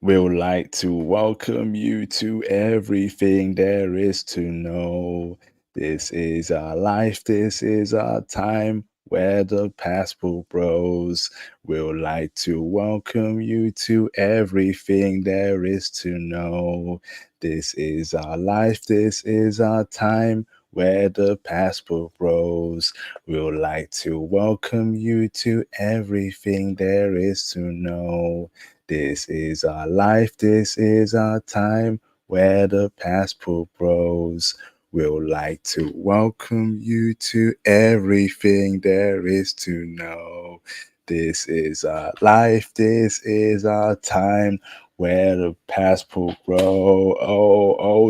We'd like to welcome you to everything there is to know. This is our life, this is our time where the passport bros. We'd like to welcome you to everything there is to know. This is our life, this is our time where the passport bros. We'd like to welcome you to everything there is to know. This is our life, this is our time where the passport bros. We'd like to welcome you to everything there is to know. This is our life, this is our time where the passport bro.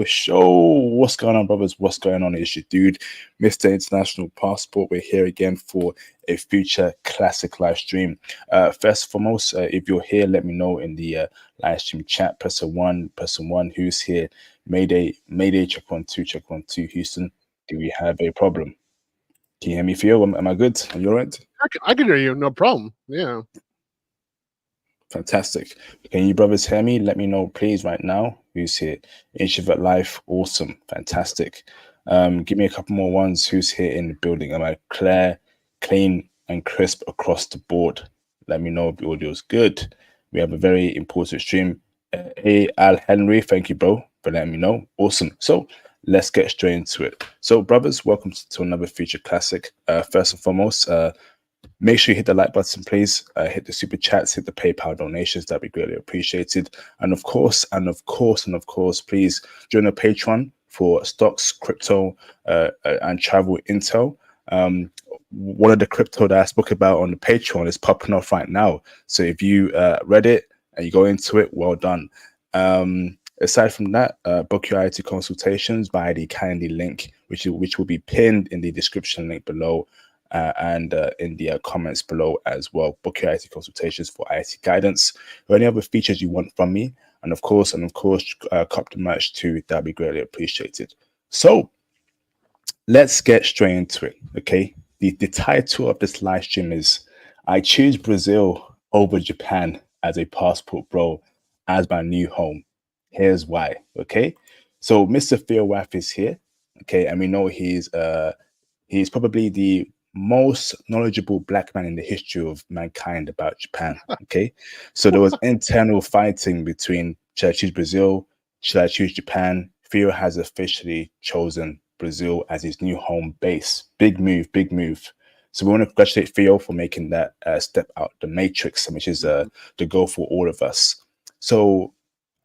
Show. What's going on, brothers? What's going on? It's your dude, Mr. International Passport. We're here again for a future classic live stream. First and foremost, if you're here, let me know in the live stream chat. Person one, who's here? Mayday, check 1 2, check 1 2. Houston, do we have a problem? Can you hear me, Theo? Am I good? Are you all right? I can hear you, no problem. Yeah. Fantastic. Can you brothers hear me? Let me know, please, right now. Who's here? Introvert Life, awesome, fantastic. Give me a couple more ones. Who's here in the building? Am I clear, clean, and crisp across the board? Let me know if the audio is good. We have a very important stream. Hey, Al Henry, thank you, bro, for letting me know. Awesome. So let's get straight into it. So, brothers, welcome to another feature classic. First and foremost, make sure you hit the like button, please. Hit the super chats, hit the PayPal donations. That'd be greatly appreciated. And of course, please join the Patreon for stocks, crypto, and travel intel. One of the crypto that I spoke about on the Patreon is popping off right now. So if you read it and you go into it, well done. Aside from that, book your IT consultations via the Calendly link, which will be pinned in the description link below. And in the comments below as well. Book your IT consultations for IT guidance or any other features you want from me. And of course, cop the merch too. That'd be greatly appreciated. So let's get straight into it. Okay. The title of this live stream is I choose Brazil over Japan as a passport bro as my new home. Here's why. Okay. So Mr. Theo Waff is here. Okay, and we know he's probably the most knowledgeable black man in the history of mankind about Japan. Okay, so there was internal fighting between should I choose Brazil, should I choose Japan? Theo has officially chosen Brazil as his new home base. Big move, big move. So we want to congratulate Theo for making that step out the matrix, which is the goal for all of us. So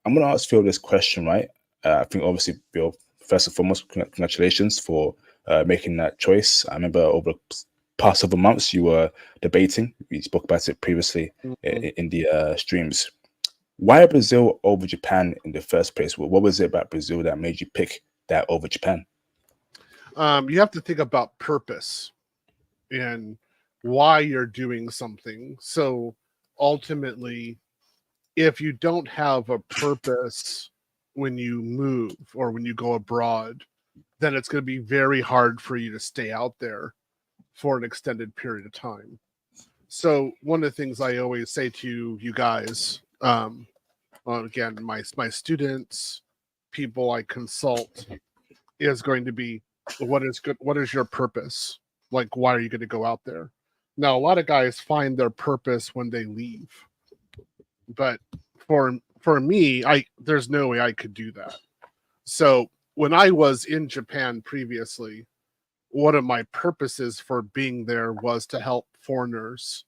I'm going to ask Theo this question, right? I think obviously, Theo, first and foremost, congratulations for making that choice. I remember over the past several months you were debating. We spoke about it previously in the streams. Why Brazil over Japan in the first place? What was it about Brazil that made you pick that over Japan? You have to think about purpose and why you're doing something. So ultimately, if you don't have a purpose when you move or when you go abroad, then it's going to be very hard for you to stay out there for an extended period of time. So one of the things I always say to you guys, again, my students, people I consult, is going to be what is your purpose? Like, why are you going to go out there? Now, a lot of guys find their purpose when they leave, but for me, there's no way I could do that. So when I was in Japan previously, one of my purposes for being there was to help foreigners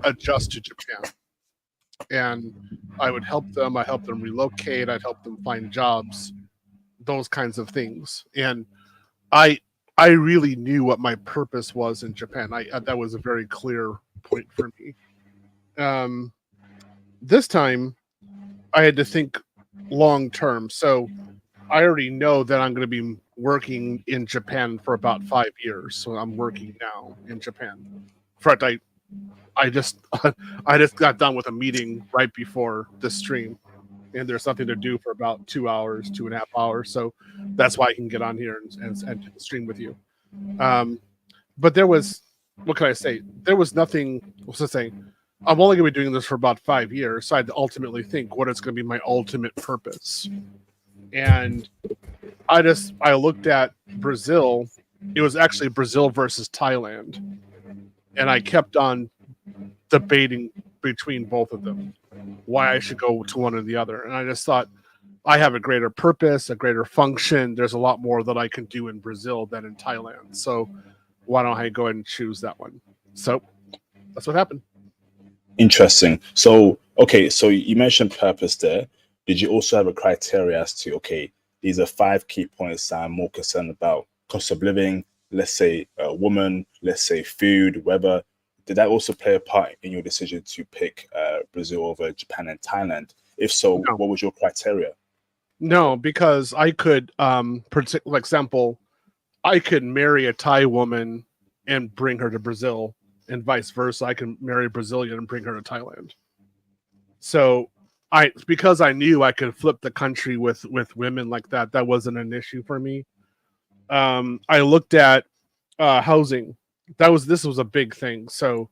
adjust to Japan. And I would help them. I helped them relocate. I'd help them find jobs, those kinds of things. And I really knew what my purpose was in Japan. That was a very clear point for me. This time, I had to think long term. So I already know that I'm going to be working in Japan for about 5 years. So I'm working now in Japan. In fact, I just got done with a meeting right before the stream, and there's something to do for about 2 hours, 2.5 hours. So that's why I can get on here and stream with you. But there was, what can I say? There was nothing. What's I saying? I'm only going to be doing this for about 5 years. So I'd ultimately think what is going to be my ultimate purpose. And I looked at Brazil. It was actually Brazil versus Thailand. And I kept on debating between both of them, why I should go to one or the other. And I just thought, I have a greater purpose, a greater function. There's a lot more that I can do in Brazil than in Thailand. So why don't I go ahead and choose that one? So that's what happened. Interesting. So, okay, so you mentioned purpose there. Did you also have a criteria as to, okay, these are 5 key points that I'm more concerned about? Cost of living, let's say a woman, let's say food, weather. Did that also play a part in your decision to pick Brazil over Japan and Thailand? If so, No. what was your criteria? No, because I could, for example, I could marry a Thai woman and bring her to Brazil, and vice versa. I can marry a Brazilian and bring her to Thailand. So because I knew I could flip the country with women like that, that wasn't an issue for me. I looked at housing. This was a big thing. So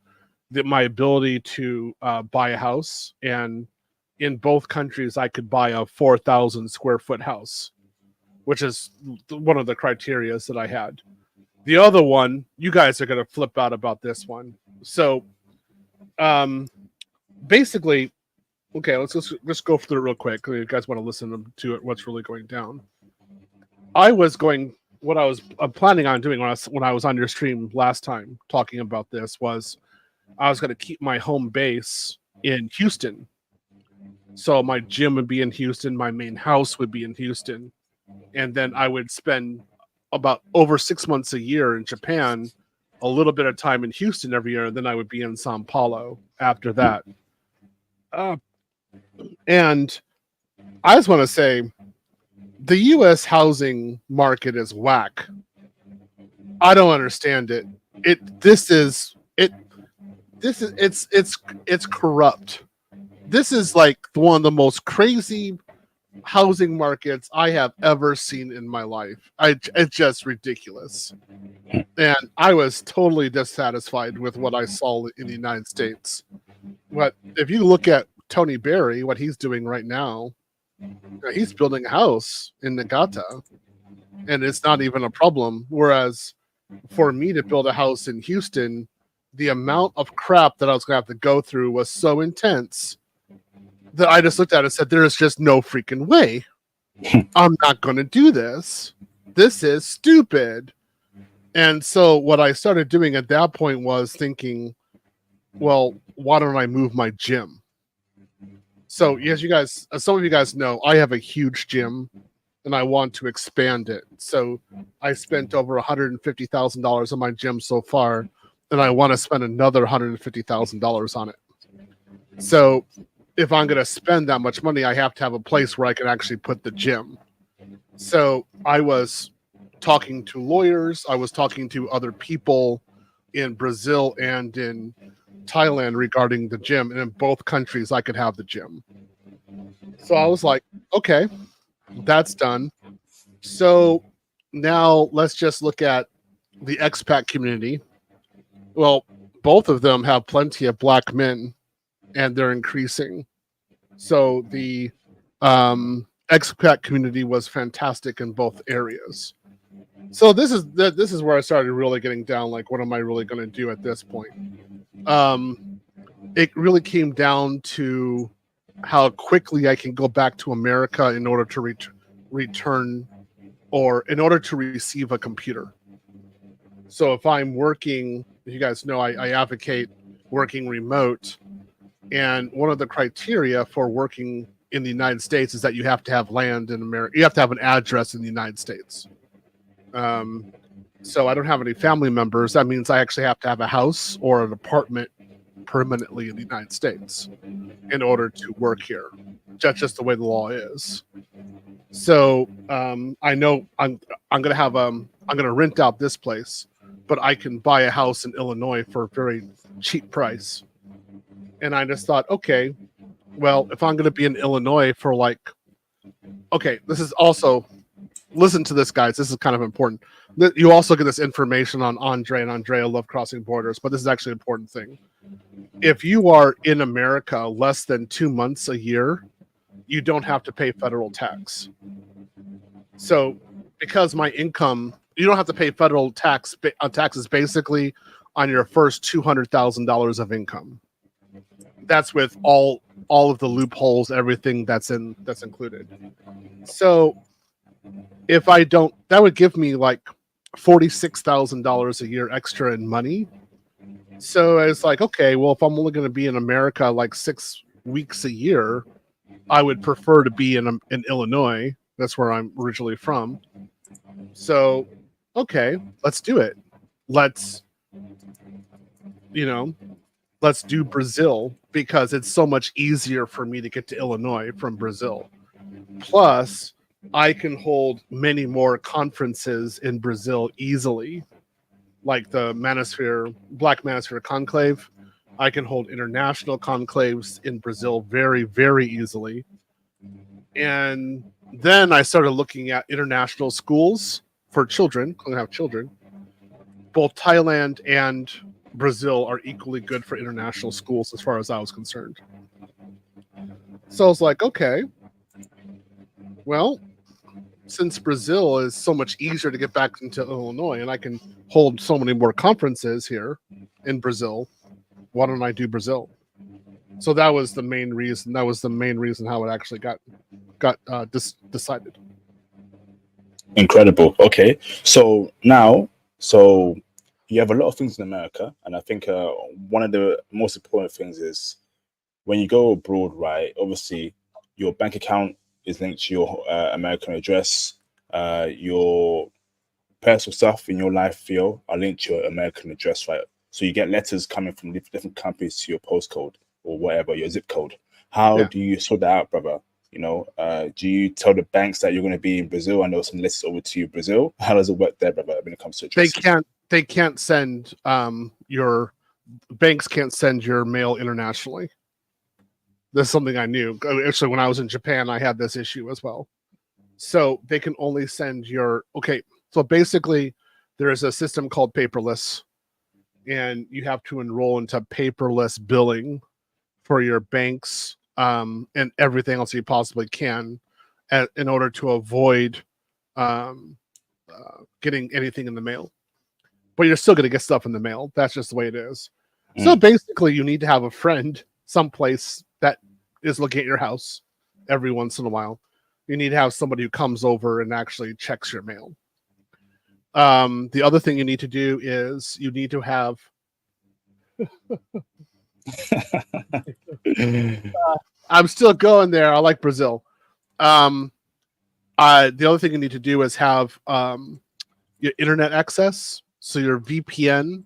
my ability to buy a house, and in both countries, I could buy a 4,000 square foot house, which is one of the criterias that I had. The other one, you guys are going to flip out about this one. So, basically, okay, let's go through it real quick. If you guys want to listen to it, what's really going down. What I was planning on doing when I was on your stream last time talking about this was I was going to keep my home base in Houston. So my gym would be in Houston, my main house would be in Houston, and then I would spend about over 6 months a year in Japan, a little bit of time in Houston every year, and then I would be in Sao Paulo after that. And I just want to say, the U.S. housing market is whack. I don't understand it. It's corrupt. This is like one of the most crazy housing markets I have ever seen in my life. It's just ridiculous. And I was totally dissatisfied with what I saw in the United States. But if you look at Tony Berry, what he's doing right now, he's building a house in Nagata, and it's not even a problem. Whereas for me to build a house in Houston, the amount of crap that I was going to have to go through was so intense that I just looked at it and said, there is just no freaking way. I'm not going to do this. This is stupid. And so what I started doing at that point was thinking, well, why don't I move my gym? So yes, some of you guys know, I have a huge gym and I want to expand it. So I spent over $150,000 on my gym so far, and I want to spend another $150,000 on it. So if I'm going to spend that much money, I have to have a place where I can actually put the gym. So I was talking to lawyers. I was talking to other people in Brazil and in Thailand regarding the gym. And in both countries, I could have the gym. So I was like, okay, that's done. So now let's just look at the expat community. Well, both of them have plenty of black men, and they're increasing. So the expat community was fantastic in both areas. So this is where I started really getting down, like, what am I really going to do at this point? It really came down to how quickly I can go back to America in order to return, or in order to receive a computer. So if I'm working, you guys know I advocate working remote. And one of the criteria for working in the United States is that you have to have land in America. You have to have an address in the United States. So I don't have any family members. That means I actually have to have a house or an apartment permanently in the United States in order to work here. That's just the way the law is. So I know I'm gonna rent out this place, but I can buy a house in Illinois for a very cheap price. And I just thought, okay, well, if I'm going to be in Illinois for this is also listen to this, guys. This is kind of important. You also get this information on Andre and Andrea love crossing borders, but this is actually an important thing. If you are in America less than 2 months a year, you don't have to pay federal tax. So because my income, you don't have to pay federal taxes basically on your first $200,000 of income. That's with all of the loopholes, everything that's included. So if I don't, that would give me like $46,000 a year extra in money. So it's like, okay, well, if I'm only going to be in America like 6 weeks a year, I would prefer to be in Illinois. That's where I'm originally from. So, okay, let's do it. Let's do Brazil because it's so much easier for me to get to Illinois from Brazil. Plus, I can hold many more conferences in Brazil easily, like the Black Manosphere Conclave. I can hold international conclaves in Brazil very, very easily. And then I started looking at international schools for children. I'm going to have children. Both Thailand and Brazil are equally good for international schools as far as I was concerned. So I was like, okay, well, since Brazil is so much easier to get back into Illinois and I can hold so many more conferences here in Brazil, why don't I do Brazil? So that was the main reason. That was the main reason how it actually got decided. Incredible. Okay, so now, you have a lot of things in America, and I think one of the most important things is when you go abroad, right? Obviously, your bank account is linked to your American address. Your personal stuff in your life, Theo, are linked to your American address, right? So you get letters coming from different companies to your postcode or whatever, your zip code. How do you sort that out, brother? Do you tell the banks that you're going to be in Brazil and they'll send letters over to you, Brazil? How does it work there, brother, when it comes to addressing? They can't send your banks can't send your mail internationally. That's something I knew. Actually, when I was in Japan, I had this issue as well. So they can only send so basically there is a system called paperless, and you have to enroll into paperless billing for your banks and everything else you possibly can in order to avoid getting anything in the mail. But you're still going to get stuff in the mail. That's just the way it is. So basically, you need to have a friend someplace that is looking at your house every once in a while. You need to have somebody who comes over and actually checks your mail. The other thing you need to do is you need to have I'm still going there. I like Brazil. The other thing you need to do is have your internet access. So your VPN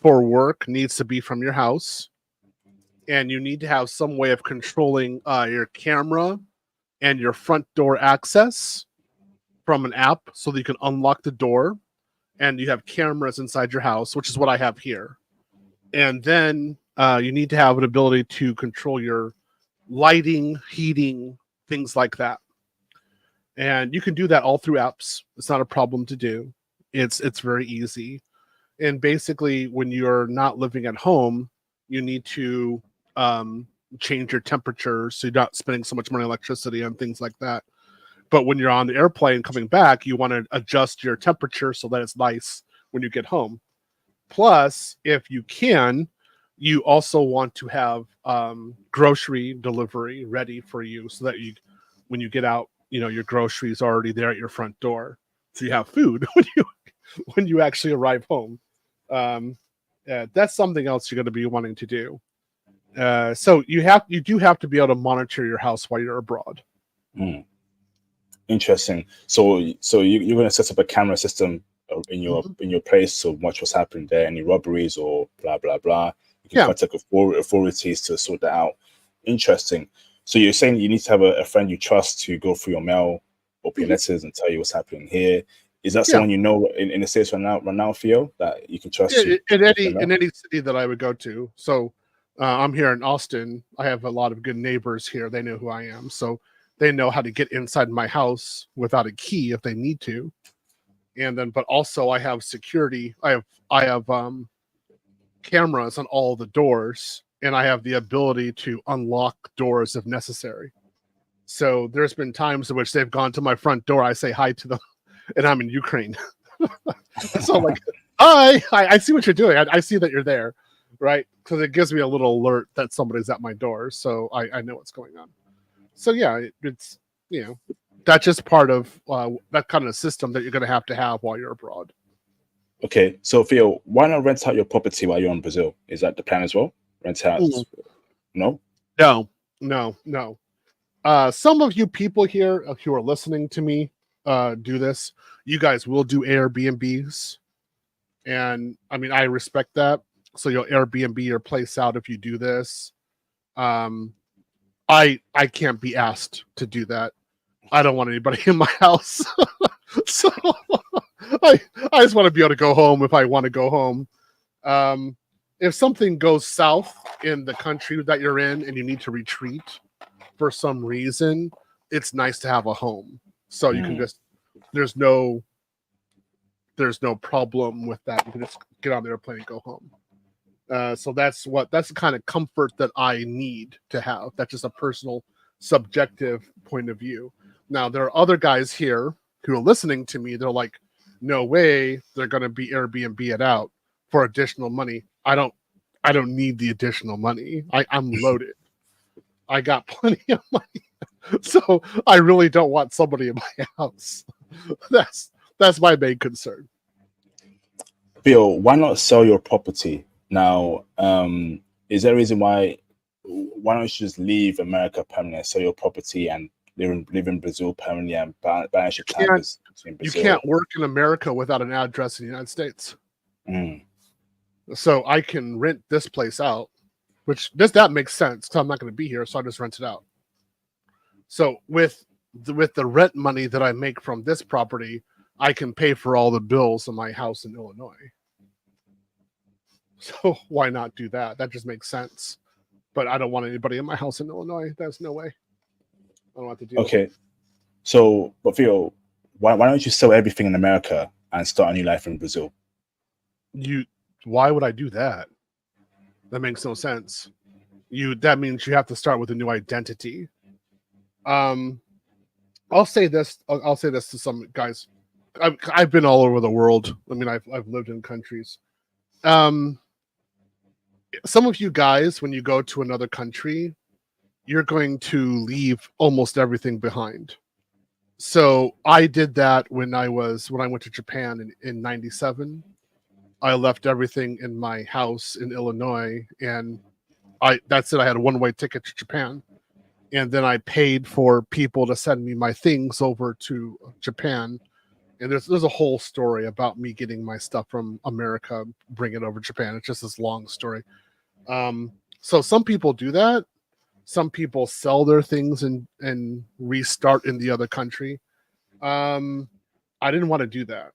for work needs to be from your house. And you need to have some way of controlling your camera and your front door access from an app so that you can unlock the door. And you have cameras inside your house, which is what I have here. And then you need to have an ability to control your lighting, heating, things like that. And you can do that all through apps. It's not a problem to do. It's very easy. And basically, when you're not living at home, you need to change your temperature so you're not spending so much money on electricity and things like that. But when you're on the airplane coming back, you want to adjust your temperature so that it's nice when you get home. Plus, if you can, you also want to have grocery delivery ready for you so that when you get out, your groceries are already there at your front door. So you have food when you actually arrive home. That's something else you're going to be wanting to do. So you do have to be able to monitor your house while you're abroad. Interesting. So you're going to set up a camera system in your place to watch what's happening there, any robberies or blah blah blah. You can contact authorities to sort that out. Interesting. So you're saying you need to have a friend you trust to go through your mail, open your letters, and tell you what's happening here. Is that someone you know in the States right now, Theo, that you can trust? In any city that I would go to. So I'm here in Austin. I have a lot of good neighbors here. They know who I am. So they know how to get inside my house without a key if they need to. And then, but also I have security. I have cameras on all the doors, and I have the ability to unlock doors if necessary. So there's been times in which they've gone to my front door. I say hi to them, and I'm in Ukraine. So I'm like, hi, I see what you're doing. I see that you're there, right? Because it gives me a little alert that somebody's at my door, so I know what's going on. So yeah, it's, you know, that's just part of that kind of system that you're going to have while you're abroad. Okay, so Theo, why not rent out your property while you're in Brazil? Is that the plan as well? Rent out? No? No. Some of you people here who are listening to me do this. You guys will do Airbnbs. And I mean, I respect that. So you'll Airbnb your place out if you do this. I can't be asked to do that. I don't want anybody in my house. So I just want to be able to go home if I want to go home. If something goes south in the country that you're in and you need to retreat for some reason, it's nice to have a home. So you can just, there's no problem with that. You can just get on the airplane and go home. So that's the kind of comfort that I need to have. That's just a personal, subjective point of view. Now, there are other guys here who are listening to me. They're like, no way they're going to be Airbnb it out for additional money. I don't need the additional money. I'm loaded. I got plenty of money. So I really don't want somebody in my house. That's my main concern. Bill, why not sell your property now? Is there a reason why don't you just leave America permanently, sell your property, and live in Brazil permanently, and balance your time between Brazil? You can't work in America without an address in the United States. So I can rent this place out, which that makes sense because I'm not going to be here, so I just rent it out. So with the rent money that I make from this property, I can pay for all the bills in my house in Illinois. So why not do that? That just makes sense. But I don't want anybody in my house in Illinois. There's no way. I don't have to do. Okay. So, but Theo, why don't you sell everything in America and start a new life in Brazil? Why would I do that? That makes no sense. That means you have to start with a new identity. I'll say this to some guys. I've been all over the world. I mean, I've lived in countries. Some of you guys, when you go to another country, you're going to leave almost everything behind. So I did that when I went to Japan in 97. I left everything in my house in Illinois, and that's it. I had a one-way ticket to Japan. And then I paid for people to send me my things over to Japan. And there's a whole story about me getting my stuff from America, bring it over to Japan. It's just this long story. So some people do that. Some people sell their things and restart in the other country. I didn't want to do that.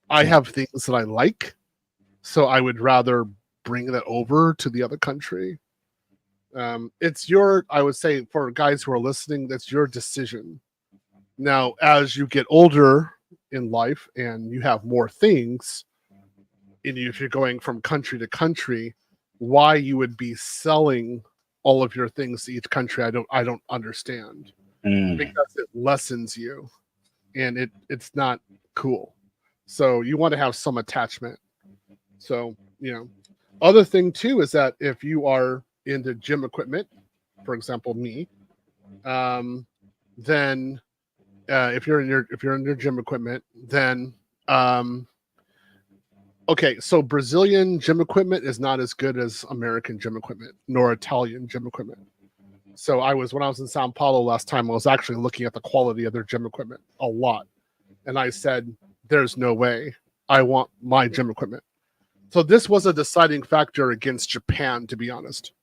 I have things that I like, so I would rather bring that over to the other country. I would say for guys who are listening, that's your decision. Now, as you get older in life and you have more things, and if you're going from country to country, why you would be selling all of your things to each country, I don't understand. Because it lessens you, and it's not cool. So you want to have some attachment. So, other thing too is that if you are into gym equipment, for example, me, then if you're in your gym equipment, then okay, so Brazilian gym equipment is not as good as American gym equipment, nor Italian gym equipment. So when I was in Sao Paulo last time, I was actually looking at the quality of their gym equipment a lot. And I said, there's no way I want my gym equipment. So this was a deciding factor against Japan, to be honest.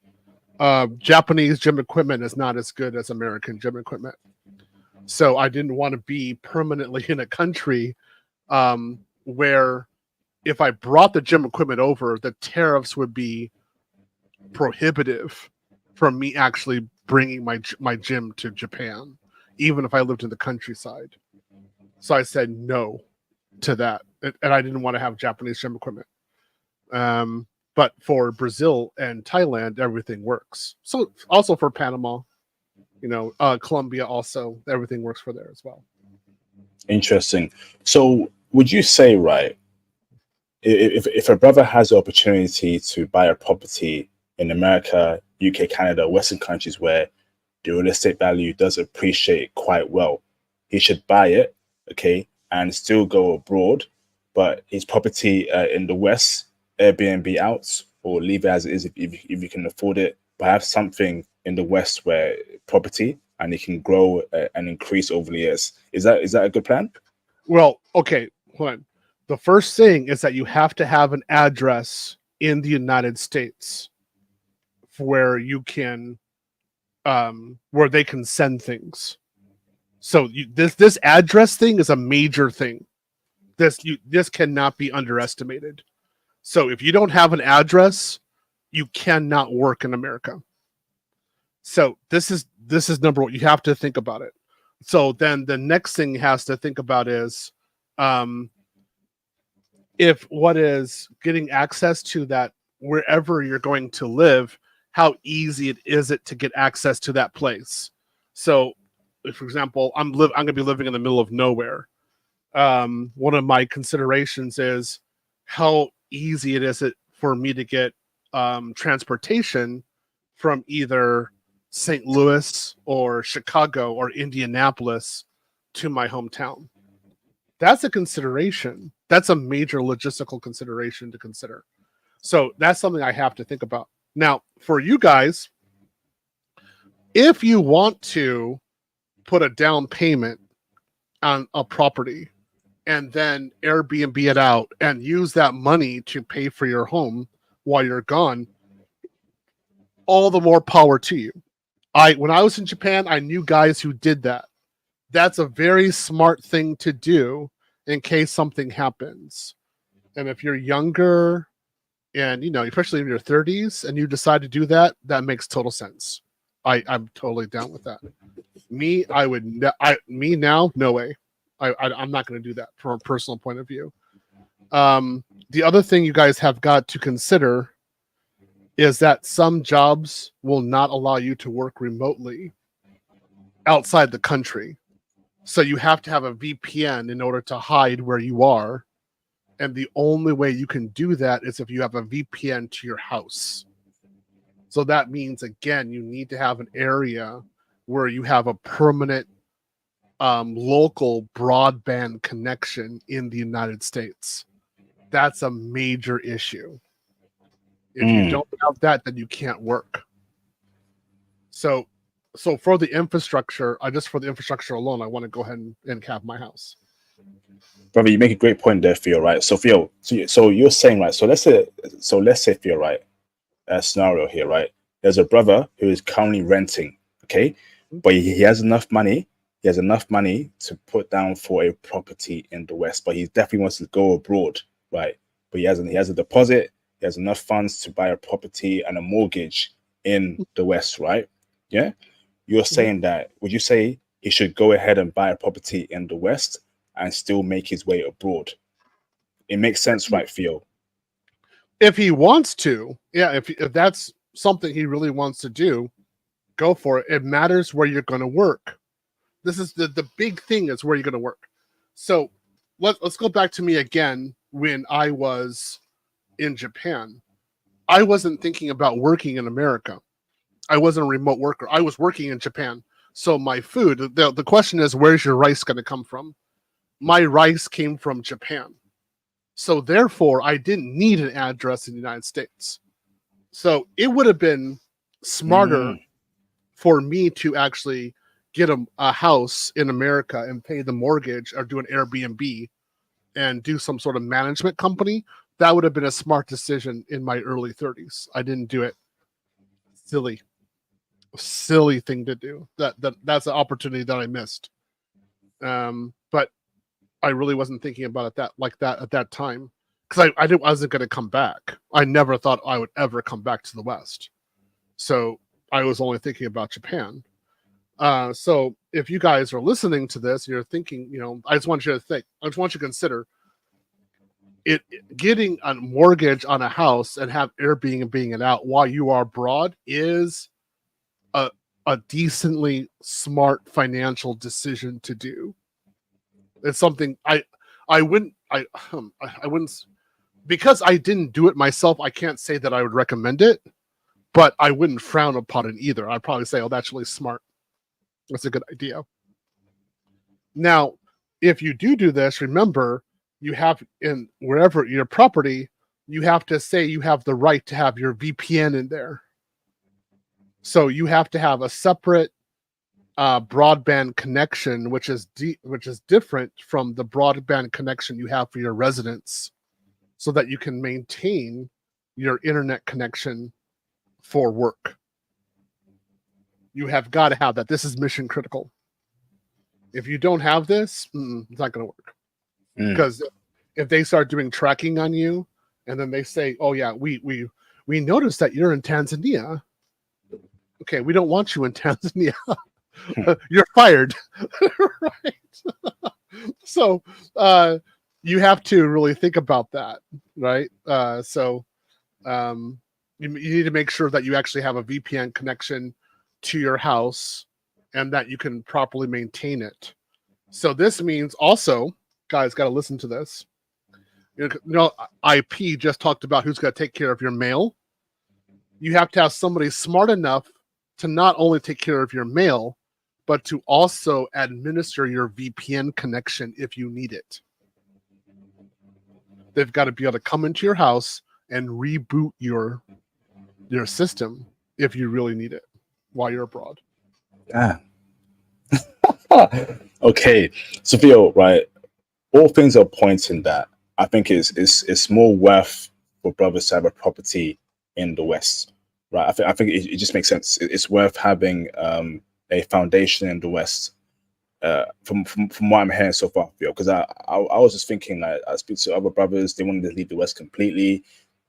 Japanese gym equipment is not as good as American gym equipment. So I didn't want to be permanently in a country where if I brought the gym equipment over, the tariffs would be prohibitive from me actually bringing my gym to Japan. even if I lived in the countryside. So I said no to that, and I didn't want to have Japanese gym equipment. But for Brazil and Thailand, everything works. So also for Panama, Colombia, also everything works for there as well. Interesting. So would you say, right, if a brother has the opportunity to buy a property in America, UK, Canada, Western countries where the real estate value does appreciate quite well, he should buy it, okay, and still go abroad, but his property in the West, Airbnb out, or leave it as it is if you can afford it, but have something in the West where property and it can grow and increase over the years. Is that a good plan? Well, okay, hold on. The first thing is that you have to have an address in the United States where you can, where they can send things. So this address thing is a major thing. This cannot be underestimated. So if you don't have an address, you cannot work in America. So this is number one. You have to think about it. So then the next thing you have to think about is, if what is getting access to that wherever you're going to live, how easy is it to get access to that place? So, if, for example, I'm going to be living in the middle of nowhere. One of my considerations is how easy it is for me to get transportation from either St. Louis or Chicago or Indianapolis to my hometown. That's a consideration. That's a major logistical consideration to consider. So that's something I have to think about. Now, for you guys, if you want to put a down payment on a property and then Airbnb it out and use that money to pay for your home while you're gone, all the more power to you. When I was in Japan, I knew guys who did that. That's a very smart thing to do in case something happens. And if you're younger and, especially in your 30s and you decide to do that, that makes total sense. I'm totally down with that. Me now, no way. I'm not going to do that from a personal point of view. The other thing you guys have got to consider is that some jobs will not allow you to work remotely outside the country. So you have to have a VPN in order to hide where you are. And the only way you can do that is if you have a VPN to your house. So that means, again, you need to have an area where you have a permanent local broadband connection in the United States. That's a major issue. If you don't have that, then you can't work. So for the infrastructure, for the infrastructure alone, I want to go ahead and have my house. Brother, you make a great point there, Theo, right? So Theo, so you're saying, right, so let's say Theo, right, a scenario here, right? There's a brother who is currently renting, okay? But he has enough money. He has enough money to put down for a property in the West, but he definitely wants to go abroad, right? But he has a deposit. He has enough funds to buy a property and a mortgage in the West, right? Yeah. You're saying that, would you say he should go ahead and buy a property in the West and still make his way abroad? It makes sense, right, Theo? If he wants to, yeah, if that's something he really wants to do, go for it. It matters where you're going to work. This is the big thing is where you're going to work. So let's go back to me again when I was in Japan. I wasn't thinking about working in America. I wasn't a remote worker. I was working in Japan. So my food, the question is, where's your rice going to come from? My rice came from Japan. So therefore, I didn't need an address in the United States. So it would have been smarter for me to actually get a house in America and pay the mortgage or do an Airbnb and do some sort of management company. That would have been a smart decision in my early 30s. I didn't do it. Silly thing to do. That's an opportunity that I missed. But I really wasn't thinking about it like that at that time because I wasn't going to come back. I never thought I would ever come back to the West. So I was only thinking about Japan. So if you guys are listening to this, you're thinking, I just want you to think. I just want you to consider it. Getting a mortgage on a house and have Airbnb being it out while you are abroad is a decently smart financial decision to do. It's something I wouldn't because I didn't do it myself. I can't say that I would recommend it, but I wouldn't frown upon it either. I'd probably say, oh, that's really smart. That's a good idea. Now, if you do this, remember you have in wherever your property, you have to say you have the right to have your VPN in there. So you have to have a separate broadband connection, which is different from the broadband connection you have for your residence, so that you can maintain your internet connection for work. You have got to have that. This is mission critical. If you don't have this, it's not going to work. Because if they start doing tracking on you, and then they say, "Oh yeah, we noticed that you're in Tanzania." Okay, we don't want you in Tanzania. You're fired, right? So you have to really think about that, right? You need to make sure that you actually have a VPN connection to your house and that you can properly maintain it. So this means also, guys, got to listen to this. IP just talked about who's going to take care of your mail. You have to have somebody smart enough to not only take care of your mail, but to also administer your VPN connection if you need it. They've got to be able to come into your house and reboot your system if you really need it while you're abroad. Okay, Sophia, right? All things are pointing that I think it's more worth for brothers to have a property in the West, right? I think it just makes sense. It's worth having a foundation in the West. From what I'm hearing so far, because I was just thinking, like, I speak to other brothers, they wanted to leave the West completely.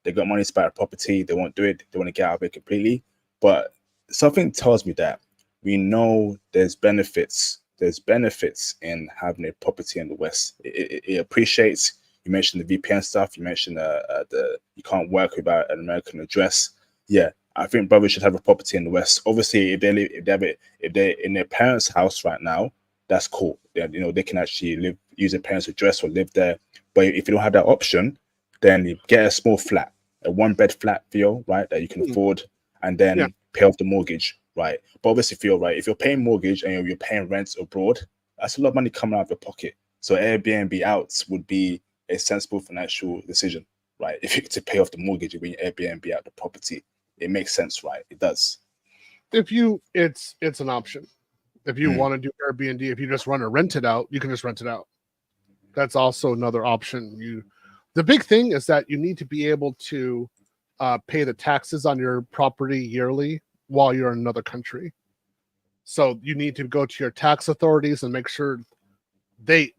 They got money to buy a property, they won't do it. They want to get out of it completely. But something tells me that we know there's benefits. There's benefits in having a property in the West. It appreciates. You mentioned the VPN stuff. You mentioned the you can't work without an American address. Yeah, I think brothers should have a property in the West. Obviously, if they're in their parents' house right now, that's cool. They can actually use their parents' address or live there. But if you don't have that option, then you get a small flat, a 1-bed flat, right, that you can afford, and then pay off the mortgage, right? But obviously, right, if you're paying mortgage and you're paying rent abroad, that's a lot of money coming out of your pocket. So Airbnb outs would be a sensible financial decision, right? If you to pay off the mortgage, you bring Airbnb out the property. It makes sense, right? It does. It's an option. If you want to do Airbnb, if you just want to rent it out, you can just rent it out. That's also another option. The big thing is that you need to be able to pay the taxes on your property yearly while you're in another country. So you need to go to your tax authorities and make sure there's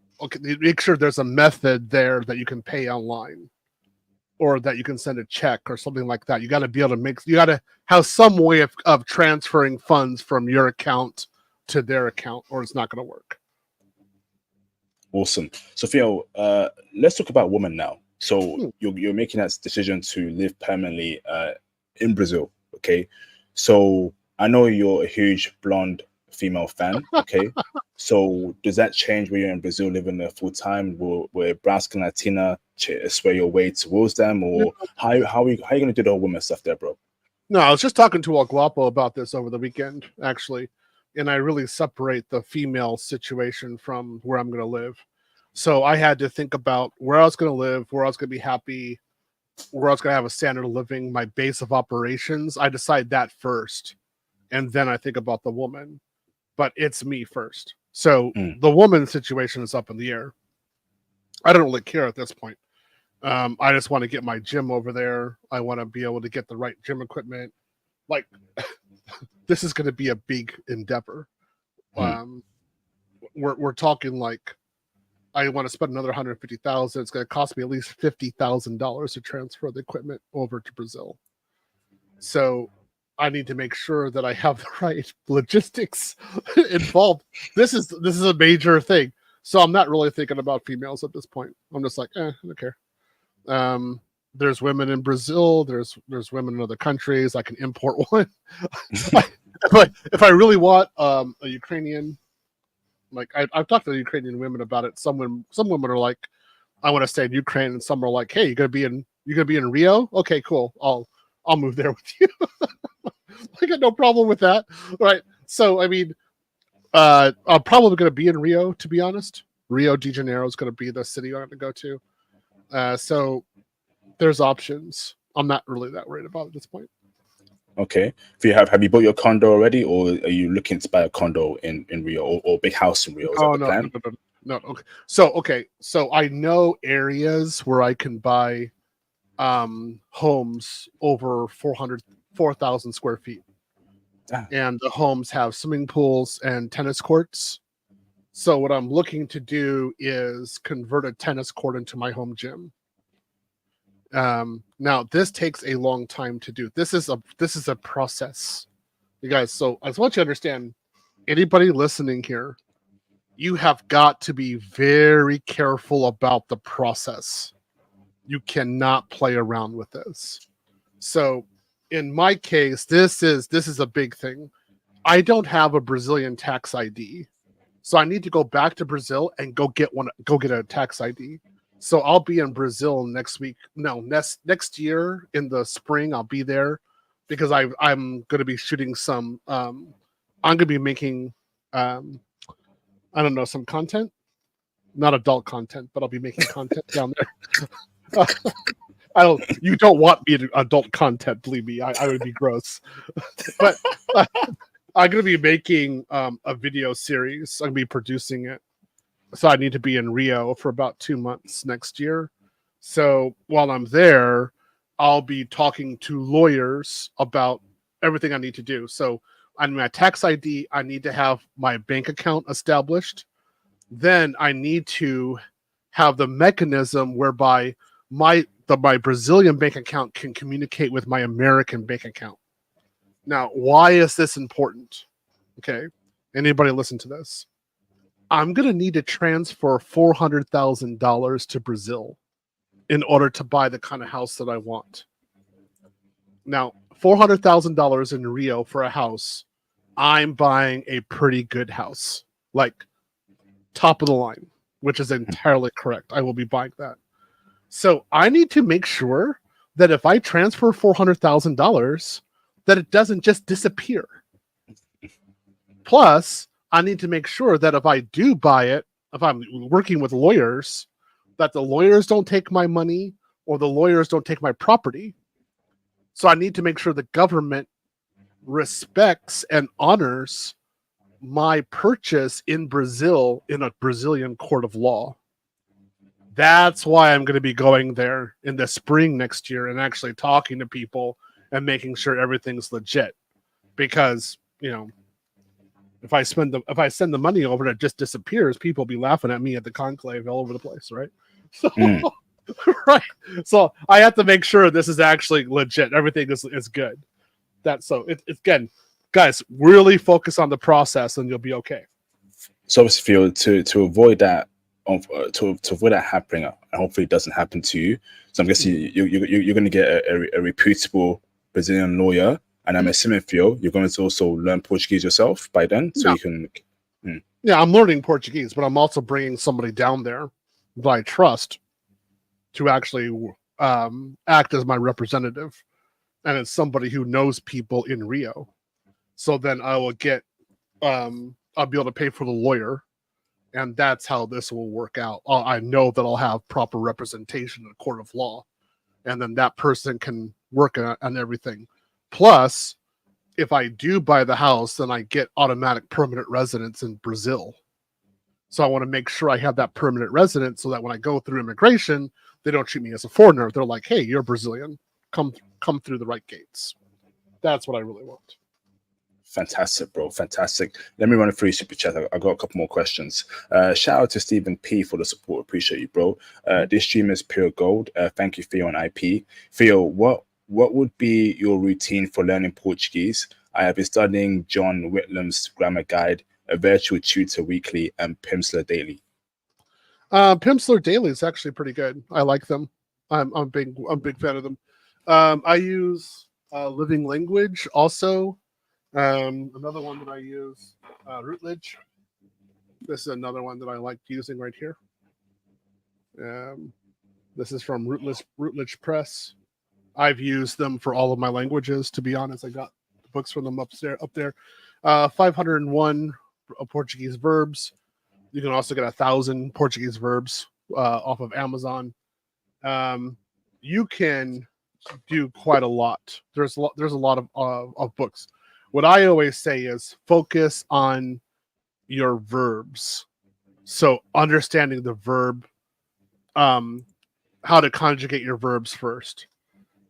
a method there that you can pay online, or that you can send a check or something like that. You got to be able to you got to have some way of transferring funds from your account to their account, or it's not going to work. Awesome. Sophia, let's talk about women now. So you're making that decision to live permanently in Brazil, okay? So I know you're a huge blonde female fan, okay? So does that change when you're in Brazil living there full time? Will brown skin Latina sway your way towards them, or how are you going to do the whole woman stuff there, bro? No, I was just talking to El Guapo about this over the weekend, actually, and I really separate the female situation from where I'm going to live. So I had to think about where I was going to live, where I was going to be happy, where I was going to have a standard of living, my base of operations. I decide that first, and then I think about the woman. But it's me first. So the woman situation is up in the air. I don't really care at this point. I just want to get my gym over there. I want to be able to get the right gym equipment. Like, this is going to be a big endeavor. We're talking like, I want to spend another $150,000. It's going to cost me at least $50,000 to transfer the equipment over to Brazil. So I need to make sure that I have the right logistics involved. This is a major thing. So I'm not really thinking about females at this point. I'm just like, I don't care. There's women in Brazil. There's women in other countries. I can import one. if I really want a Ukrainian, like I've talked to the Ukrainian women about it. Some women are like, I want to stay in Ukraine, and some are like, hey, you're gonna be in Rio? Okay, cool. I'll move there with you. I got no problem with that. Right. So I mean, I'm probably gonna be in Rio, to be honest. Rio de Janeiro is gonna be the city I'm gonna go to. So there's options. I'm not really that worried about it at this point. Okay. Have you bought your condo already, or are you looking to buy a condo in Rio, or big house in Rio? Is that the plan? No. Okay. So I know areas where I can buy homes over 4,000 square feet. And the homes have swimming pools and tennis courts. So what I'm looking to do is convert a tennis court into my home gym. Now this takes a long time to do. This is a process, you guys. So I just want you to understand, anybody listening here, you have got to be very careful about the process. You cannot play around with this. So in my case, this is a big thing. I don't have a Brazilian tax ID. So I need to go back to Brazil and go get a tax ID. So I'll be in Brazil next next year in the spring. I'll be there because I'm going to be shooting some. I'm going to be making, I don't know, some content, not adult content, but I'll be making content down there. You don't want me to adult content, believe me. I would be gross. But I'm going to be making a video series. I'm going to be producing it. So I need to be in Rio for about 2 months next year. So while I'm there, I'll be talking to lawyers about everything I need to do. So on my tax ID, I need to have my bank account established. Then I need to have the mechanism whereby my Brazilian bank account can communicate with my American bank account. Now, why is this important? Okay. Anybody listen to this? I'm going to need to transfer $400,000 to Brazil in order to buy the kind of house that I want. Now, $400,000 in Rio for a house, I'm buying a pretty good house, like top of the line, which is entirely correct. I will be buying that. So I need to make sure that if I transfer $400,000, that it doesn't just disappear. Plus, I need to make sure that if I do buy it, if I'm working with lawyers, that the lawyers don't take my money or the lawyers don't take my property. So I need to make sure the government respects and honors my purchase in Brazil in a Brazilian court of law. That's why I'm going to be going there in the spring next year and actually talking to people and making sure everything's legit. Because, if I send the money over and it just disappears, people will be laughing at me at the conclave all over the place, right? So, right. So I have to make sure this is actually legit. Everything is good. It's again, guys, really focus on the process and you'll be okay. So obviously, to avoid that, to avoid that happening, and hopefully it doesn't happen to you. So I'm guessing you're going to get a reputable Brazilian lawyer. And I'm assuming, Phil, you're going to also learn Portuguese yourself by then, so you can. Yeah, I'm learning Portuguese, but I'm also bringing somebody down there that I trust to actually act as my representative, and it's somebody who knows people in Rio. So then I will get, I'll be able to pay for the lawyer, and that's how this will work out. I know that I'll have proper representation in a court of law, and then that person can work on everything. Plus, if I do buy the house, then I get automatic permanent residence in Brazil. So I want to make sure I have that permanent residence so that when I go through immigration, they don't treat me as a foreigner. They're like, hey, you're Brazilian. Come through the right gates. That's what I really want. Fantastic, bro. Fantastic. Let me run through super chat. I got a couple more questions. Shout out to Stephen P for the support. Appreciate you, bro. This stream is pure gold. Thank you, Theo and IP. Theo, what What would be your routine for learning Portuguese? I have been studying John Whitlam's grammar guide, a virtual tutor weekly, and Pimsleur daily. Pimsleur Daily is actually pretty good. I like them. I'm a big fan of them. I use Living Language also. Another one that I use, Routledge. This is another one that I like using right here. This is from Routledge Press. I've used them for all of my languages. To be honest, I got the books from them up there. 501 Portuguese verbs. You can also get 1,000 Portuguese verbs off of Amazon. You can do quite a lot. There's a lot of books. What I always say is focus on your verbs. So understanding the verb, how to conjugate your verbs first,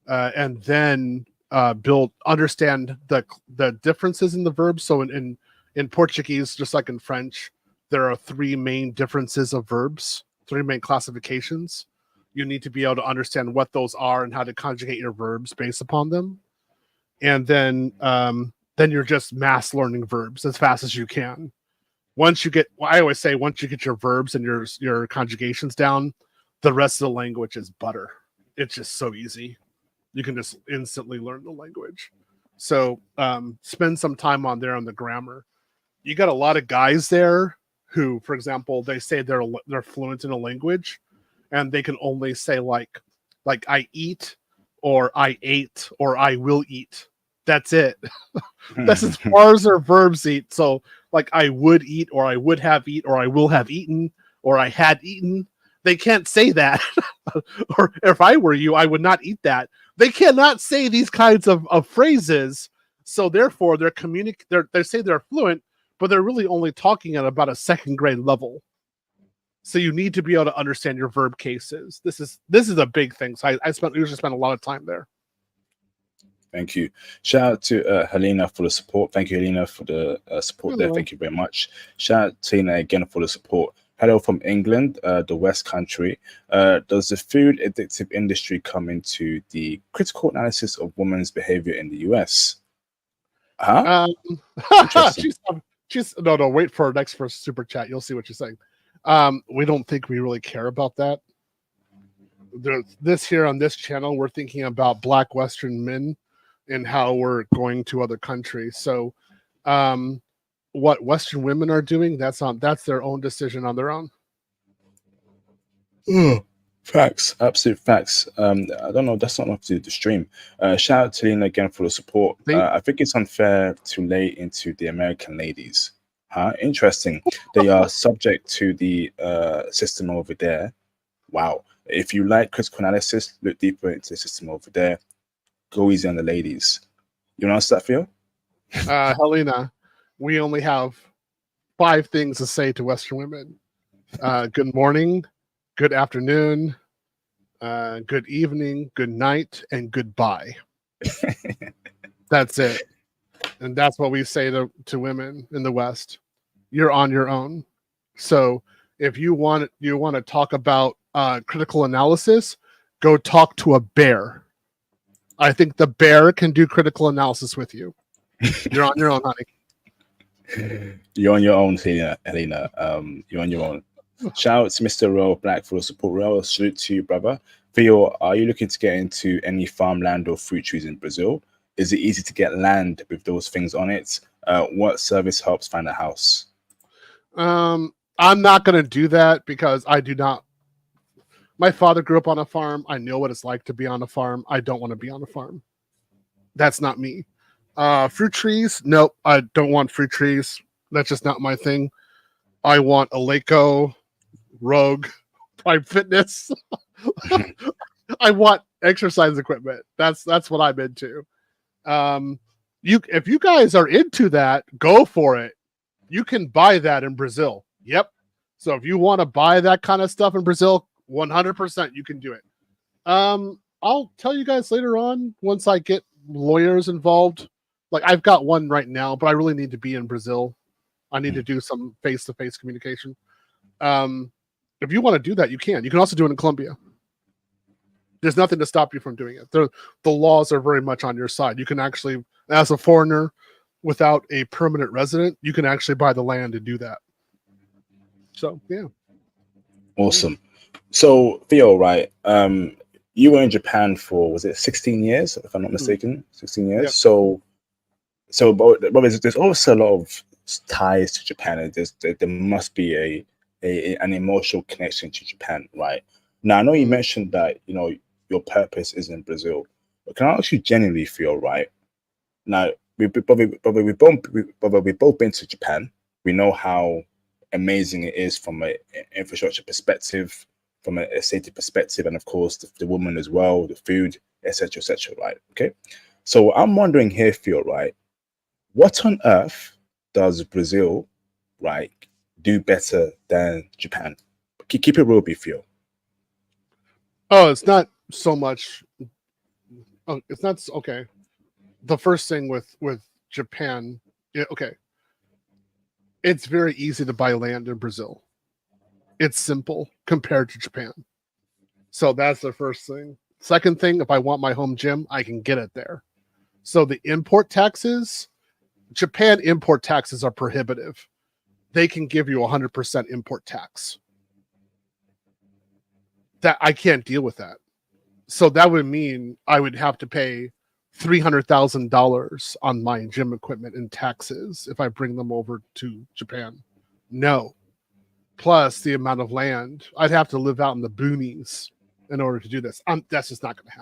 and then understand the differences in the verbs. So in Portuguese, just like in French, there are 3 main differences of verbs, 3 main classifications. You need to be able to understand what those are and how to conjugate your verbs based upon them. And then you're just mass learning verbs as fast as you can. I always say, once you get your verbs and your conjugations down, the rest of the language is butter. It's just so easy. You can just instantly learn the language. So spend some time on the grammar. You got a lot of guys there who, for example, they say they're fluent in a language, and they can only say like I eat, or I ate, or I will eat. That's it. That's as far as their verbs eat. So like I would eat, or I would have eat, or I will have eaten, or I had eaten. They can't say that. Or if I were you, I would not eat that. They cannot say these kinds of phrases. So therefore they say they're fluent, but they're really only talking at about a 2nd grade level. So you need to be able to understand your verb cases. This is a big thing. So I usually spend a lot of time there. Thank you. Shout out to Helina for the support. Thank you, Helina, for the support there. Thank you very much. Shout out to Helina again for the support. Hello from England, the West Country. Does the food addictive industry come into the critical analysis of women's behavior in the US? Huh? No, wait for our next first super chat. You'll see what she's saying. We don't think we really care about that. This here on this channel, we're thinking about Black Western men and how we're going to other countries. So what Western women are doing, that's their own decision on their own. Facts, absolute facts. I don't know, that's not enough to do the stream. Shout out to Lena again for the support. I think it's unfair to lay into the American ladies. Interesting. They are subject to the system over there. Wow. If you like critical analysis, look deeper into the system over there. Go easy on the ladies. You know how that feel? Helena, we only have 5 things to say to Western women. Good morning, good afternoon, good evening, good night, and goodbye. That's it. And that's what we say to women in the West. You're on your own. So if you want to talk about critical analysis, go talk to a bear. I think the bear can do critical analysis with you. You're on your own, honey. You're on your own, Helena. You're on your own. Shout out to Mr. Royal Black for the support. Royal, salute to you, brother. Theo, are you looking to get into any farmland or fruit trees in Brazil? Is it easy to get land with those things on it? What service helps find a house? I'm not going to do that because I do not. My father grew up on a farm. I know what it's like to be on a farm. I don't want to be on a farm. That's not me. Fruit trees? Nope. I don't want fruit trees. That's just not my thing. I want a Eleiko, Rogue, Prime Fitness. I want exercise equipment. That's what I'm into. If you guys are into that, go for it. You can buy that in Brazil. Yep. So if you want to buy that kind of stuff in Brazil, 100% you can do it. I'll tell you guys later on once I get lawyers involved. Like I've got one right now, but I really need to be in Brazil. I need to do some face-to-face communication. If you want to do that, you can. You can also do it in Colombia. There's nothing to stop you from doing it. The laws are very much on your side. You can actually, as a foreigner, without a permanent resident, you can actually buy the land and do that. So yeah. Awesome. So Theo, right? You were in Japan for, was it 16 years, if I'm not mistaken? 16 years. Yep. But there's also a lot of ties to Japan. There must be an emotional connection to Japan, right? Now I know you mentioned that your purpose is in Brazil, but can I ask you genuinely, Theo, right? Now we've both been to Japan. We know how amazing it is from an infrastructure perspective, from a safety perspective, and of course the woman as well, the food, etc., etc. Right? Okay. So I'm wondering here, Theo, right? What on earth does Brazil, right, do better than Japan? Keep it real, Theo. Oh, it's not so much. Oh, it's not okay. The first thing with Japan, okay, it's very easy to buy land in Brazil. It's simple compared to Japan. So that's the first thing. Second thing, if I want my home gym, I can get it there. So the import taxes, Japan import taxes are prohibitive. They can give you 100% import tax. That I can't deal with that. So that would mean I would have to pay $300,000 on my gym equipment in taxes if I bring them over to Japan. No. Plus the amount of land. I'd have to live out in the boonies in order to do this. That's just not going to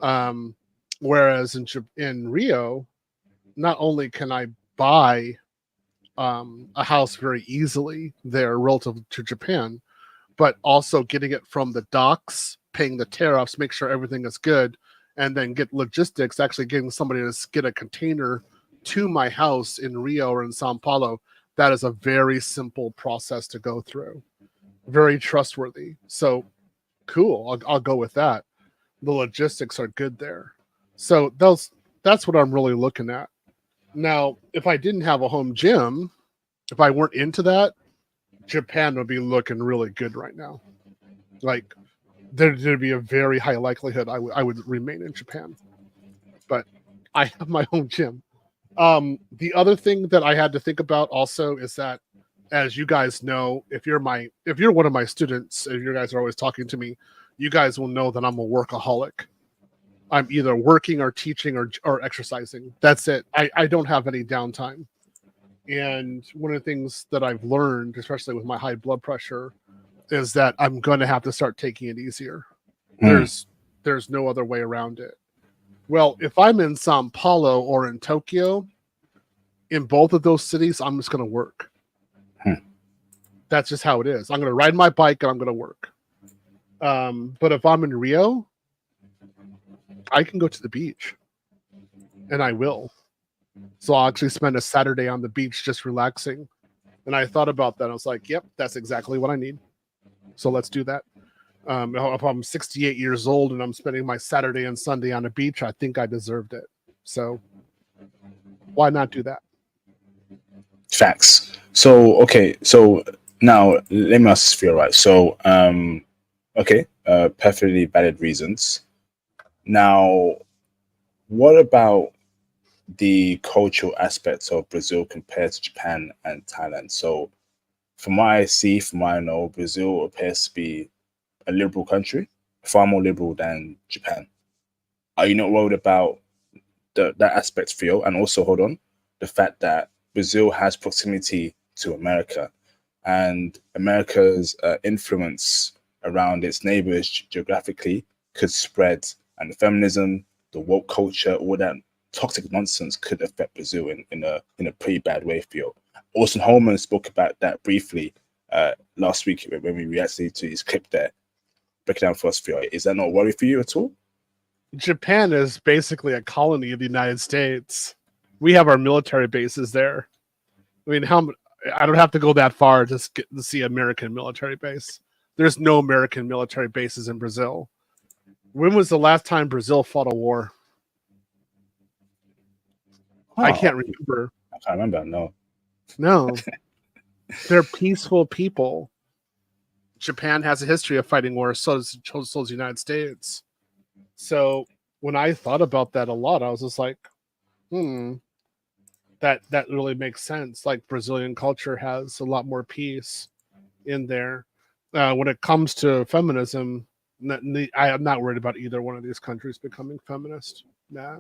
happen. Whereas in Rio, not only can I buy a house very easily there relative to Japan, but also getting it from the docks, paying the tariffs, make sure everything is good, and then get logistics, actually getting somebody to get a container to my house in Rio or in Sao Paulo. That is a very simple process to go through. Very trustworthy. So cool. I'll go with that. The logistics are good there. So that's what I'm really looking at. Now, if I didn't have a home gym, if I weren't into that, Japan would be looking really good right now. Like there'd be a very high likelihood I would remain in Japan. But I have my own gym. The other thing that I had to think about also is that, as you guys know, if you're one of my students, if you guys are always talking to me, you guys will know that I'm a workaholic. I'm either working or teaching or exercising. That's it. I don't have any downtime. And one of the things that I've learned, especially with my high blood pressure, is that I'm going to have to start taking it easier. There's no other way around it. Well, if I'm in Sao Paulo or in Tokyo, in both of those cities, I'm just going to work. That's just how it is. I'm going to ride my bike and I'm going to work. But if I'm in Rio, I can go to the beach, and I will. So I'll actually spend a Saturday on the beach just relaxing. And I thought about that. I was like, yep, that's exactly what I need. So let's do that. If I'm 68 years old and I'm spending my Saturday and Sunday on a beach, I think I deserved it. So why not do that? Facts. So, okay. So now let me ask you, right? So, perfectly valid reasons. Now, what about the cultural aspects of Brazil compared to Japan and Thailand? So, from what I see, from what I know, Brazil appears to be a liberal country, far more liberal than Japan. Are you not worried about that aspect, Theo? And also, hold on, the fact that Brazil has proximity to America, and America's influence around its neighbors geographically could spread, and the feminism, the woke culture, all that toxic nonsense could affect Brazil in a pretty bad way, Theo. Austin Holman spoke about that briefly last week when we reacted to his clip there. Break it down for us, Theo. Is that not a worry for you at all? Japan is basically a colony of the United States. We have our military bases there. I mean, I don't have to go that far to see American military base. There's no American military bases in Brazil. When was the last time Brazil fought a war? I can't remember. I can't remember. No. They're peaceful people. Japan has a history of fighting wars, so does the United States. So when I thought about that a lot, I was just like, that really makes sense. Like Brazilian culture has a lot more peace in there. When it comes to feminism, I am not worried about either one of these countries becoming feminist. Nah,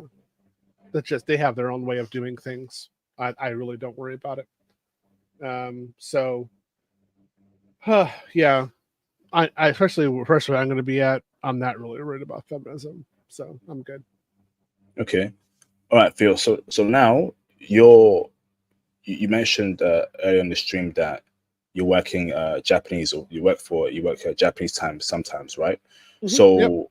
that's just they have their own way of doing things. I really don't worry about it. So, yeah, I especially where I'm going to be at, I'm not really worried about feminism, so I'm good. Okay. All right, Phil. So now you mentioned earlier in the stream that you're working Japanese, or you work Japanese time sometimes, right? Yep. So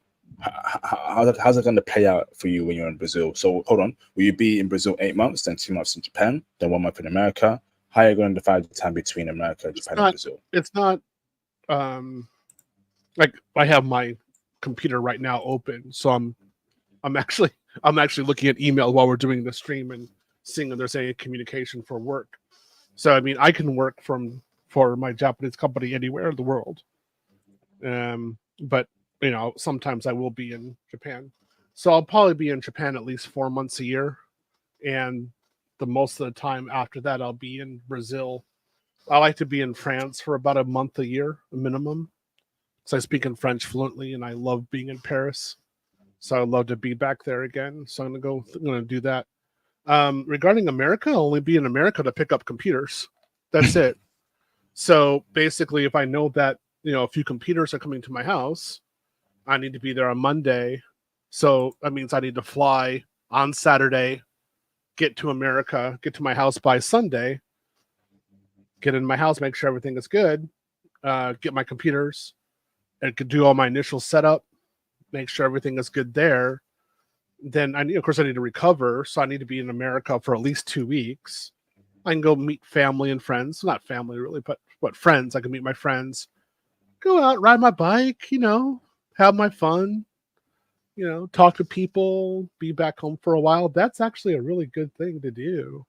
how's it going to play out for you when you're in Brazil? So hold on, will you be in Brazil 8 months, then 2 months in Japan, then 1 month in America? How are you going to divide the time between America, Japan, and Brazil? It's not like I have my computer right now open, so I'm actually looking at email while we're doing the stream and seeing if there's any communication for work. So I mean, I can work for my Japanese company anywhere in the world. But sometimes I will be in Japan. So I'll probably be in Japan at least 4 months a year, and the most of the time after that I'll be in Brazil. I like to be in France for about a month a year, a minimum. So I speak in French fluently, and I love being in Paris. So I'd love to be back there again. So I'm gonna do that. Regarding America, I'll only be in America to pick up computers. That's it. So basically, if I know that a few computers are coming to my house, I need to be there on Monday. So that means I need to fly on Saturday, get to America, get to my house by Sunday, get in my house, make sure everything is good, get my computers, and could do all my initial setup, make sure everything is good there. Then of course I need to recover, so I need to be in America for at least 2 weeks. I can go meet family and friends, not family really, but friends. I can meet my friends, go out, ride my bike, have my fun, talk to people, be back home for a while. That's actually a really good thing to do.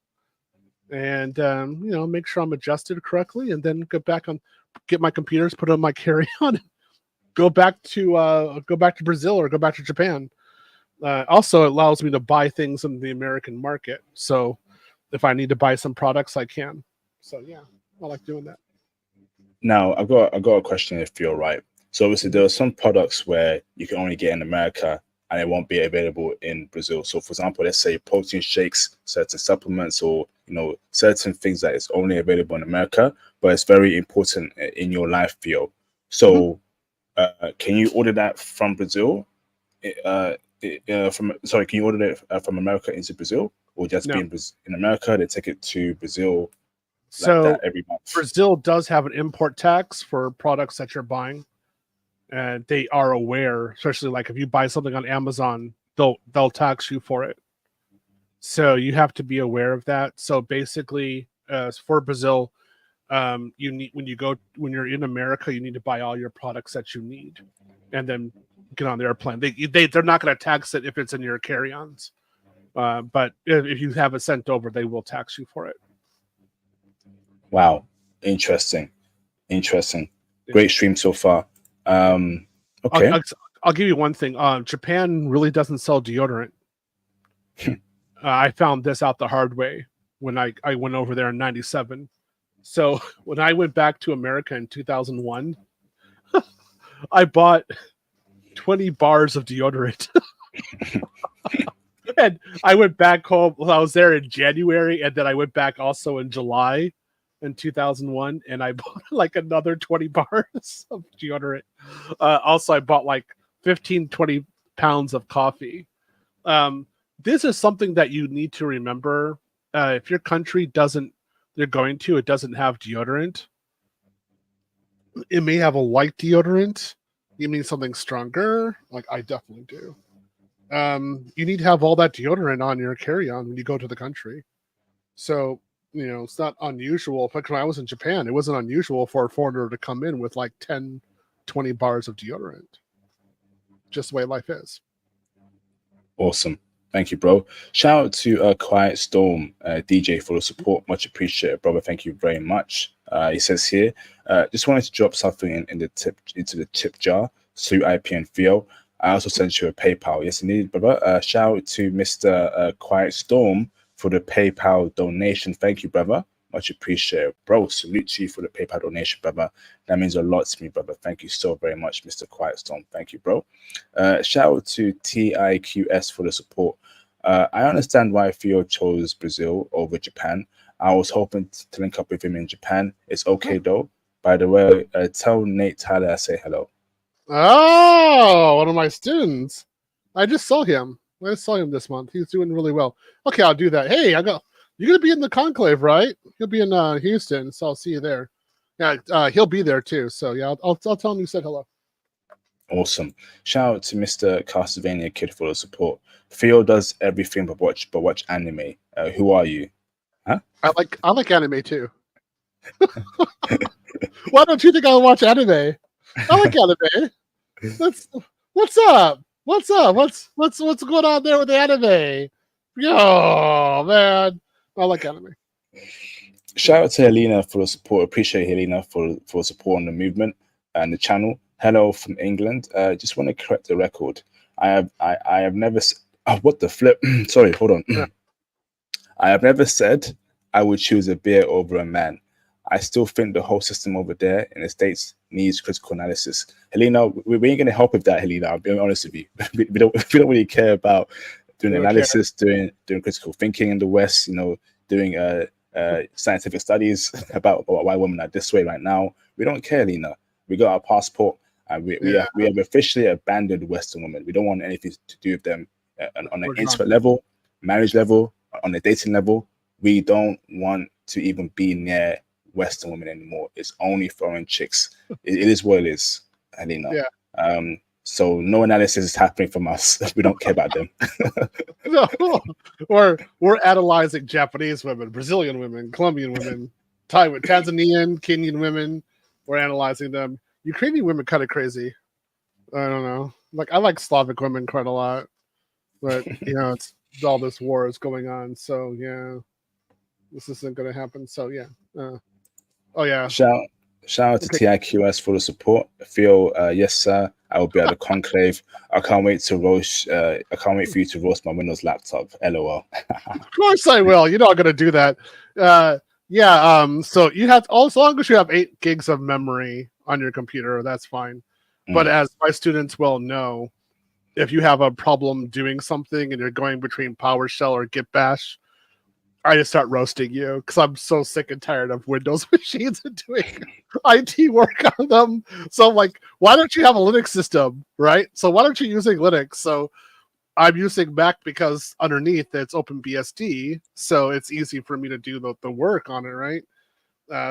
And make sure I'm adjusted correctly, and then get my computers, put on my carry-on, go back to Brazil or go back to Japan. Also, it allows me to buy things in the American market. So if I need to buy some products, I can. So yeah, I like doing that. Now I've got a question, if you're right. So obviously there are some products where you can only get in America and it won't be available in Brazil. So for example, let's say protein shakes, certain supplements, or certain things that is only available in America, but it's very important in your life, Theo. So can you order that from Brazil? Can you order it from America into Brazil, or just be in America? They take it to Brazil like that every month. Brazil does have an import tax for products that you're buying, and they are aware, especially like if you buy something on Amazon, they'll tax you for it. So you have to be aware of that. So basically, for Brazil, you need when you're in America, you need to buy all your products that you need, and then get on the airplane. They're not going to tax it if it's in your carry-ons, but if you have it sent over, they will tax you for it. Wow, interesting. Great stream so far. Okay, I'll give you one thing. Japan really doesn't sell deodorant. I found this out the hard way when I went over there in '97. So when I went back to America in 2001, I bought 20 bars of deodorant. And I went back home. Well, I was there in January, and then I went back also in July in 2001, and I bought like another 20 bars of deodorant. Also, I bought like 20 pounds of coffee. This is something that you need to remember. If your country it doesn't have deodorant, it may have a light deodorant. You need something stronger. Like I definitely do. You need to have all that deodorant on your carry-on when you go to the country. So, it's not unusual. Like when I was in Japan, it wasn't unusual for a foreigner to come in with like 10, 20 bars of deodorant. Just the way life is. Awesome. Thank you, bro. Shout out to Quiet Storm DJ for the support. Much appreciated, brother. Thank you very much. He says here, just wanted to drop something in the tip into the tip jar. Sue IP and Theo. I also sent you a PayPal. Yes, indeed, brother. Shout out to Mr. Quiet Storm for the PayPal donation. Thank you, brother. Much appreciated, bro. Salute to you for the PayPal donation, brother. That means a lot to me, brother. Thank you so very much, Mr. Quiet Storm. Thank you, bro. Shout out to TIQS for the support. I understand why Theo chose Brazil over Japan. I was hoping to link up with him in Japan. It's okay though. By the way, tell Nate Tyler I say hello. Oh, one of my students. I just saw him. I just saw him this month. He's doing really well. Okay, I'll do that. Hey, you're gonna be in the conclave, right? He'll be in Houston, so I'll see you there. Yeah, he'll be there too. So yeah, I'll tell him you said hello. Awesome. Shout out to Mr. Castlevania Kid for the support. Theo does everything but watch anime. Who are you? Huh? I like anime too. Why don't you think I'll watch anime? I like anime. What's up? What's up? What's going on there with the anime? Yo, man, I like anime. Shout out to Helina for the support. Appreciate Helina for support on the movement and the channel. Hello from England. Just want to correct the record. I have never. Oh, what the flip? Sorry, hold on. Yeah. I have never said I would choose a beer over a man. I still think the whole system over there in the States needs critical analysis. Helena, we ain't going to help with that, Helena. I'll be honest with you. we don't really care about doing analysis, doing critical thinking in the West, doing scientific studies about why women are this way right now. We don't care, Helena. We got our passport and we have officially abandoned Western women. We don't want anything to do with them on an intimate level, marriage level, on a dating level. We don't want to even be near Western women anymore. It's only foreign chicks. It is what it is, Helena. Yeah. So no analysis is happening from us. We don't care about them. No. Or we're analyzing Japanese women, Brazilian women, Colombian women, Tanzanian, Kenyan women. We're analyzing them. Ukrainian women kind of crazy. I don't know. I like Slavic women quite a lot, but it's all this war is going on. So yeah, this isn't going to happen. So yeah. Oh yeah. Shout out to TIQS for the support. Theo, yes sir, I will be at the conclave. I can't wait to roast. I can't wait for you to roast my Windows laptop. LOL. Of course I will. You're not going to do that. Yeah. So you have as long as you have 8 gigs of memory on your computer, that's fine. But as my students well know, if you have a problem doing something and you're going between PowerShell or Git Bash, I just start roasting you because I'm so sick and tired of Windows machines and doing IT work on them. So I'm like, why don't you have a Linux system, right? So why aren't you using Linux? So I'm using Mac because underneath it's OpenBSD, so it's easy for me to do the work on it, right?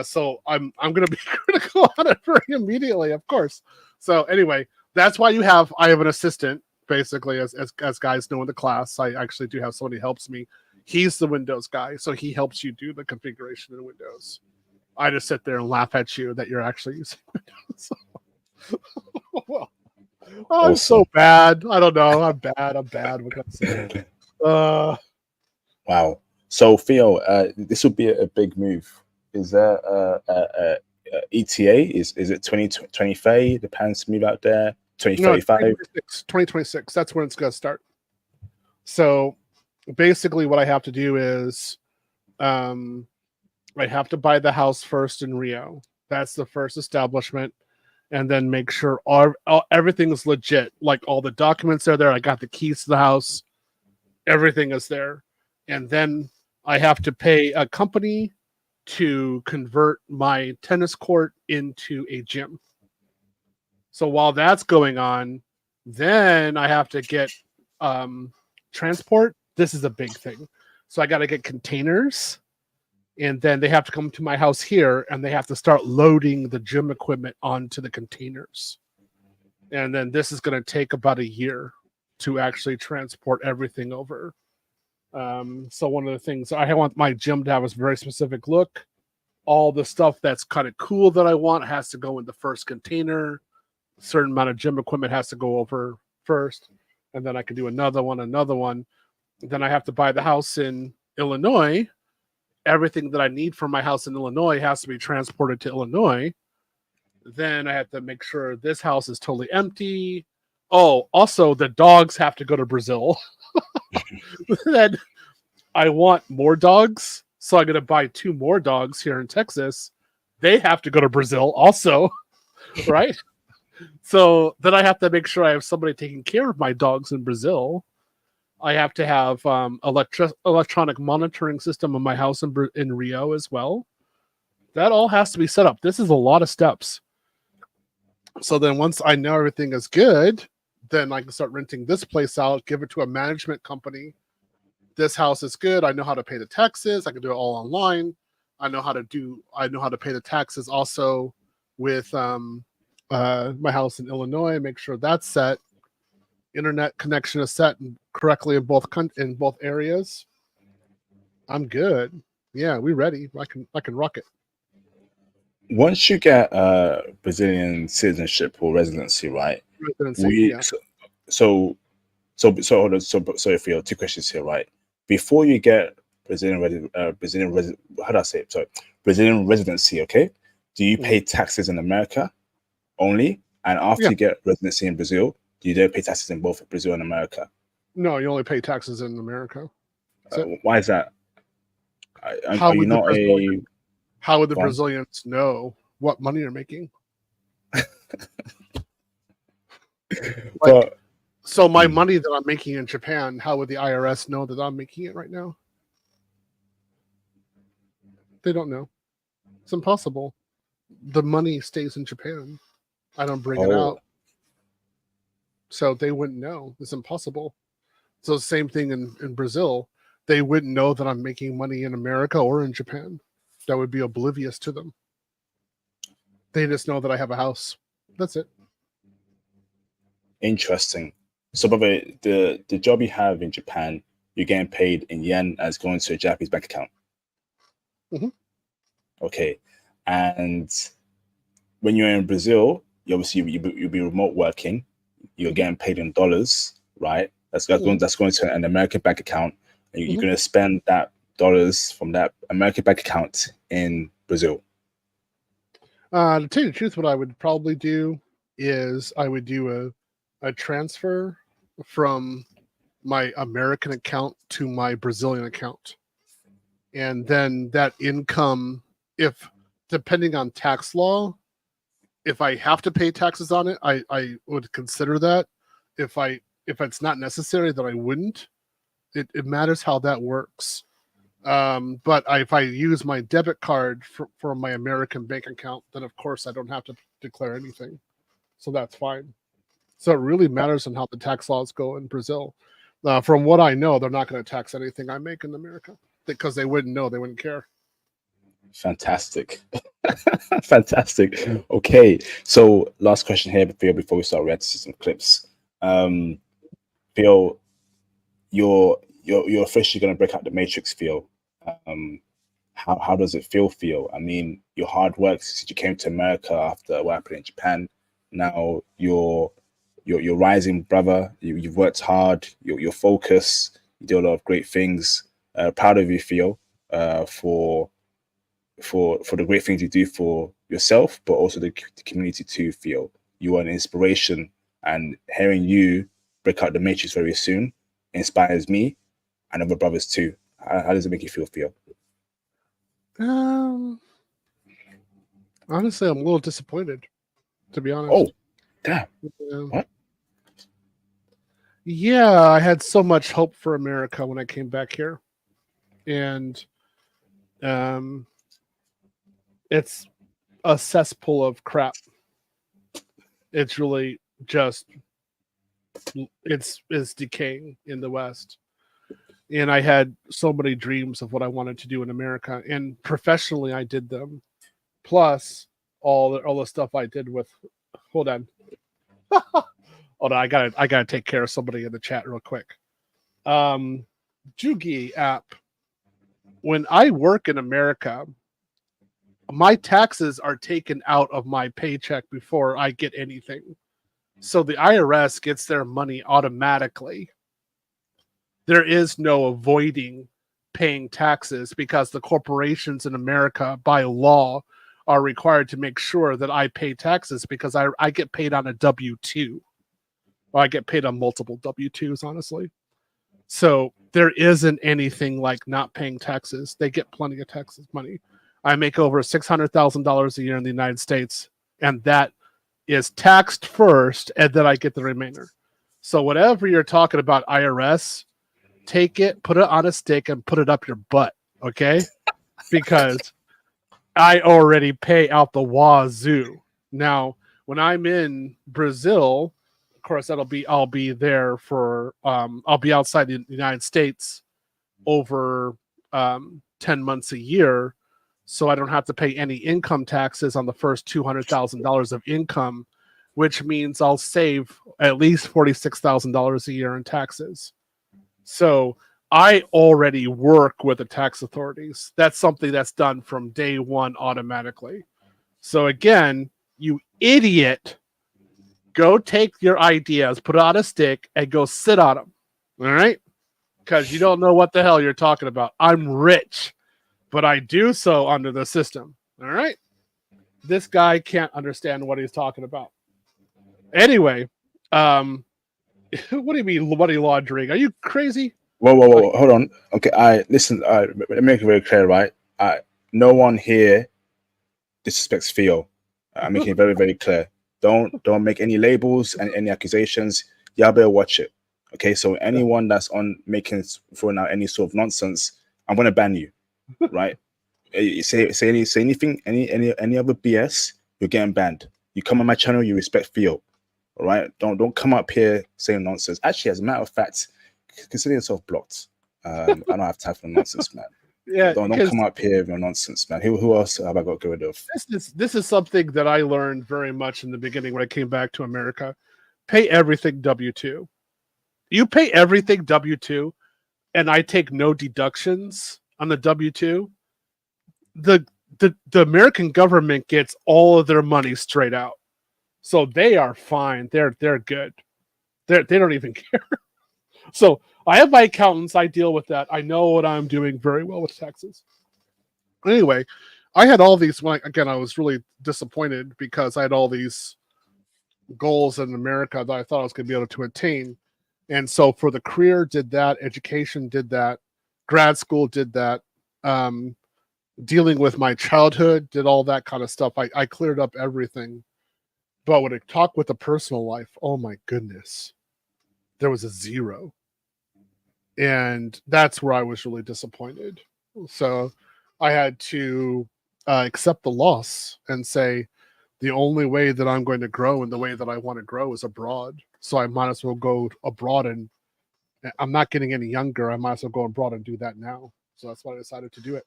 So I'm going to be critical on it very immediately, of course. So anyway, that's why I have an assistant, basically, as guys know in the class. I actually do have somebody who helps me. He's the Windows guy, so he helps you do the configuration in Windows. I just sit there and laugh at you that you're actually using Windows. Well, I'm so bad. I don't know. I'm bad. What can I say? Wow. So Theo, this would be a big move. Is there ETA? Is it 2030? The plans to move out there? 2035? No, 2026. That's when it's going to start. So basically what I have to do is I have to buy the house first in Rio. That's the first establishment. And then make sure everything is legit. Like all the documents are there. I got the keys to the house. Everything is there. And then I have to pay a company to convert my tennis court into a gym. So while that's going on, then I have to get transport. This is a big thing. So I got to get containers, and then they have to come to my house here, and they have to start loading the gym equipment onto the containers. And then this is going to take about a year to actually transport everything over. So one of the things I want my gym to have is a very specific look. All the stuff that's kind of cool that I want has to go in the first container. A certain amount of gym equipment has to go over first, and then I can do another one. Then I have to buy the house in Illinois. Everything that I need for my house in Illinois has to be transported to Illinois. Then I have to make sure this house is totally empty. Oh, also the dogs have to go to Brazil. Then I want more dogs, so I'm going to buy 2 more dogs here in Texas. They have to go to Brazil also, right? So then I have to make sure I have somebody taking care of my dogs in Brazil. I have to have electronic monitoring system in my house in Rio as well. That all has to be set up. This is a lot of steps. So then once I know everything is good, then I can start renting this place out, give it to a management company. This house is good. I know how to pay the taxes. I can do it all online. I know how to pay the taxes also with my house in Illinois. Make sure that's set. Internet connection is set correctly in both areas. I'm good. Yeah, we ready. I can rock it. Once you get Brazilian citizenship or residency, right? Residency, yeah. So hold on. So if you have 2 questions here, right? Before you get Brazilian residency, okay? Do you pay taxes in America only? And after you get residency in Brazil, do you don't pay taxes in both Brazil and America? No, you only pay taxes in America. Why is that? How would the Brazilians know what money you're making? So my money that I'm making in Japan, how would the IRS know that I'm making it right now? They don't know. It's impossible. The money stays in Japan. I don't bring it out. So they wouldn't know. It's impossible. So same thing in Brazil. They wouldn't know that I'm making money in America or in Japan. That would be oblivious to them. They just know that I have a house. That's it. Interesting. So, brother, the job you have in Japan, you're getting paid in yen as going to a Japanese bank account. Mm-hmm. Okay. And when you're in Brazil, you'll be remote working. You're getting paid in dollars, right? That's going to an American bank account, and you're going to spend that dollars from that American bank account in Brazil. To tell you the truth, what I would probably do is I would do a transfer from my American account to my Brazilian account. And then that income, if depending on tax law, if I have to pay taxes on it, I would consider that. If it's not necessary, then I wouldn't. It matters how that works. But if I use my debit card for my American bank account, then of course I don't have to declare anything. So that's fine. So it really matters on how the tax laws go in Brazil. From what I know, they're not going to tax anything I make in America because they wouldn't know. They wouldn't care. Fantastic. Fantastic. Okay. So last question here, Phil, before we start, we have to see some clips. Phil, you're officially going to break out the matrix, Phil. How does it feel, Phil? I mean, your hard work since you came to America after what happened in Japan. Now you're rising, brother. You've worked hard. You're focused. You do a lot of great things. Proud of you, Phil, for the great things you do for yourself, but also the community too, Phil. You are an inspiration, and hearing you break out the matrix very soon inspires me and other brothers too. How does it make you feel, Phil? Honestly, I'm a little disappointed, to be honest. Oh, damn. What? Yeah, I had so much hope for America when I came back here. And it's a cesspool of crap. It's really just it's decaying in the West. And I had so many dreams of what I wanted to do in America, and professionally I did them. Plus all the stuff I did with hold on. Hold on, I gotta take care of somebody in the chat real quick. Jugi app. When I work in America, my taxes are taken out of my paycheck before I get anything. So the IRS gets their money automatically. There is no avoiding paying taxes because the corporations in America, by law, are required to make sure that I pay taxes because I get paid on a W-2. Well, I get paid on multiple W-2s, honestly. So there isn't anything like not paying taxes. They get plenty of taxes money. I make over $600,000 a year in the United States, and that is taxed first, and then I get the remainder. So whatever you're talking about, IRS, take it, put it on a stick, and put it up your butt, okay? Because I already pay out the wazoo. Now, when I'm in Brazil, of course, I'll be there for I'll be outside the United States over 10 months a year, so I don't have to pay any income taxes on the first $200,000 of income, which means I'll save at least $46,000 a year in taxes. So I already work with the tax authorities. That's something that's done from day one automatically. So again, you idiot, go take your ideas, put it on a stick, and go sit on them. All right? Because you don't know what the hell you're talking about. I'm rich, but I do so under the system. All right? This guy can't understand what he's talking about. Anyway, what do you mean money laundering? Are you crazy? Whoa, hold on. Okay, listen. Let me make it very clear, right? No one here disrespects Theo. I'm making it very, very clear. Don't make any labels and any accusations. Y'all better watch it. Okay, so anyone that's on throwing out any sort of nonsense, I'm gonna ban you, right? Say anything, any other BS, you're getting banned. You come on my channel, you respect Theo, all right? Don't come up here saying nonsense. Actually, as a matter of fact, consider yourself blocked. I don't have time for nonsense, man. Yeah, don't come up here with your nonsense, man. Who else have I got to get rid of? This is something that I learned very much in the beginning when I came back to America. Pay everything W-2. You pay everything W-2, and I take no deductions on the W-2. The American government gets all of their money straight out, so they are fine. They're good. They don't even care. So I have my accountants. I deal with that. I know what I'm doing very well with taxes. Anyway, I had all these. Again, I was really disappointed because I had all these goals in America that I thought I was going to be able to attain. And so for the career, did that. Education did that. Grad school did that. Dealing with my childhood, did all that kind of stuff. I cleared up everything. But when I talk with the personal life, oh my goodness, there was a zero. And that's where I was really disappointed. So I had to accept the loss and say, the only way that I'm going to grow and the way that I want to grow is abroad. So I might as well go abroad, and I'm not getting any younger. I might as well go abroad and do that now. So that's why I decided to do it.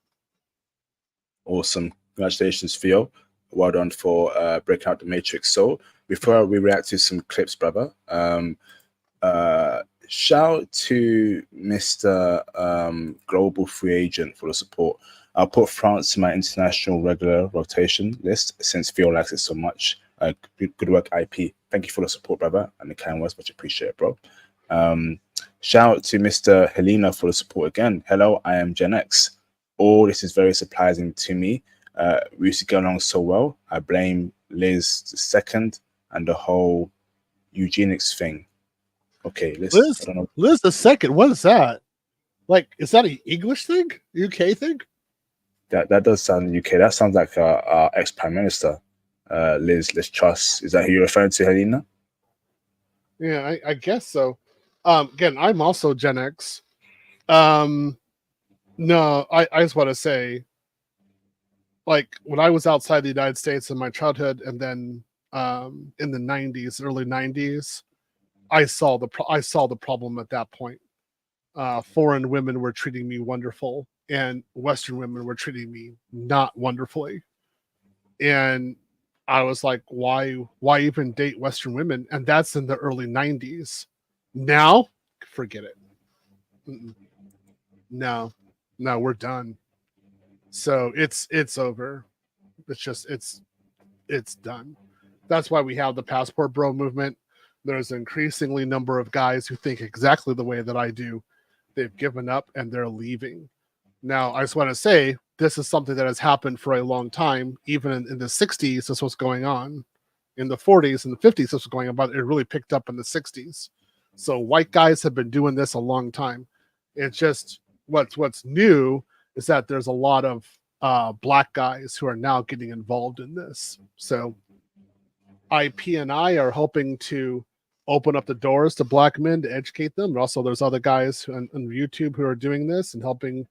Awesome. Congratulations, Theo. Well done for breaking out the matrix. So before we react to some clips, brother, shout to Mr. Global Free Agent for the support. I'll put France in my international regular rotation list since Theo likes it so much. Good work, IP. Thank you for the support, brother, and the kind words, much appreciated, bro. Shout out to Mr. Helina for the support again. Hello, I am Gen X. Oh, this is very surprising to me. We used to get along so well. I blame Liz II and the whole eugenics thing. Okay, Liz, I don't know. Liz II, what is that? Like, is that an English thing? UK thing? That does sound UK. That sounds like our ex-Prime Minister, Liz Truss. Is that who you're referring to, Helena? Yeah, I guess so. Again, I'm also Gen X. No, I just want to say, like, when I was outside the United States in my childhood, and then in the 90s, early 90s, I saw the problem at that point. Foreign women were treating me wonderful, and Western women were treating me not wonderfully. And I was like, why even date Western women? And that's in the early 90s. Now, forget it. No, we're done. So it's over. It's done. That's why we have the passport bro movement. There's an increasingly number of guys who think exactly the way that I do. they've given up and they're leaving. Now, I just want to say this is something that has happened for a long time. Even in the 60s, this was going on. In the 40s and the 50s, this was going on, but it really picked up in the 60s. So white guys have been doing this a long time. It's just what's new is that there's a lot of black guys who are now getting involved in this. So IP and I are hoping to open up the doors to black men to educate them. And also, there's other guys on YouTube who are doing this and helping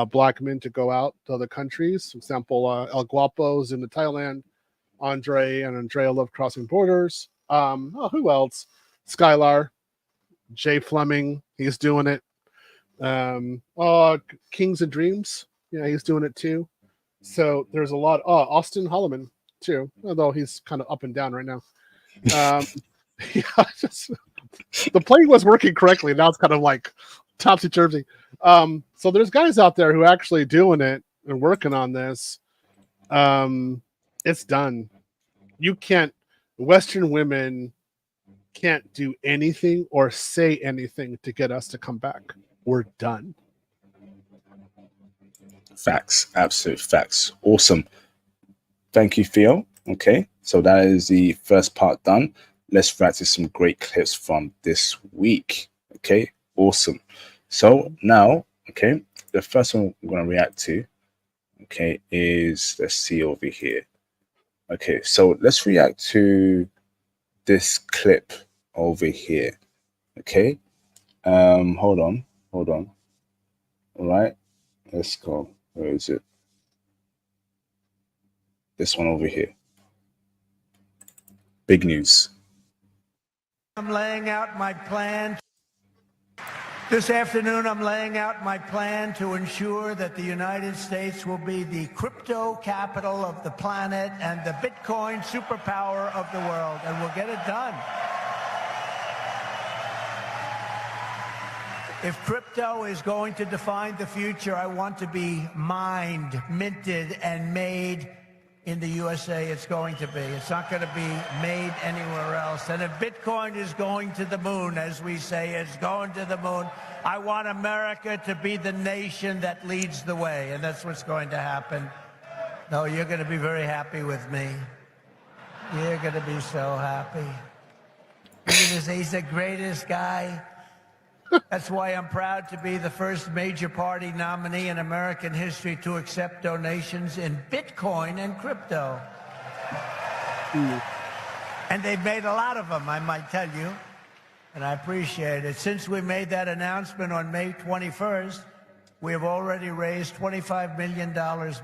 black men to go out to other countries. For example, El Guapo's in Thailand, Andre and Andrea Love Crossing Borders. Who else? Skylar, Jay Fleming, he's doing it. Kings and Dreams, yeah, he's doing it too. So there's a lot. Austin Holloman too, although he's kind of up and down right now. Yeah, just the plane was working correctly. Now it's kind of like topsy turvy. So there's guys out there who are actually doing it and working on this. It's done. You can't. Western women can't do anything or say anything to get us to come back. We're done. Facts, absolute facts. Awesome. Thank you, Theo. Okay, so that is the first part done. Let's practice some great clips from this week. Okay, awesome. So now, okay, the first one we're going to react to, okay, is, let's see over here. Okay, so let's react to this clip over here. Okay, hold on. All right, let's go. Where is it? This one over here. Big news. I'm laying out my plan. This afternoon, I'm laying out my plan to ensure that the United States will be the crypto capital of the planet and the Bitcoin superpower of the world, and we'll get it done. If crypto is going to define the future, I want to be mined, minted, and made in the USA. It's going to be. It's not going to be made anywhere else. And if Bitcoin is going to the moon, as we say, it's going to the moon, I want America to be the nation that leads the way. And that's what's going to happen. No, you're going to be very happy with me. You're going to be so happy. You're going to say he's the greatest guy. That's why I'm proud to be the first major party nominee in American history to accept donations in Bitcoin and crypto. And they've made a lot of them, I might tell you, and I appreciate it. Since we made that announcement on May 21st, we have already raised $25 million,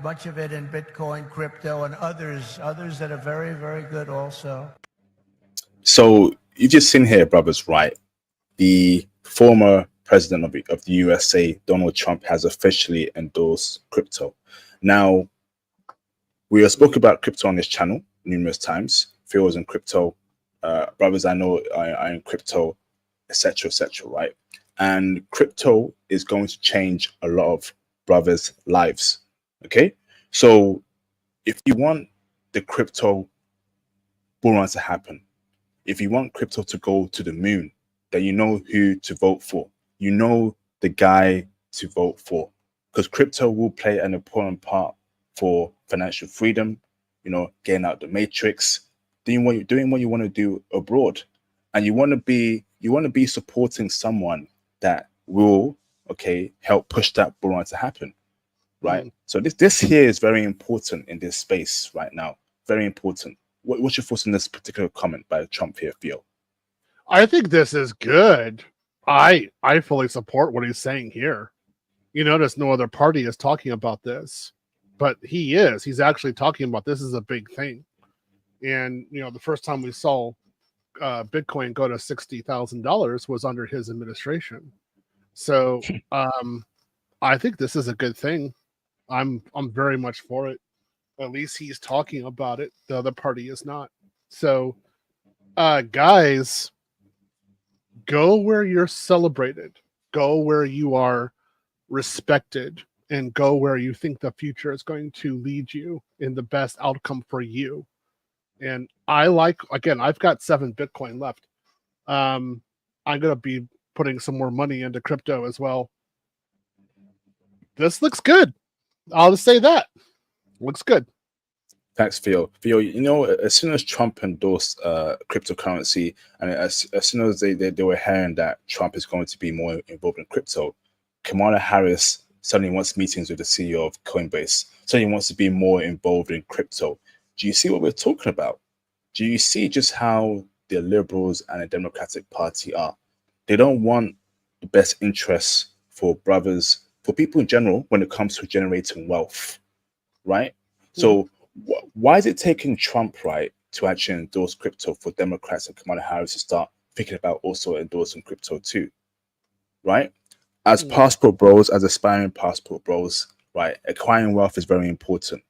much of it in Bitcoin, crypto, and others that are very, very good also. So you just seen here, brothers, right? The former president of the USA, Donald Trump, has officially endorsed crypto. Now, we have spoken about crypto on this channel numerous times. Phil is in crypto. Brothers I know are in crypto, etc., right? And crypto is going to change a lot of brothers' lives. Okay? So if you want the crypto bull run to happen, if you want crypto to go to the moon, then you know who to vote for. You know the guy to vote for, because crypto will play an important part for financial freedom, you know, getting out the matrix, doing what you want to do abroad. And you want to be supporting someone that will, okay, help push that bull run to happen, right? So this here is very important in this space right now. Very important. What's your thoughts on this particular comment by Trump here, Theo? I think this is good. I fully support what he's saying here. You notice no other party is talking about this, but he is. He's actually talking about this is a big thing. And you know, the first time we saw Bitcoin go to $60,000 was under his administration. So I think this is a good thing. I'm very much for it. At least he's talking about it. The other party is not. So guys, go where you're celebrated, go where you are respected, and go where you think the future is going to lead you in the best outcome for you. And again, I've got 7 Bitcoin left. I'm going to be putting some more money into crypto as well. this looks good. I'll just say that. Looks good. Thanks, Theo. Theo, as soon as Trump endorsed cryptocurrency, and as soon as they were hearing that Trump is going to be more involved in crypto, Kamala Harris suddenly wants meetings with the CEO of Coinbase, suddenly wants to be more involved in crypto. Do you see what we're talking about? Do you see just how the liberals and the Democratic Party are? They don't want the best interests for brothers, for people in general, when it comes to generating wealth, right? So why is it taking Trump, right, to actually endorse crypto for Democrats and Kamala Harris to start thinking about also endorsing crypto too, right? As passport bros, as aspiring passport bros, right, acquiring wealth is very important.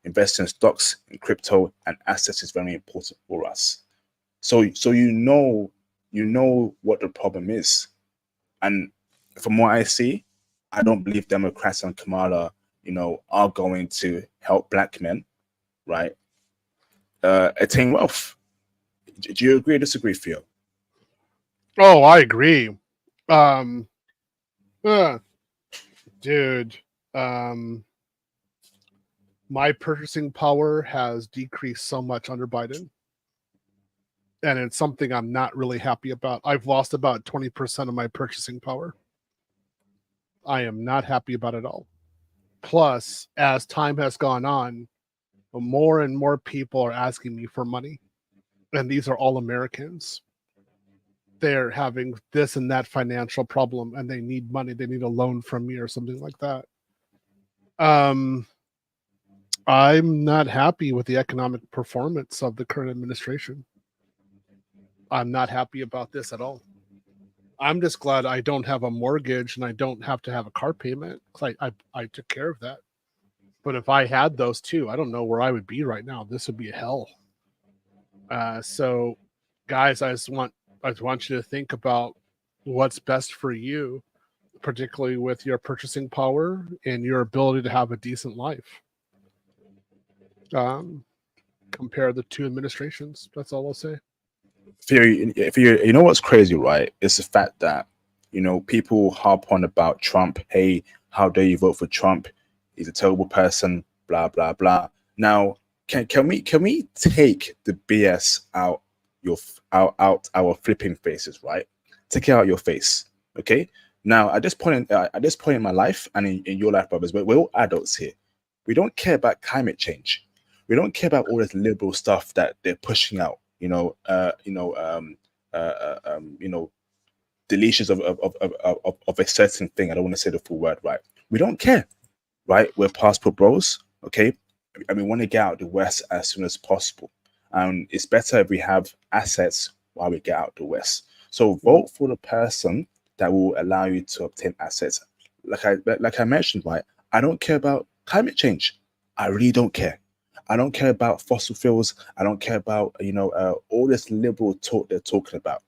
Investing in stocks, in crypto, and assets is very important for us. So you know what the problem is, and from what I see, I don't believe Democrats and Kamala, are going to help black men, right, attain wealth. Do you agree or disagree, Theo? Oh, I agree. Dude, my purchasing power has decreased so much under Biden. And it's something I'm not really happy about. I've lost about 20% of my purchasing power. I am not happy about it all. Plus, as time has gone on, more and more people are asking me for money. And these are all Americans. They're having this and that financial problem and they need money. They need a loan from me or something like that. I'm not happy with the economic performance of the current administration. I'm not happy about this at all. I'm just glad I don't have a mortgage and I don't have to have a car payment because I took care of that. But if I had those two, I don't know where I would be right now. This would be hell. So, guys, I just want you to think about what's best for you, particularly with your purchasing power and your ability to have a decent life. Compare the two administrations. That's all I'll say. If you know what's crazy, right? It's the fact that people harp on about Trump. Hey, how dare you vote for Trump? He's a terrible person. Blah blah blah. Now, can we take the BS out our flipping faces, right? Take it out your face, okay? Now, at this point in my life and in your life, brothers, we're all adults here. We don't care about climate change. We don't care about all this liberal stuff that they're pushing out. Deletions of a certain thing. I don't want to say the full word, right? We don't care, right? We're passport bros, okay? And we want to get out the West as soon as possible. And it's better if we have assets while we get out the West. So vote for the person that will allow you to obtain assets. Like I mentioned, right? I don't care about climate change. I really don't care. I don't care about fossil fuels. I don't care about all this liberal talk they're talking about.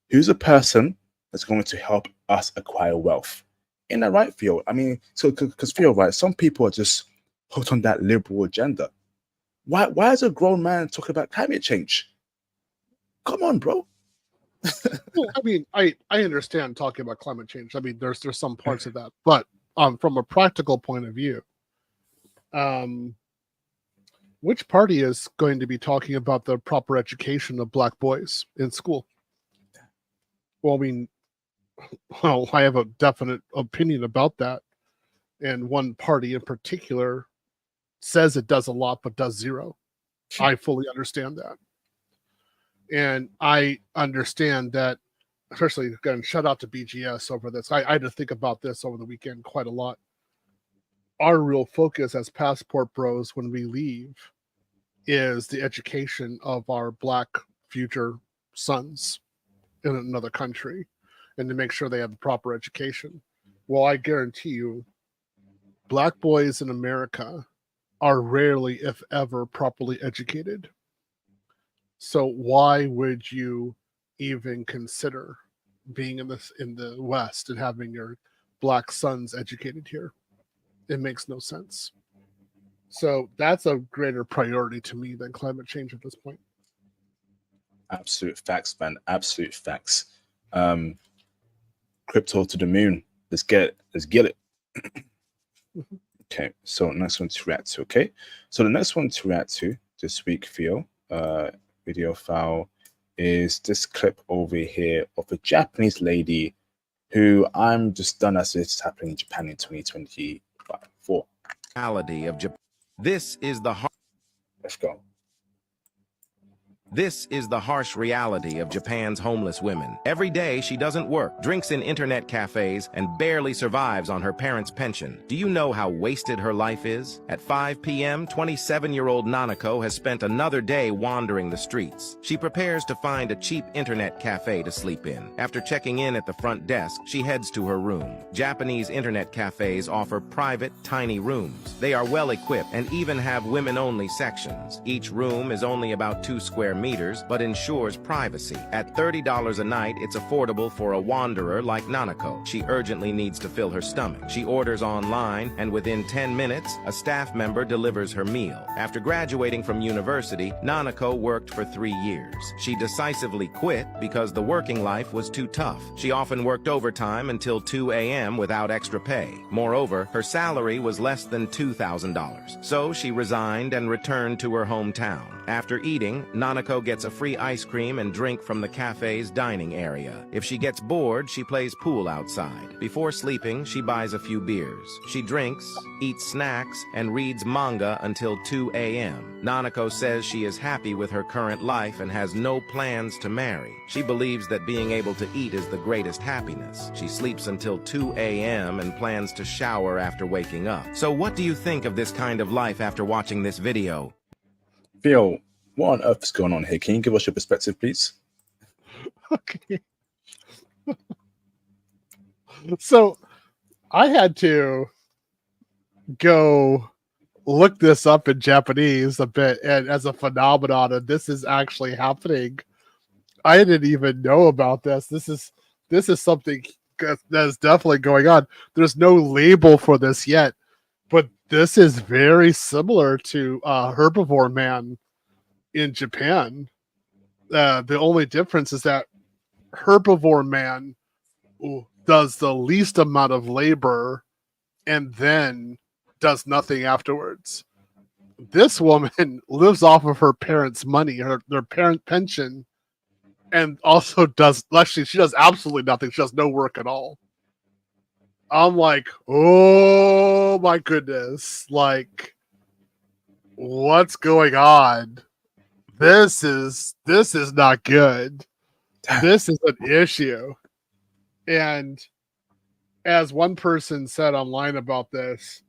Who's a person that's going to help us acquire wealth in the right field? I mean, so because Theo, right? Some people are just hooked on that liberal agenda. Why is a grown man talking about climate change? Come on, bro. Well, I mean, I understand talking about climate change. I mean, there's some parts of that, but from a practical point of view, which party is going to be talking about the proper education of black boys in school? Well, I mean, I have a definite opinion about that, and one party in particular says it does a lot but does zero. I fully understand that. And I understand that, especially, again, shout out to BGS over this. I had to think about this over the weekend quite a lot. Our real focus as passport bros when we leave is the education of our black future sons in another country and to make sure they have the proper education. Well, I guarantee you, black boys in America are rarely, if ever, properly educated. So why would you even consider being in the West and having your black sons educated here? It makes no sense. So that's a greater priority to me than climate change at this point. Absolute facts, man. Absolute facts. Crypto to the moon. Let's get it. Okay, so next one to react to. Okay, so the next one to react to this week, Theo, video file, is this clip over here of a Japanese lady who I'm just done as it's happening in Japan in 2024. Reality of Japan. This is the Let's go. This is the harsh reality of Japan's homeless women. Every day, she doesn't work, drinks in internet cafes, and barely survives on her parents' pension. Do you know how wasted her life is? At 5 p.m., 27-year-old Nanako has spent another day wandering the streets. She prepares to find a cheap internet cafe to sleep in. After checking in at the front desk, she heads to her room. Japanese internet cafes offer private, tiny rooms. They are well equipped and even have women-only sections. Each room is only about 2 square meters, but ensures privacy. At $30 a night, it's affordable for a wanderer like Nanako. She urgently needs to fill her stomach. She orders online, and within 10 minutes, a staff member delivers her meal. After graduating from university, Nanako worked for 3 years. She decisively quit because the working life was too tough. She often worked overtime until 2 a.m. without extra pay. Moreover, her salary was less than $2,000. So she resigned and returned to her hometown. After eating, Nanako gets a free ice cream and drink from the cafe's dining area. If she gets bored, she plays pool outside. Before sleeping, she buys a few beers. She drinks, eats snacks, and reads manga until 2 a.m. Nanako says she is happy with her current life and has no plans to marry. She believes that being able to eat is the greatest happiness. She sleeps until 2 a.m. and plans to shower after waking up. So what do you think of this kind of life after watching this video? Theo, what on earth is going on here? Can you give us your perspective, please? Okay. So I had to go look this up in Japanese a bit, and as a phenomenon, and this is actually happening. I didn't even know about this. This is something that's definitely going on. There's no label for this yet, but this is very similar to Herbivore Man in Japan. The only difference is that Herbivore Man does the least amount of labor and then does nothing afterwards. This woman lives off of her parents' money, their parent pension, and also she does absolutely nothing. She does no work at all. I'm like, oh my goodness, like, what's going on? This is not good. This is an issue. And as one person said online about this,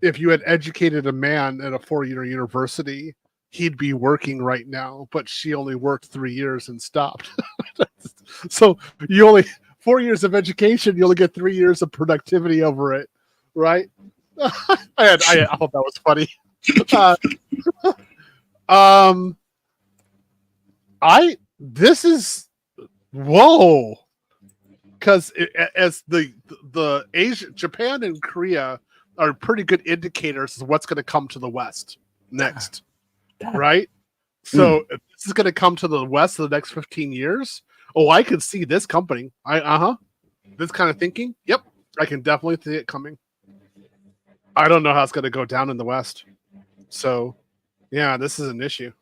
if you had educated a man at a 4-year university, he'd be working right now, but she only worked 3 years and stopped. So you only 4 years of education, you only get 3 years of productivity over it, right? I thought that was funny. This is whoa, because as the Asia, Japan and Korea are pretty good indicators of what's going to come to the West next, right? So if this is going to come to the West in the next 15 years. Oh, I can see this company. This kind of thinking. Yep, I can definitely see it coming. I don't know how it's going to go down in the West. So, yeah, this is an issue.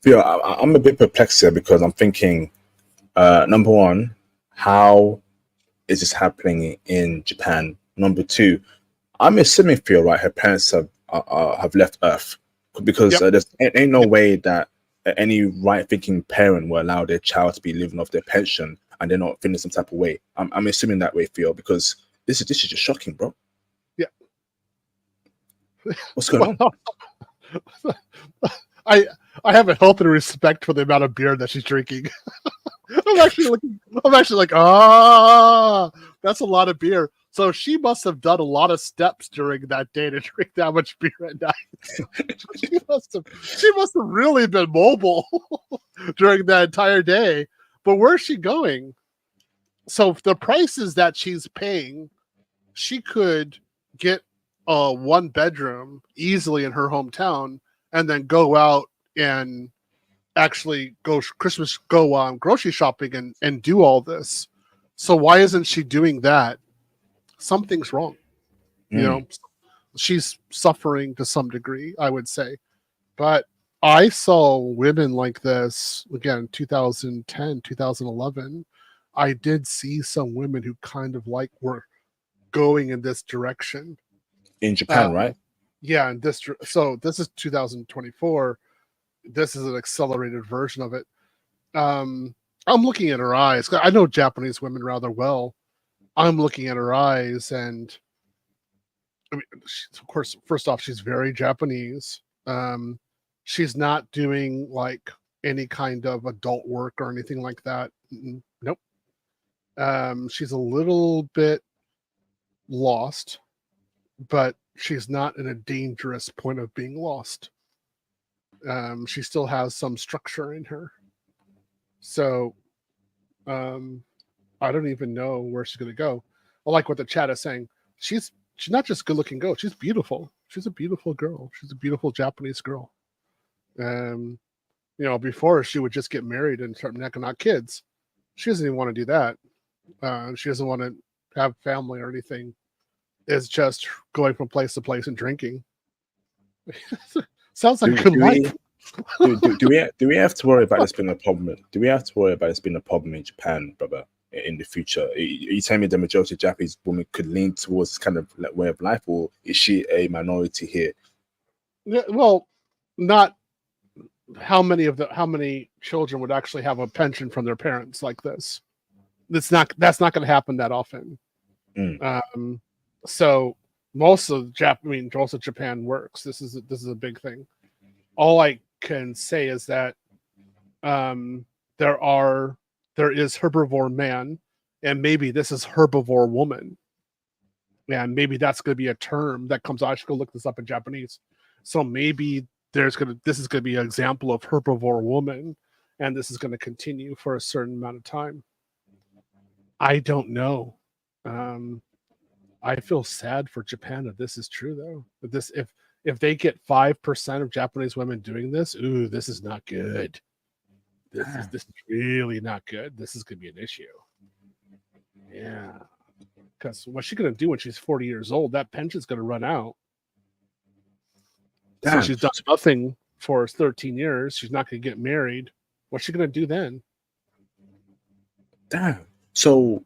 Theo, I'm a bit perplexed here because I'm thinking, number one, how is this happening in Japan? Number two, I'm assuming, Theo, right, her parents have left Earth because there's ain't no way that any right-thinking parent will allow their child to be living off their pension and they're not feeling some type of way. I'm assuming that way, Theo, because this is just shocking, bro. Yeah. What's going on? I have a healthy respect for the amount of beer that she's drinking. I'm actually like, that's a lot of beer. So she must have done a lot of steps during that day to drink that much beer at night. she must have really been mobile during that entire day. But where's she going? So the prices that she's paying, she could get a 1-bedroom easily in her hometown and then go out and actually go grocery shopping and do all this. So why isn't she doing that something's wrong. You know, she's suffering to some degree, I would say. But I saw women like this again, 2010, 2011. I did see some women who kind of like were going in this direction in Japan, right? Yeah, and so this is 2024. This is an accelerated version of it. I'm looking at her eyes. I know Japanese women rather well. I'm looking at her eyes, and I mean, of course, first off, she's very Japanese. She's not doing like any kind of adult work or anything like that. Nope. She's a little bit lost, but she's not in a dangerous point of being lost. She still has some structure in her. So I don't even know where she's going to go. I like what the chat is saying. She's not just good looking girl. She's beautiful. She's a beautiful girl. She's a beautiful Japanese girl. You know, before she would just get married and start necking out kids. She doesn't even want to do that. She doesn't want to have family or anything. It's just going from place to place and drinking. Sounds like a good life. Do we have to worry about this being a problem? Do we have to worry about this being a problem in Japan, brother, in the future? Are you telling me the majority of Japanese women could lean towards this kind of way of life, or is she a minority here? Well, not how many children would actually have a pension from their parents like this. That's not going to happen that often. So most of Japan works. This is a big thing. All I can say is that there is herbivore man, and maybe this is herbivore woman, and maybe that's going to be a term that comes out. I should go look this up in Japanese. So maybe this is going to be an example of herbivore woman, and this is going to continue for a certain amount of time. I don't know. I feel sad for Japan if this is true, though. But if they get 5% of Japanese women doing this, this is not good. This is really not good. This is going to be an issue. Yeah, because what's she going to do when she's 40 years old? That pension's going to run out. So she's done nothing for 13 years. She's not going to get married. What's she going to do then? Damn. So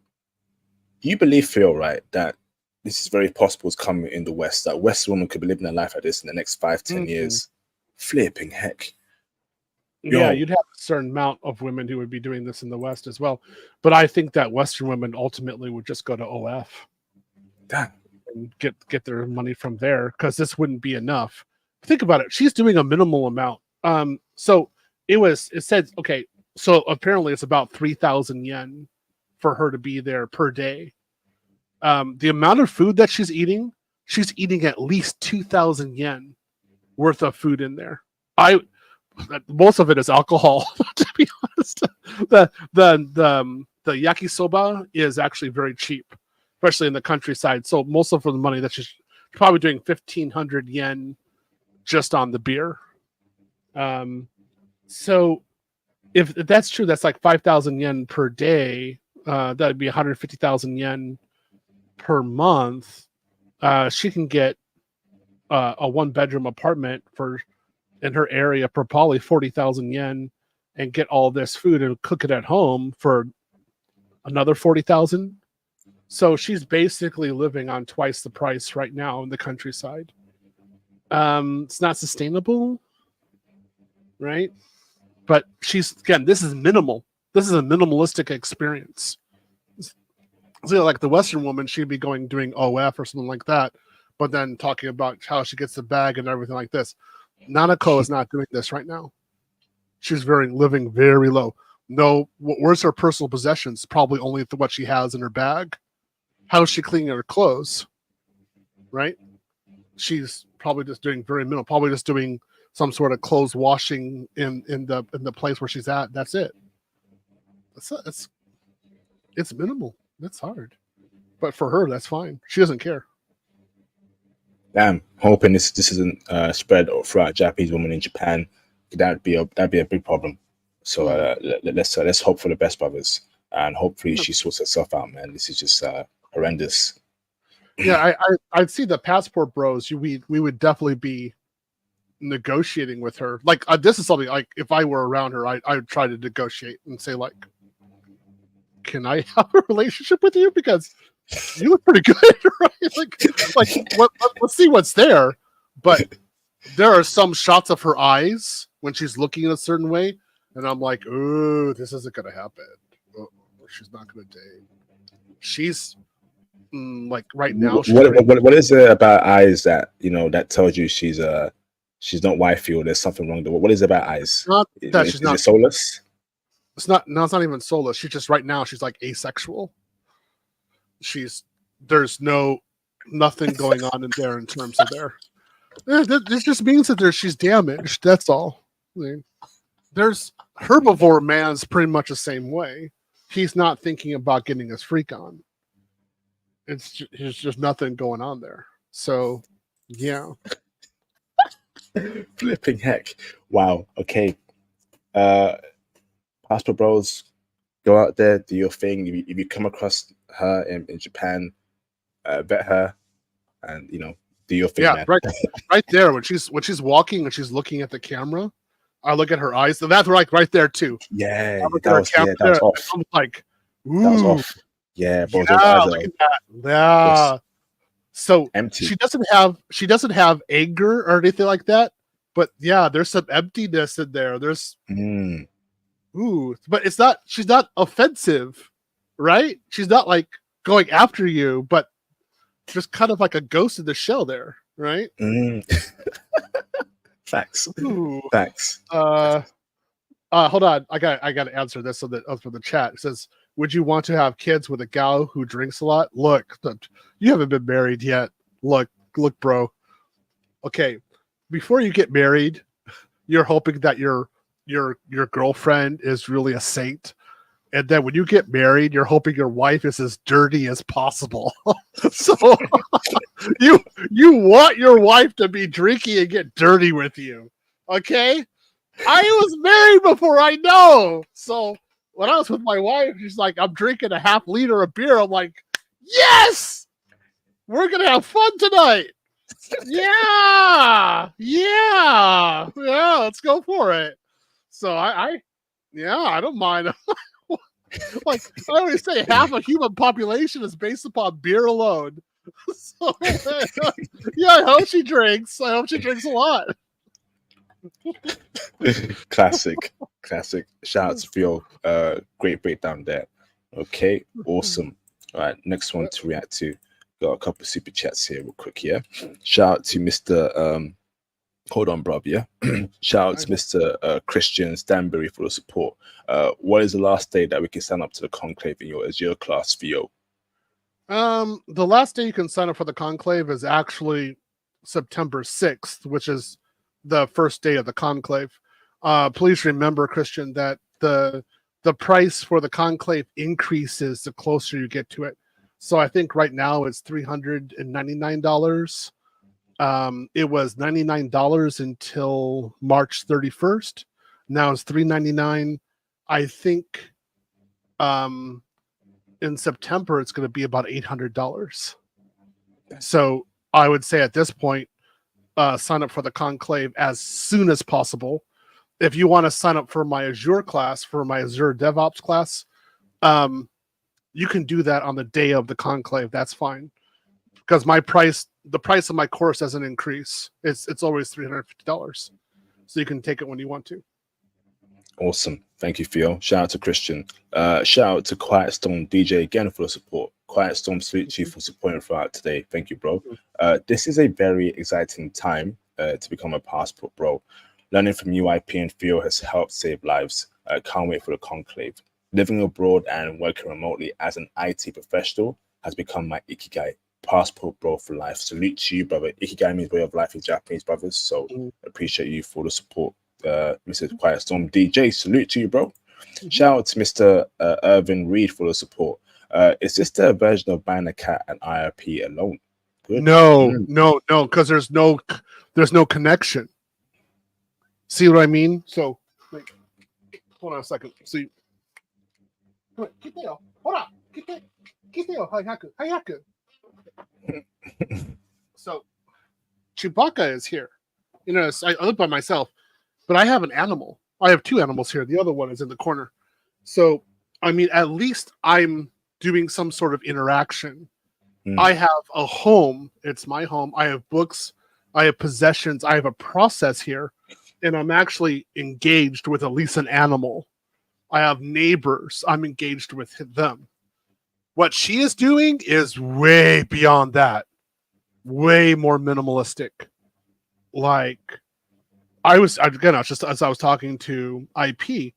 you believe, Phil, right, that this is very possible to come in the West, that Western women could be living a life like this in the next 5-10 years? Flipping heck. Yeah, you'd have a certain amount of women who would be doing this in the West as well. But I think that Western women ultimately would just go to OF. Damn. And get their money from there, because this wouldn't be enough. Think about it. She's doing a minimal amount. So it said, okay, so apparently it's about 3,000 yen for her to be there per day. The amount of food that she's eating at least 2,000 yen worth of food in there. Most of it is alcohol, to be honest. The yakisoba is actually very cheap, especially in the countryside. So most of the money that she's probably doing 1,500 yen just on the beer. So if that's true, that's like 5,000 yen per day. That'd be 150,000 yen per month. She can get a 1-bedroom apartment in her area for probably 40,000 yen, and get all this food and cook it at home for another 40,000. So she's basically living on twice the price right now in the countryside. It's not sustainable, right? But this is minimal. This is a minimalistic experience. So like the Western woman, she'd be doing OF or something like that, but then talking about how she gets the bag and everything like this. Nanako is not doing this right now. She's living very low. No, where's her personal possessions? Probably only what she has in her bag. How is she cleaning her clothes? Right? She's probably just doing very minimal. Probably just doing some sort of clothes washing in the place where she's at. That's it. It's minimal. That's hard, but for her, that's fine. She doesn't care. Damn, hoping this isn't spread throughout Japanese women in Japan. That'd be a big problem. So let's hope for the best, brothers, and hopefully she sorts herself out, man. This is just horrendous. Yeah, I'd see the passport bros. We would definitely be negotiating with her. Like this is something like if I were around her, I would try to negotiate and say like, can I have a relationship with you because you look pretty good, right? Let's see what's there. But there are some shots of her eyes when she's looking in a certain way, and I'm like, ooh, this isn't gonna happen. Oh, she's not gonna date. She's like right now. What is it about eyes that that tells you she's not wifey or there's something wrong? What is it about eyes? Not that she's is not it soulless? It's not. No, it's not even soulless. She's just right now. She's like asexual. There's nothing going on in there in terms of there. This just means that she's damaged. That's all. I mean, there's herbivore man's pretty much the same way. He's not thinking about getting his freak on. There's just nothing going on there. So, yeah. Flipping heck! Wow. Okay. Passport bros, go out there, do your thing. If you come across her in Japan, vet her, and do your thing. Yeah, man. right there when she's walking and she's looking at the camera. I look at her eyes, so that's right there too. Yeah, that was off. I'm like, ooh, that was off. Yeah, bro, yeah, look at that. Yeah. So empty. She doesn't have anger or anything like that, but yeah, there's some emptiness in there. There's ooh, but she's not offensive, right? She's not like going after you, but just kind of like a ghost in the shell there, right? Facts. Ooh. Facts. Hold on. I got to answer this for the chat. It says, would you want to have kids with a gal who drinks a lot? Look, you haven't been married yet. Look, bro. Okay, before you get married, you're hoping that your girlfriend is really a saint, and then when you get married, you're hoping your wife is as dirty as possible. So you want your wife to be drinking and get dirty with you. Okay, I was married before I know. So when I was with my wife, she's like, I'm drinking a half liter of beer. I'm like, yes, we're gonna have fun tonight. Yeah, let's go for it. So I don't mind. Like I always say, half a human population is based upon beer alone. So, yeah, I hope she drinks. I hope she drinks a lot. Classic. Shout out to Phil. Great breakdown there. Okay, awesome. All right, next one to react to. Got a couple of super chats here real quick, yeah. Shout out to Mr. Hold on, bruv, yeah. Shout out to Mr. Christian Stanbury for the support. What is the last day that we can sign up to the conclave in your Azure class, Theo? The last day you can sign up for the conclave is actually September 6th, which is the first day of the conclave. Please remember, Christian, that the price for the conclave increases the closer you get to it. So I think right now it's $399. It was $99 until March 31st. Now it's $399. I think in September it's going to be about $800. So I would say at this point, sign up for the conclave as soon as possible. If you want to sign up for my Azure class, for my Azure DevOps class, you can do that on the day of the conclave. That's fine, because the price of my course doesn't increase. It's always $350, so you can take it when you want to. Awesome. Thank you, Theo. Shout out to Christian. Shout out to Quiet Storm DJ again for the support. Quiet Storm, salute you for supporting throughout today. Thank you, bro. This is a very exciting time to become a passport bro. Learning from UIP and Theo has helped save lives. Can't wait for the conclave. Living abroad and working remotely as an IT professional has become my ikigai. Passport bro for life. Salute to you, brother. Ikigai means way of life in Japanese, brothers. So appreciate you for the support. Mr. Quiet Storm DJ, salute to you, bro. Shout out to Mr. Irvin Reed for the support. Is this the version of buying a cat and IRP alone? Good. No, because there's no connection. See what I mean? So, like, hold on a second. See, hold on, hayaku. So Chewbacca is here. You know, I live by myself, but I have an animal. I have two animals here. The other one is in the corner. So, I mean, at least I'm doing some sort of interaction. I have a home. It's my home. I have books. I have possessions. I have a process here. And I'm actually engaged with at least an animal. I have neighbors. I'm engaged with them. What she is doing is way beyond that. Way more minimalistic. Like, I was just as I was talking to IP,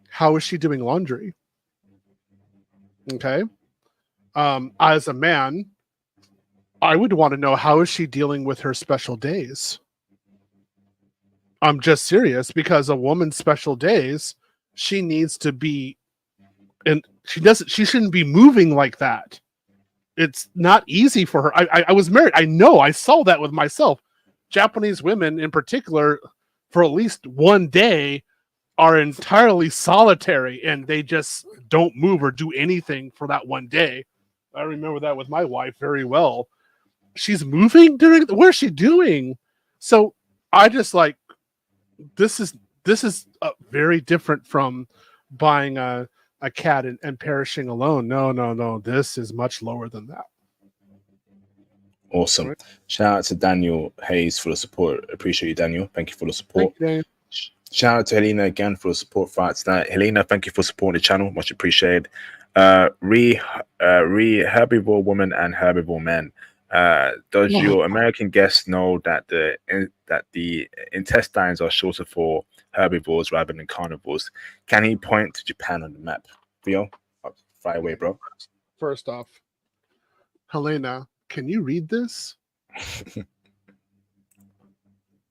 how is she doing laundry? Okay. As a man, I would want to know, how is she dealing with her special days? I'm just serious, because a woman's special days, she needs to be, and she shouldn't be moving like that. It's not easy for her. I was married. I know, I saw that with myself. Japanese women in particular, for at least one day, are entirely solitary, and they just don't move or do anything for that one day. I remember that with my wife very well. She's moving where's she doing? So I just like, this is very different from buying a cat and perishing alone. No. This is much lower than that. Awesome. Right. Shout out to Daniel Hayes for the support. Appreciate you, Daniel. Thank you for the support. Thank you, Daniel. Shout out to Helina again for the support throughout tonight. Helina, thank you for supporting the channel. Much appreciated. Re herbivore woman and herbivore men. Does your American guest know that the intestines are shorter for herbivores rather than carnivores? Can he point to Japan on the map? Theo, fire away, bro. First off, Helena, can you read this?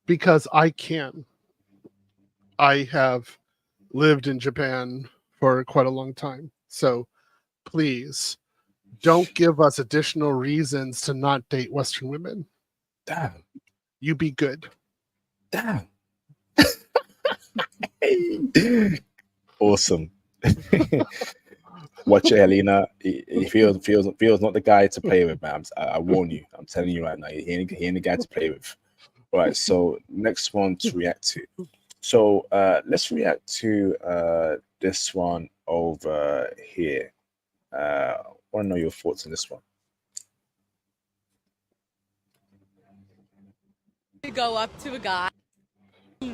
Because I can. I have lived in Japan for quite a long time. So please don't give us additional reasons to not date Western women. Damn. You be good. Damn. Awesome. Watch it, Helena. He feels not the guy to play with, man. I warn you. I'm telling you right now. He ain't the guy to play with. All right. So next one to react to. So let's react to this one over here. I want to know your thoughts on this one. Go up to a guy.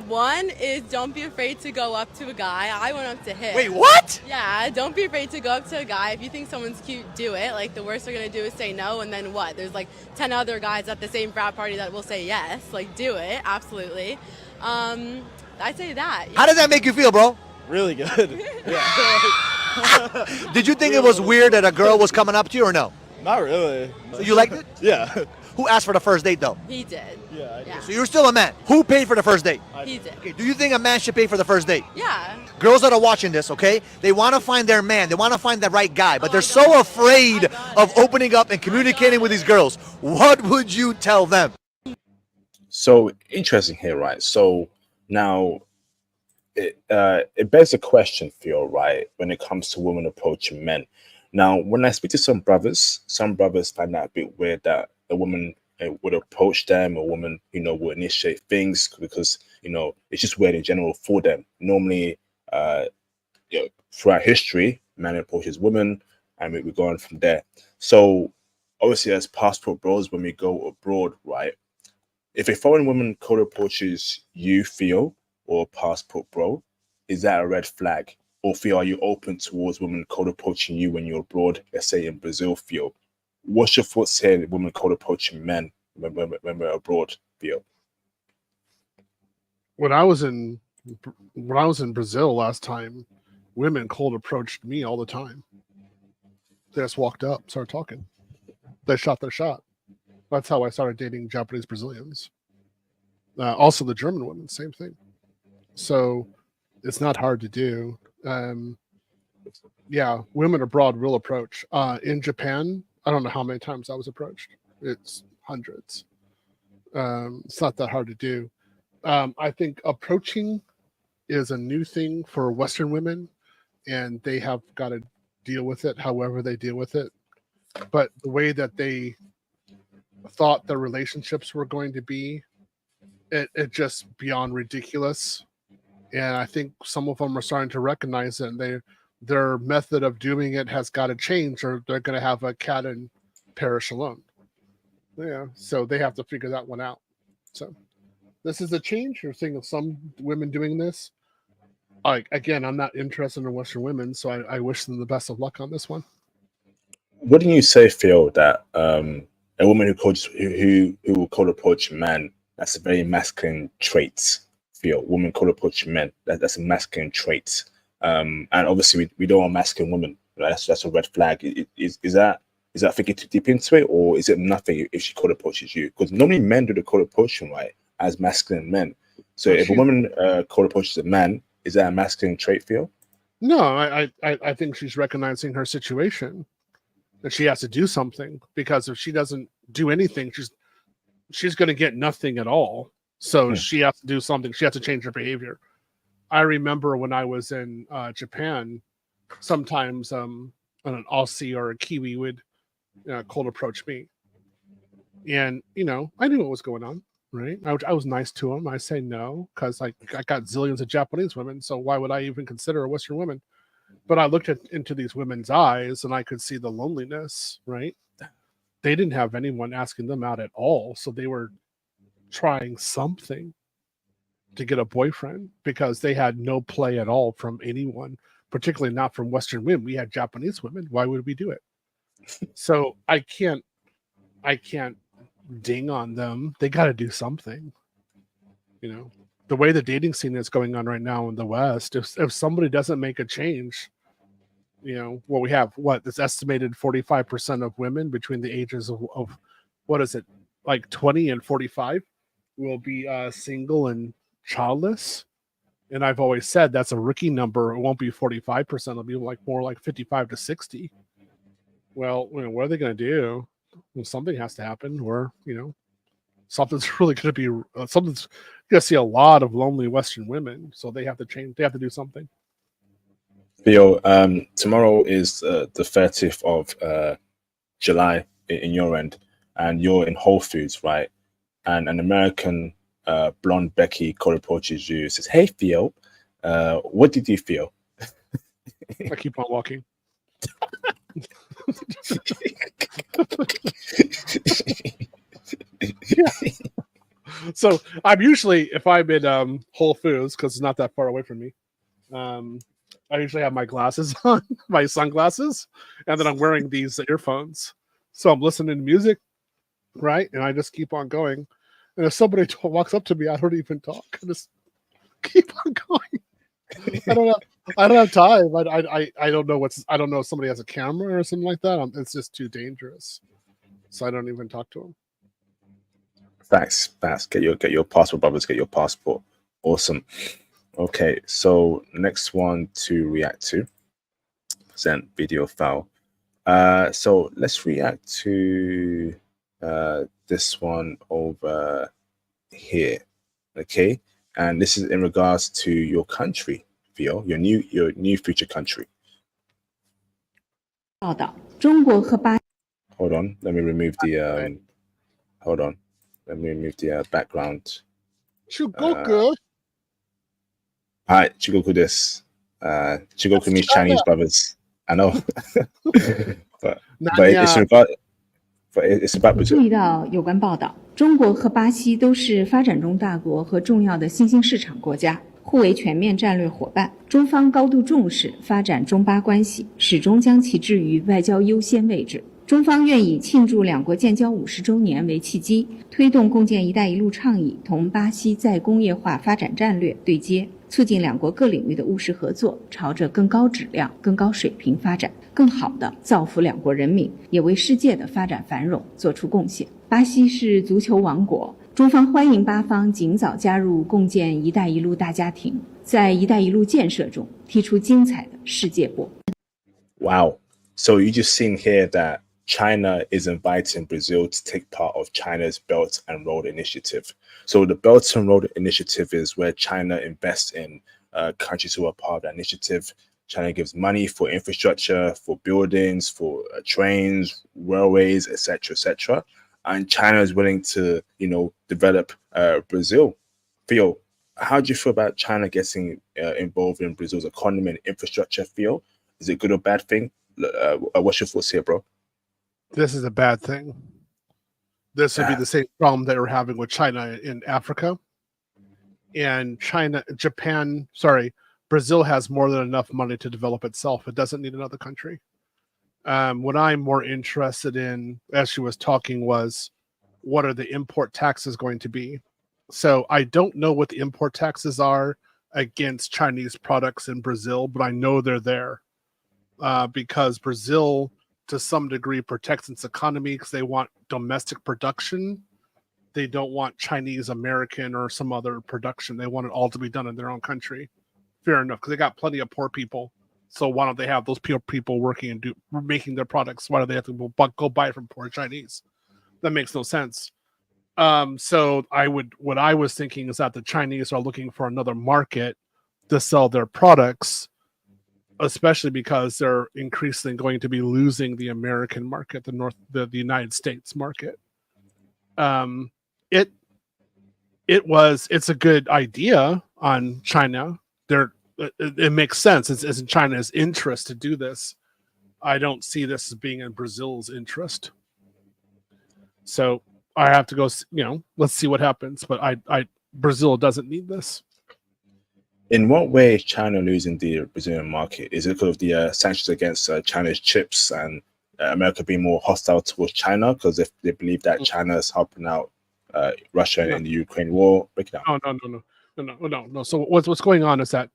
One is, don't be afraid to go up to a guy. I went up to him. Wait, what? Yeah, don't be afraid to go up to a guy. If you think someone's cute, do it. Like, the worst they're going to do is say no, and then what? There's like 10 other guys at the same frat party that will say yes. Like, do it. Absolutely. I'd say that. How does that make you feel, bro? Really good. Did you think it was weird that a girl was coming up to you or no? Not really. So you liked it? Yeah. Who asked for the first date though? He did. Yeah, I So you're still a man. Who paid for the first date? He did. Okay, do you think a man should pay for the first date? Yeah. Girls that are watching this, okay, they want to find their man. They want to find the right guy, but Oh, they're I so got it. afraid I got of it. opening up and communicating with these girls. What would you tell them? So interesting here, right? So now it begs a question, Theo, right? When it comes to women approaching men. Now, when I speak to some brothers find that a bit weird that a woman would approach them, a woman, will initiate things because, it's just weird in general for them. Normally, throughout history, man approaches women, and we're going from there. So, obviously, as passport bros, when we go abroad, right? If a foreign woman cold approaches you, Theo, or passport bro, is that a red flag? Or Theo, are you open towards women cold approaching you when you're abroad, let's say in Brazil, Theo? What's your thoughts here, women cold approaching men when we're abroad, Theo? When I was in Brazil last time, women cold approached me all the time. They just walked up, started talking. They shot their shot. That's how I started dating Japanese Brazilians. Also, the German women, same thing. So it's not hard to do. Yeah, women abroad will approach. In Japan, I don't know how many times I was approached. It's hundreds. It's not that hard to do. I think approaching is a new thing for Western women, and they have got to deal with it however they deal with it. But the way that they thought the relationships were going to be, it just beyond ridiculous. And I think some of them are starting to recognize it, and their method of doing it has got to change, or they're going to have a cat and perish alone. Yeah, so they have to figure that one out. So this is a change. You're seeing some women doing this. Again, I'm not interested in Western women, so I wish them the best of luck on this one. Wouldn't you say, Phil, that a woman who will cold approach a man, that's a very masculine trait? Phil, women cold approach men, that's a masculine trait. And obviously we don't want masculine women. Right? That's a red flag. Is that thinking too deep into it, or is it nothing if she cold approaches you? Because normally men do the cold approaching, right, as masculine men. So if a woman cold approaches a man, is that a masculine trait, Phil? No, I think she's recognizing her situation, that she has to do something, because if she doesn't do anything, she's going to get nothing at all. So she has to do something. She has to change her behavior. I remember when I was in Japan, sometimes an Aussie or a Kiwi would cold approach me, and I knew what was going on. Right, I was nice to him. I say no because I got zillions of Japanese women, so why would I even consider a Western woman? But I looked into these women's eyes, and I could see the loneliness. Right, they didn't have anyone asking them out at all, so they were trying something to get a boyfriend because they had no play at all from anyone, particularly not from Western women. We had Japanese women. Why would we do it? So I can't ding on them. They got to do something. The way the dating scene is going on right now in the West, if somebody doesn't make a change, we have this estimated 45% of women between the ages of what is it, like 20 and 45 will be single and childless. And I've always said that's a rookie number. It won't be 45%. It'll be more like 55 to 60. Well, what are they going to do? Well, something has to happen, or something's really going to be something's going to see a lot of lonely Western women. So they have to change. They have to do something. Theo, tomorrow is the 30th of July in your end, and you're in Whole Foods, right? And an American blonde Becky cold approaches you, says, "Hey, Theo, what did you feel?" I keep on walking. Yeah. So I'm usually, if I'm in Whole Foods, because it's not that far away from me, I usually have my glasses on, my sunglasses, and then I'm wearing these earphones. So I'm listening to music, right? And I just keep on going. And if somebody walks up to me, I don't even talk. I just keep on going. I don't have time. I don't know I don't know if somebody has a camera or something like that. It's just too dangerous. So I don't even talk to them. Facts. Get your passport, brothers. Get your passport. Awesome. Okay, so next one to react to. Present video file. So let's react to this one over here. Okay, and this is in regards to your country, Theo, your new future country. Hold on, let me remove the background. Chugoku. Hi, Chugoku desu. Chugoku means Chinese brothers. I know. but it's about Brazil. 注意到有关报道，中国和巴西都是发展中大国和重要的新兴市场国家，互为全面战略伙伴。中方高度重视发展中巴关系，始终将其置于外交优先位置。中方愿以庆祝两国建交50周年为契机，推动共建“一带一路”倡议同巴西再工业化发展战略对接，促进两国各领域的务实合作，朝着更高质量、更高水平发展，更好地造福两国人民，也为世界的发展繁荣做出贡献。巴西是足球王国，中方欢迎巴方尽早加入共建“一带一路”大家庭，在“一带一路”建设中踢出精彩的世界波。Wow! So you just seen here that China is inviting Brazil to take part of China's Belt and Road Initiative. So the Belt and Road Initiative is where China invests in countries who are part of that initiative. China gives money for infrastructure, for buildings, for trains, railways, etc., etc. and China is willing to, develop Brazil. Theo, how do you feel about China getting involved in Brazil's economy and infrastructure? Theo, is it a good or bad thing? What's your thoughts here, bro? This is a bad thing. This would be the same problem that we're having with China in Africa. And Brazil has more than enough money to develop itself. It doesn't need another country. What I'm more interested in, as she was talking, was what are the import taxes going to be? So I don't know what the import taxes are against Chinese products in Brazil, but I know they're there because Brazil, to some degree, protects its economy because they want domestic production. They don't want Chinese American or some other production. They want it all to be done in their own country. Fair enough, because they got plenty of poor people. So why don't they have those people working and making their products? Why do they have to go buy it from poor Chinese? That makes no sense. So what I was thinking is that the Chinese are looking for another market to sell their products, especially because they're increasingly going to be losing the American market, the United States market. It's a good idea on China. It makes sense. It's in China's interest to do this. I don't see this as being in Brazil's interest. So I have to go, let's see what happens. But Brazil doesn't need this. In what way is China losing the Brazilian market? Is it because of the sanctions against China's chips and America being more hostile towards China because they believe that China is helping out Russia in the Ukraine war? Break it down. No. So what's going on is that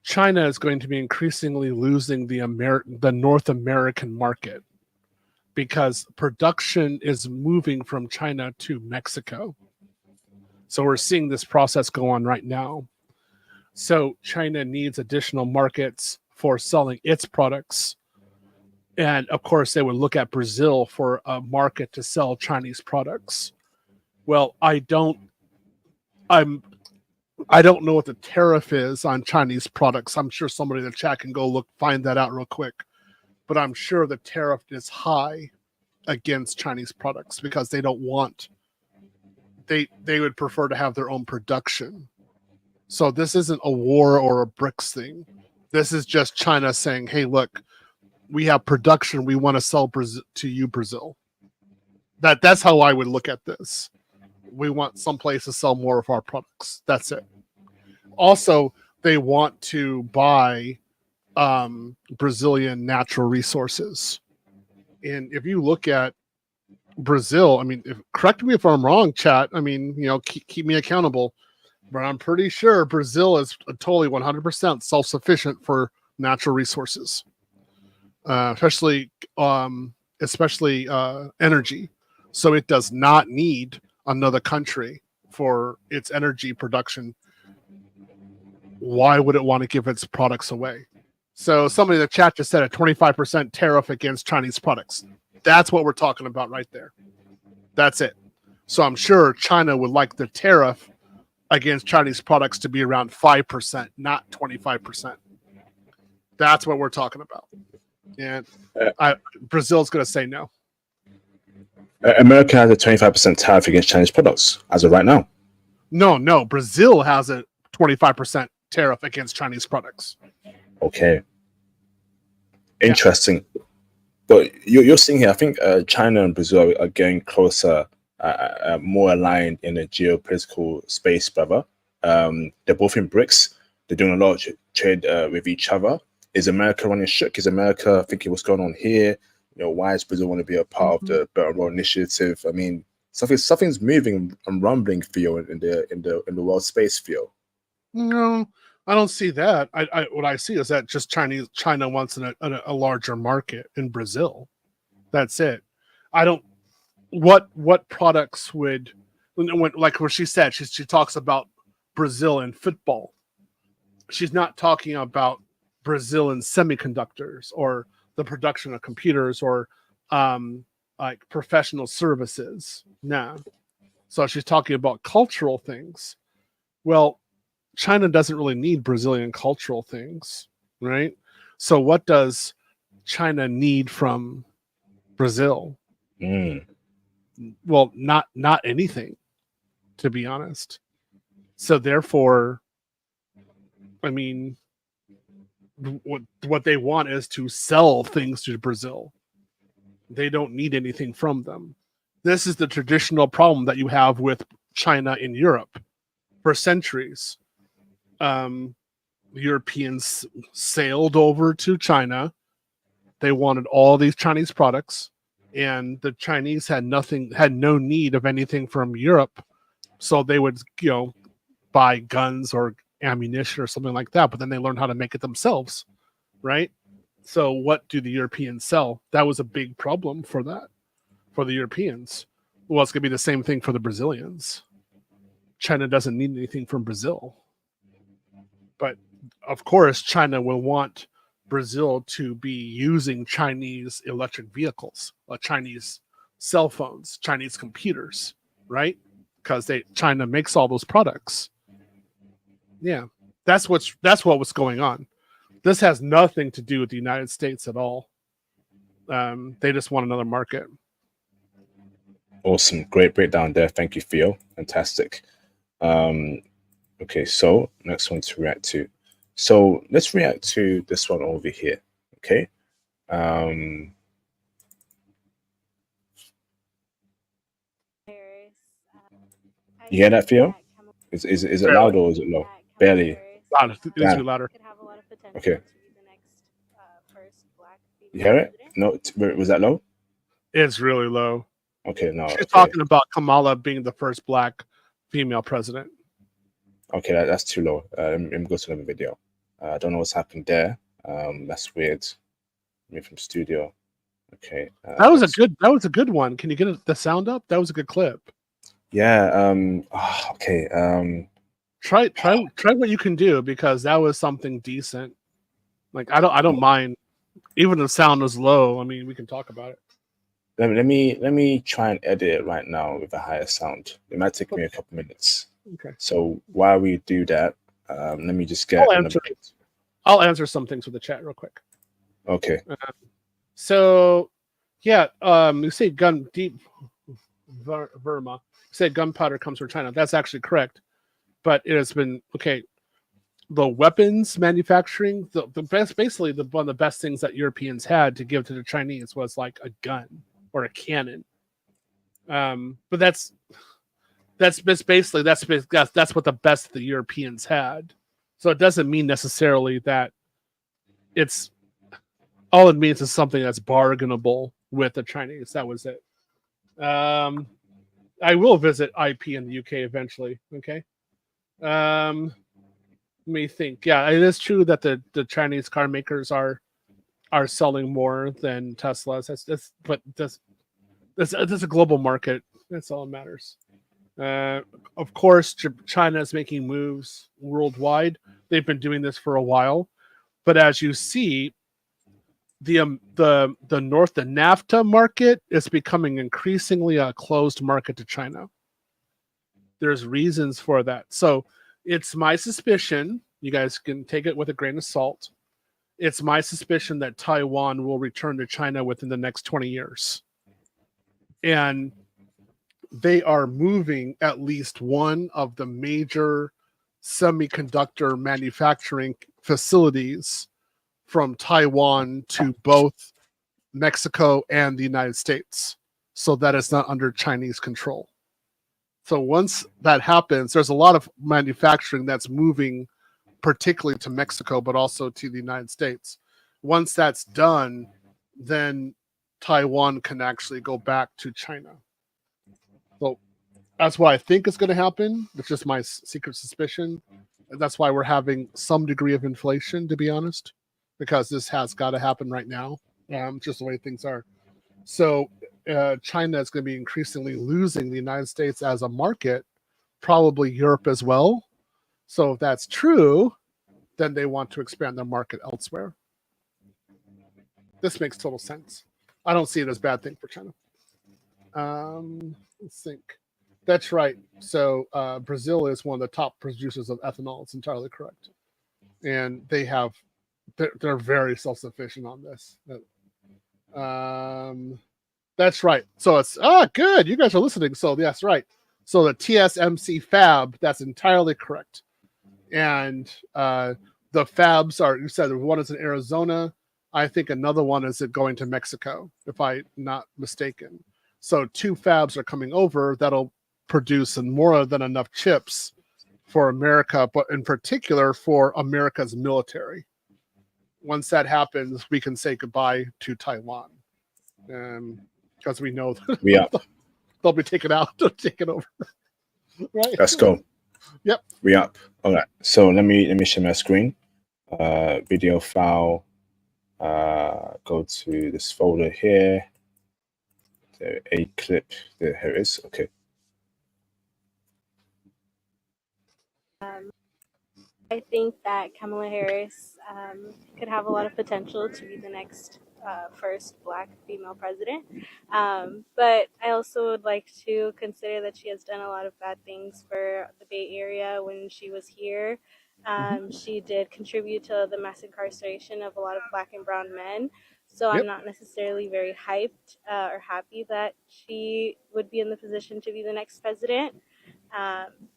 China is going to be increasingly losing the North American market because production is moving from China to Mexico. So we're seeing this process go on right now. So China needs additional markets for selling its products. And of course, they would look at Brazil for a market to sell Chinese products. Well, I don't know what the tariff is on Chinese products. I'm sure somebody in the chat can go find that out real quick. But I'm sure the tariff is high against Chinese products because they don't want, they would prefer to have their own production. So this isn't a war or a BRICS thing. This is just China saying, hey, look, we have production. We want to sell to you, Brazil. That's how I would look at this. We want someplace to sell more of our products. That's it. Also, they want to buy Brazilian natural resources. And if you look at Brazil, I mean, correct me if I'm wrong, chat. I mean, keep me accountable. But I'm pretty sure Brazil is totally 100% self-sufficient for natural resources, especially energy. So it does not need another country for its energy production. Why would it want to give its products away? So somebody in the chat just said a 25% tariff against Chinese products. That's what we're talking about right there. That's it. So I'm sure China would like the tariff against Chinese products to be around 5%, not 25%. That's what we're talking about. And Brazil's going to say no. America has a 25% tariff against Chinese products as of right now. No. Brazil has a 25% tariff against Chinese products. Okay. Interesting. Yeah. But you're seeing here, I think China and Brazil are getting closer, more aligned in the geopolitical space, brother. They're both in BRICS. They're doing a lot of trade with each other. Is America running shook? Is America thinking what's going on here? Why does Brazil want to be a part of the Belt and Road Initiative? I mean, something's moving and rumbling, Theo, in the world space, Theo. No, I don't see that. What I see is that just China wants a larger market in Brazil. That's it. I don't. What products would, like what she said, she talks about Brazil in football. She's not talking about Brazil in semiconductors or the production of computers or like professional services. No. So she's talking about cultural things. Well, China doesn't really need Brazilian cultural things, right? So what does China need from Brazil? well, not anything, to be honest. So therefore, I mean, what they want is to sell things to Brazil. They don't need anything from them. This is the traditional problem that you have with China in Europe for centuries. Europeans sailed over to China. They wanted all these Chinese products, and the Chinese had no need of anything from Europe. So they would, buy guns or ammunition or something like that, but then they learned how to make it themselves, right? So what do the Europeans sell? That was a big problem for the Europeans. Well, it's going to be the same thing for the Brazilians. China doesn't need anything from Brazil. But of course, China will want Brazil to be using Chinese electric vehicles, Chinese cell phones, Chinese computers, right? Because China makes all those products. Yeah, that's what was going on. This has nothing to do with the United States at all. They just want another market. Awesome. Great breakdown there. Thank you, Theo. Fantastic. Okay, so next one to react to. So let's react to this one over here. Okay. You hear that, Theo? Is it loud or is it low? Barely. Louder. It needs to be louder. Okay. You hear it? No, was that low? It's really low. Okay, no. She's talking about Kamala being the first black female president. Okay, that's too low. Let me go to another video. I don't know what's happened there. That's weird. Me from studio. Okay. That was a good one. Can you get the sound up? That was a good clip. Yeah. Okay. Try what you can do, because that was something decent. Like I don't mind. Even if the sound is low, I mean, we can talk about it. Let me try and edit it right now with a higher sound. It might take me a couple minutes. Okay. So while we do that, let me just get. I'll answer some things with the chat real quick. Okay. So, yeah, you say Verma. You say gunpowder comes from China. That's actually correct, but it has been okay. The weapons manufacturing, the best, basically one of the best things that Europeans had to give to the Chinese was like a gun or a cannon. But that's what the best the Europeans had. So it doesn't mean necessarily that it's all it means is something that's bargainable with the Chinese. That was it. I will visit IP in the UK eventually. Okay. Let me think. Yeah, it is true that the Chinese car makers are selling more than Tesla's. That's a global market. That's all that matters. Of course, China is making moves worldwide. They've been doing this for a while, but as you see, the NAFTA market is becoming increasingly a closed market to China. There's reasons for that. So it's my suspicion, you guys can take it with a grain of salt, it's my suspicion that Taiwan will return to China within the next 20 years. And they are moving at least one of the major semiconductor manufacturing facilities from Taiwan to both Mexico and the United States, so that it's not under Chinese control. So once that happens, there's a lot of manufacturing that's moving particularly to Mexico, but also to the United States. Once that's done, then Taiwan can actually go back to China. So that's what I think is going to happen. It's just my secret suspicion. And that's why we're having some degree of inflation, to be honest, because this has got to happen right now. Just the way things are. So China is going to be increasingly losing the United States as a market, probably Europe as well. So if that's true, then they want to expand their market elsewhere. This makes total sense. I don't see it as a bad thing for China. Let's think. That's right. So Brazil is one of the top producers of ethanol. It's entirely correct. And they're very self-sufficient on this. That's right. So it's good. You guys are listening. So that's right. So the TSMC fab, that's entirely correct. And the fabs are, you said one is in Arizona. I think another one is going to Mexico, if I'm not mistaken. So 2 fabs are coming over that'll produce more than enough chips for America, but in particular for America's military. Once that happens, we can say goodbye to Taiwan. Because we know they'll be taken out, taken over. Right. Let's go. Yep. We up. All right. So let me share my screen. Video file. Go to this folder here. A clip. Here it is. Okay. I think that Kamala Harris could have a lot of potential to be the next first Black female president. But I also would like to consider that she has done a lot of bad things for the Bay Area when she was here. She did contribute to the mass incarceration of a lot of Black and brown men. So I'm not necessarily very hyped or happy that she would be in the position to be the next president.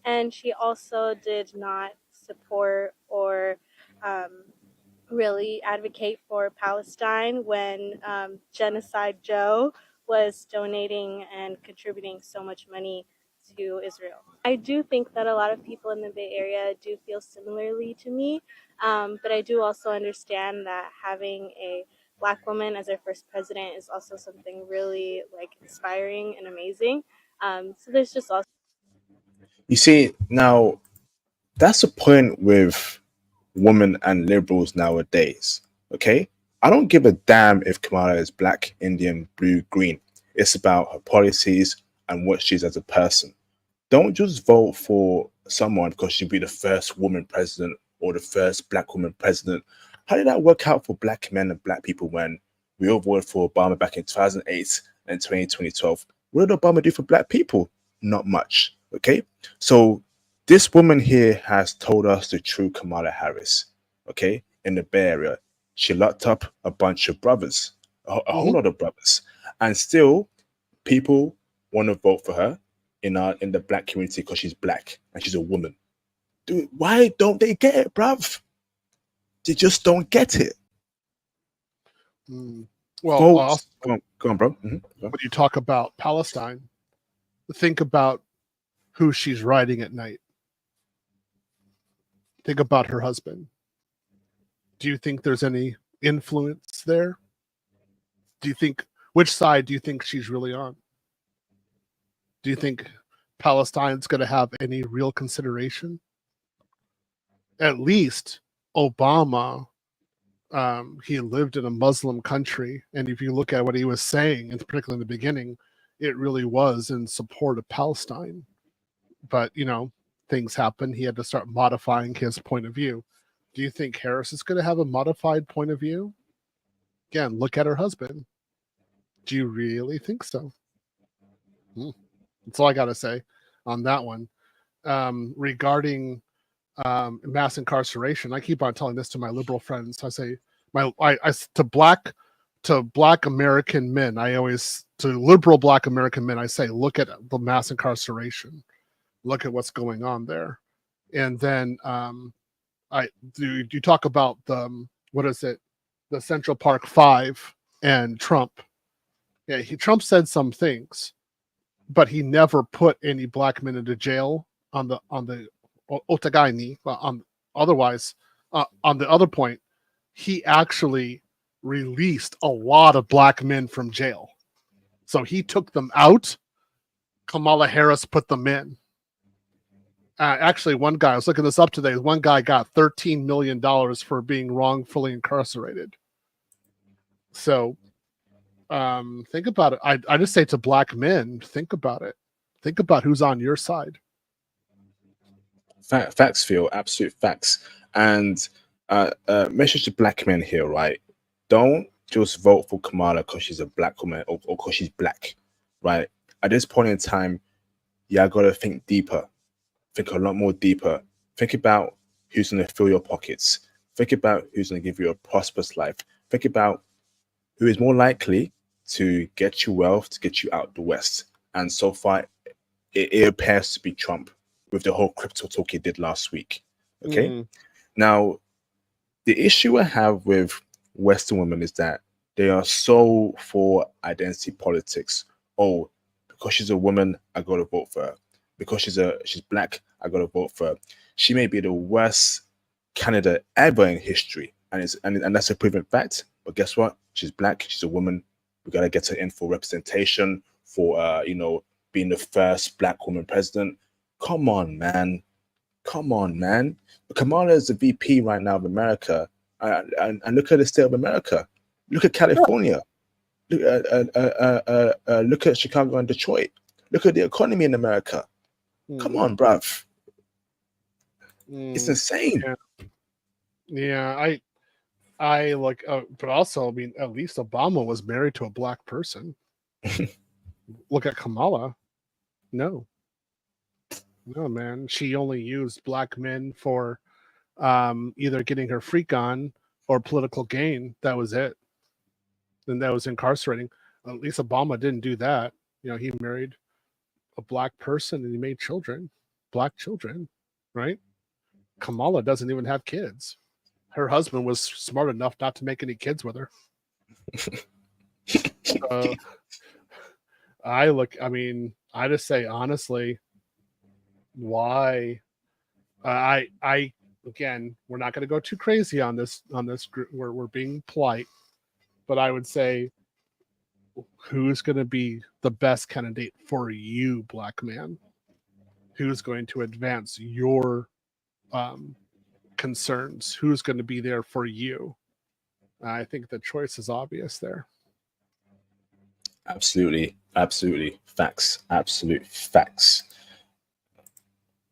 And she also did not support or really advocate for Palestine when Genocide Joe was donating and contributing so much money to Israel. I do think that a lot of people in the Bay Area do feel similarly to me, but I do also understand that having a Black woman as our first president is also something really inspiring and amazing. So there's just also. You see, now that's the point with women and liberals nowadays. Okay, I don't give a damn if Kamala is Black, Indian, blue, green. It's about her policies and what she's as a person. Don't just vote for someone because she'll be the first woman president or the first Black woman president. How did that work out for Black men and Black people when we all voted for Obama back in 2008 and 2012? What did Obama do for Black people? Not much. Okay, so this woman here has told us the true Kamala Harris. Okay, in the Bay Area, she locked up a bunch of brothers, a whole lot of brothers, and still people want to vote for her in the Black community because she's Black and she's a woman. Dude, why don't they get it, bruv? They just don't get it. Well, go on, bro. When you talk about Palestine, think about who she's riding at night. Think about her husband. Do you think there's any influence there? Which side do you think she's really on? Do you think Palestine's going to have any real consideration? At least Obama, he lived in a Muslim country, and if you look at what he was saying, and particularly in the beginning, it really was in support of Palestine. But, things happen. He had to start modifying his point of view. Do you think Harris is going to have a modified point of view? Again, look at her husband. Do you really think so? That's all I got to say on that one. Regarding mass incarceration, I keep on telling this to my liberal friends. I say, to Black American men, to liberal Black American men, I say, look at the mass incarceration. Look at what's going on there. And then you talk about the Central Park 5 and Trump. Yeah, Trump said some things, but he never put any Black men into jail on the Otagaini. Otherwise, on the other point, he actually released a lot of Black men from jail. So he took them out. Kamala Harris put them in. Actually, one guy, I was looking this up today, one guy got $13 million for being wrongfully incarcerated. So think about it. I just say to Black men, think about it. Think about who's on your side. Facts, Phil. Absolute facts. And message to Black men here, right? Don't just vote for Kamala because she's a Black woman or because she's Black, right? At this point in time, you got to think deeper. Think a lot more deeper. Think about who's going to fill your pockets. Think about who's going to give you a prosperous life. Think about who is more likely to get you wealth, to get you out the West. And so far, it appears to be Trump with the whole crypto talk he did last week. Okay. Now, the issue I have with Western women is that they are so for identity politics. Oh, because she's a woman, I gotta vote for her. Because she's black, I gotta vote for her. She may be the worst candidate ever in history, and that's a proven fact. But guess what? She's black. She's a woman. We gotta get her in for representation, for being the first black woman president. Come on, man. Come on, man. Kamala is the VP right now of America, and look at the state of America. Look at California. Look at Chicago and Detroit. Look at the economy in America. Come on, bruv. It's insane. Yeah, I like, but also, I mean, at least Obama was married to a black person. Look at Kamala. No, man. She only used black men for either getting her freak on or political gain. That was it. And that was incarcerating. At least Obama didn't do that. He married a black person and he made children, black children, right? Kamala doesn't even have kids. Her husband was smart enough not to make any kids with her. I just say honestly, why? Again, we're not going to go too crazy on this group. We're being polite, but I would say, who's going to be the best candidate for you, black man? Who's going to advance your concerns? Who's going to be there for you? I think the choice is obvious there. Absolutely. Facts. Absolute facts.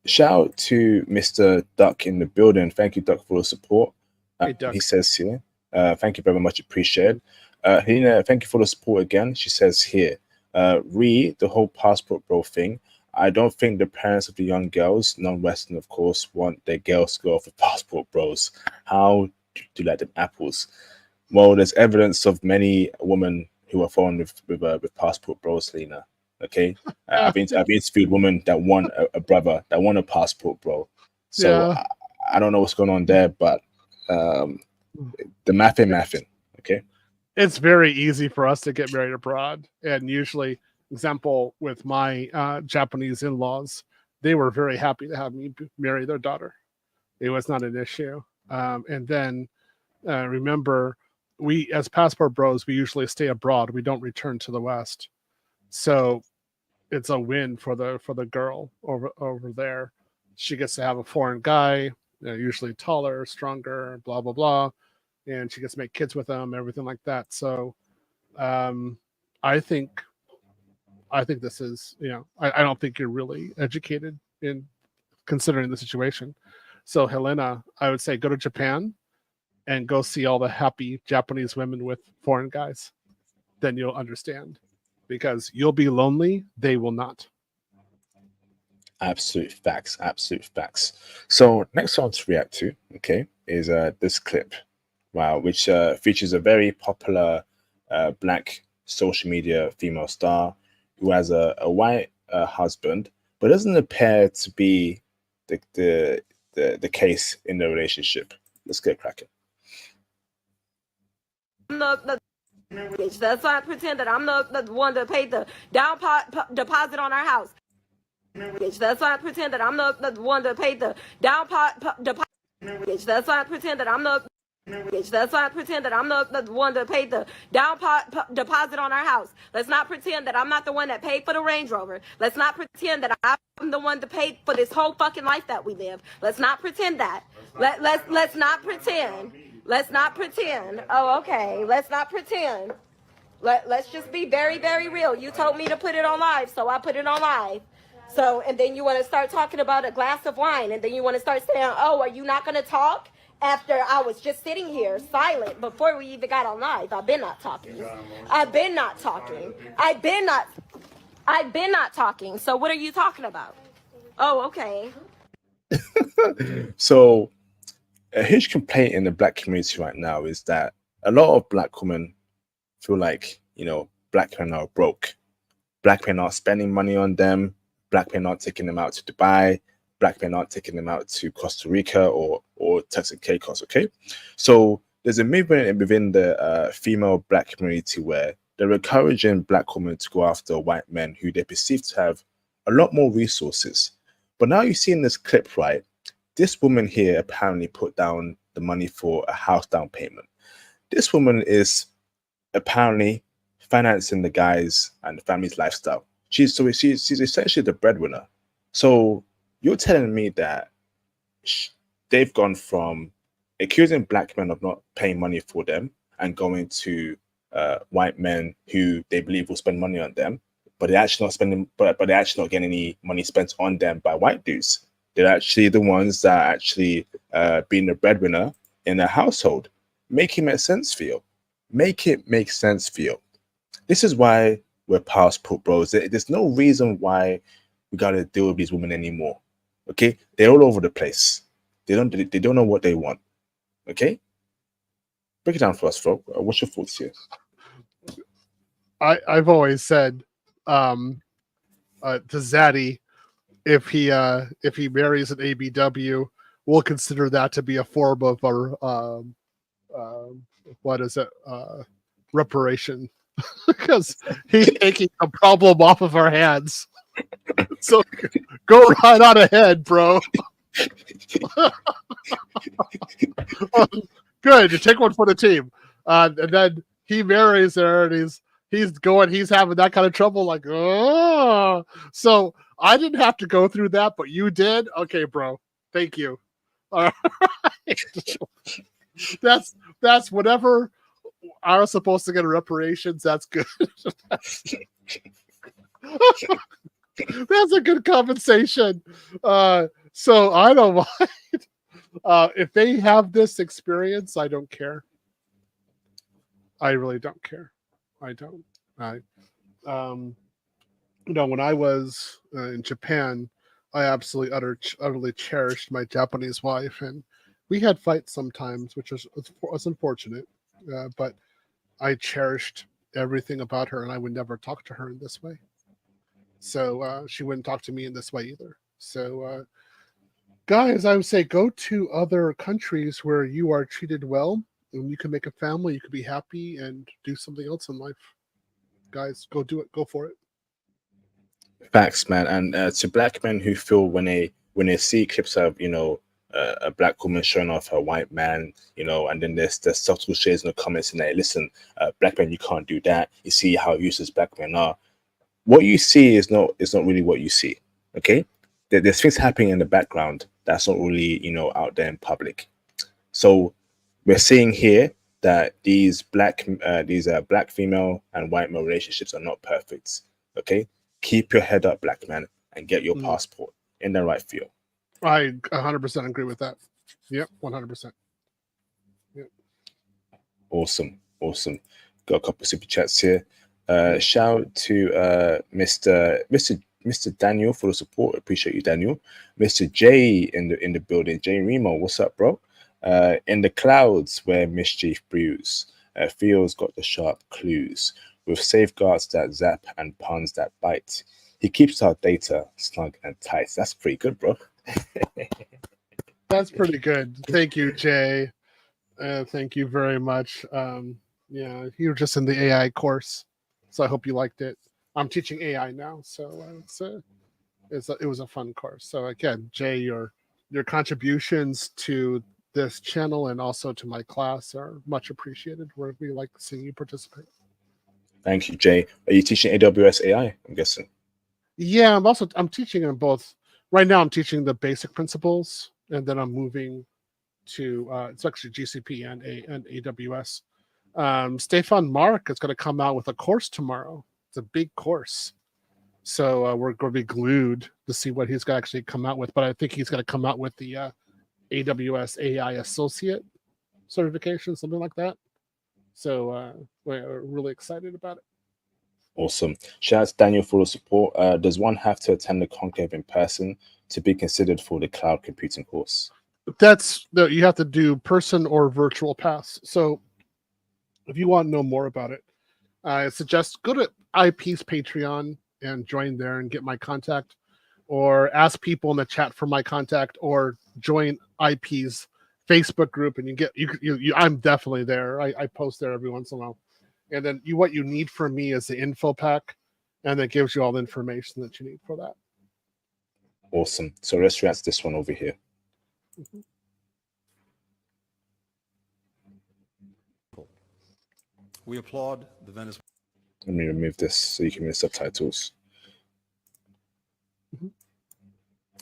Shout out to Mr. Duck in the building. Thank you, Duck, for the support. Hey, Duck. He says here, thank you very much, appreciated. Helina, thank you for the support again. She says here, the whole passport bro thing. I don't think the parents of the young girls, non-Western of course, want their girls to go off with passport bros. How do you like them apples? Well, there's evidence of many women who are falling with passport bros, Helina. Okay, I've interviewed women that want a brother, that want a passport bro. So yeah. I don't know what's going on there, but the mathing. Okay, it's very easy for us to get married abroad, and usually, example with my Japanese in-laws, they were very happy to have me marry their daughter. It was not an issue. And then remember, we as passport bros, we usually stay abroad. We don't return to the West. So it's a win for the girl over there. She gets to have a foreign guy, usually taller, stronger, blah blah blah, and she gets to make kids with them, everything like that. So I think this is, I don't think you're really educated in considering the situation. So Helena, I would say go to Japan and go see all the happy Japanese women with foreign guys. Then you'll understand. Because you'll be lonely, they will not. Absolute facts. So next one to react to, okay, is this clip, wow, which features a very popular black social media female star who has a white husband, but doesn't appear to be the case in the relationship. Let's get cracking. Let's not pretend that I'm the one that paid the down deposit on our house. Let's not pretend that I'm the one that paid the down deposit. Let's not pretend that I'm the. Let's not pretend that I'm the one that paid the down deposit on our house. Let's not pretend that I'm not the one that paid for the Range Rover. Let's not pretend that I'm the one that paid for this whole fucking life that we live. Let's not pretend that. Let's not pretend. Let's not pretend. Oh, okay. Let's not pretend. Let's just be very, very real. You told me to put it on live, so I put it on live. So, and then you want to start talking about a glass of wine, and then you want to start saying, oh, are you not going to talk? After I was just sitting here silent before we even got on live. I've been not talking. I've been not talking. So what are you talking about? Oh, okay. So a huge complaint in the black community right now is that a lot of black women feel like, black men are broke. Black men aren't spending money on them. Black men aren't taking them out to Dubai. Black men aren't taking them out to Costa Rica or Turks and Caicos. Okay, so there's a movement within the female black community where they're encouraging black women to go after white men who they perceive to have a lot more resources. But now you see in this clip, right? This woman here apparently put down the money for a house down payment. This woman is apparently financing the guys and the family's lifestyle. She's essentially the breadwinner. So you're telling me that they've gone from accusing black men of not paying money for them and going to white men who they believe will spend money on them, but they're actually not spending, but they're actually not getting any money spent on them by white dudes. They're actually the ones that are actually being the breadwinner in their household. Make it make sense for you. Make it make sense for you. This is why we're passport bros. There's no reason why we gotta deal with these women anymore. Okay, they're all over the place. They don't know what they want. Okay, break it down for us, Fro. What's your thoughts here? I've always said to Zaddy, if he marries an ABW, we'll consider that to be a form of our what is it, reparation, because he's taking a problem off of our hands. So go right on ahead, bro. Good, you take one for the team. And then he marries her, and he's having that kind of trouble, like, oh. So I didn't have to go through that, but you did. Okay, bro. Thank you. All right. That's whatever I was supposed to get reparations. That's good. That's a good compensation. So I don't mind. If they have this experience, I don't care. I really don't care. I don't. When I was in Japan, I absolutely utterly cherished my Japanese wife, and we had fights sometimes, which was unfortunate. But I cherished everything about her, and I would never talk to her in this way. So she wouldn't talk to me in this way either. So guys, I would say go to other countries where you are treated well, and you can make a family, you can be happy, and do something else in life. Guys, go do it. Go for it. Facts, man. And to black men who feel when they see clips of a black woman showing off her white man, and then there's the subtle shades in the comments and listen, black men, you can't do that. You see how useless black men are. What you see is not really what you see. Okay, there's things happening in the background that's not really out there in public. So we're seeing here that these black female and white male relationships are not perfect. Okay, keep your head up, black man, and get your passport in the right field. I 100% agree with that. Yep, 100%. Yep. Awesome. Got a couple of super chats here. Shout out to Mr. Daniel for the support. Appreciate you, Daniel. Mr. J in the building. J Remo, what's up, bro? In the clouds where mischief brews, Theo's got the sharp clues with safeguards that zap and puns that bite. He keeps our data snug and tight. That's pretty good, bro. That's pretty good. Thank you, Jay. Thank you very much. Yeah, you were just in the AI course, so I hope you liked it. I'm teaching AI now, so it was a fun course. So again, Jay, your contributions to this channel and also to my class are much appreciated. We like seeing you participate. Thank you, Jay. Are you teaching AWS AI? I'm guessing. Yeah, I'm teaching in both. Right now, I'm teaching the basic principles, and then I'm moving to it's actually GCP and AWS. Stefan Mark is going to come out with a course tomorrow. It's a big course, so we're going to be glued to see what he's going to actually come out with. But I think he's going to come out with the AWS AI Associate certification, something like that. So we're really excited about it. Awesome. Shout out to Daniel for the support. Does one have to attend the conclave in person to be considered for the cloud computing course? You have to do person or virtual pass. So if you want to know more about it, I suggest go to IP's Patreon and join there and get my contact, or ask people in the chat for my contact, or join IP's Facebook group and you I'm definitely there. I post there every once in a while. And then what you need from me is the info pack, and that gives you all the information that you need for that. Awesome. So let's react to this one over here. We applaud the Venezuelan. Let me remove this so you can read subtitles.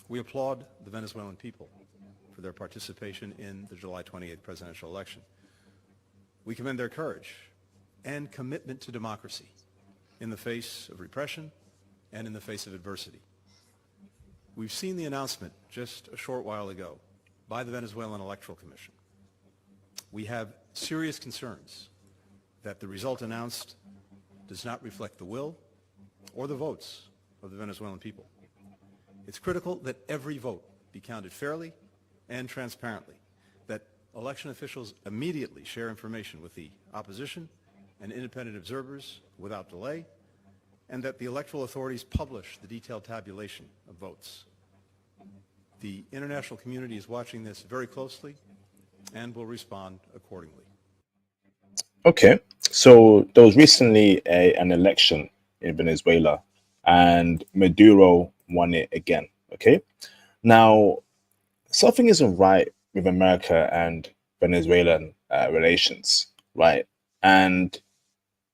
We applaud the Venezuelan people for their participation in the July 28th presidential election. We commend their courage and commitment to democracy in the face of repression and in the face of adversity. We've seen the announcement just a short while ago by the Venezuelan Electoral Commission. We have serious concerns that the result announced does not reflect the will or the votes of the Venezuelan people. It's critical that every vote be counted fairly and transparently, that election officials immediately share information with the opposition and independent observers without delay, and that the electoral authorities publish the detailed tabulation of votes. The international community is watching this very closely and will respond accordingly. Okay, so there was recently an election in Venezuela, and Maduro won it again. Okay, now something isn't right with America and Venezuelan relations, right? And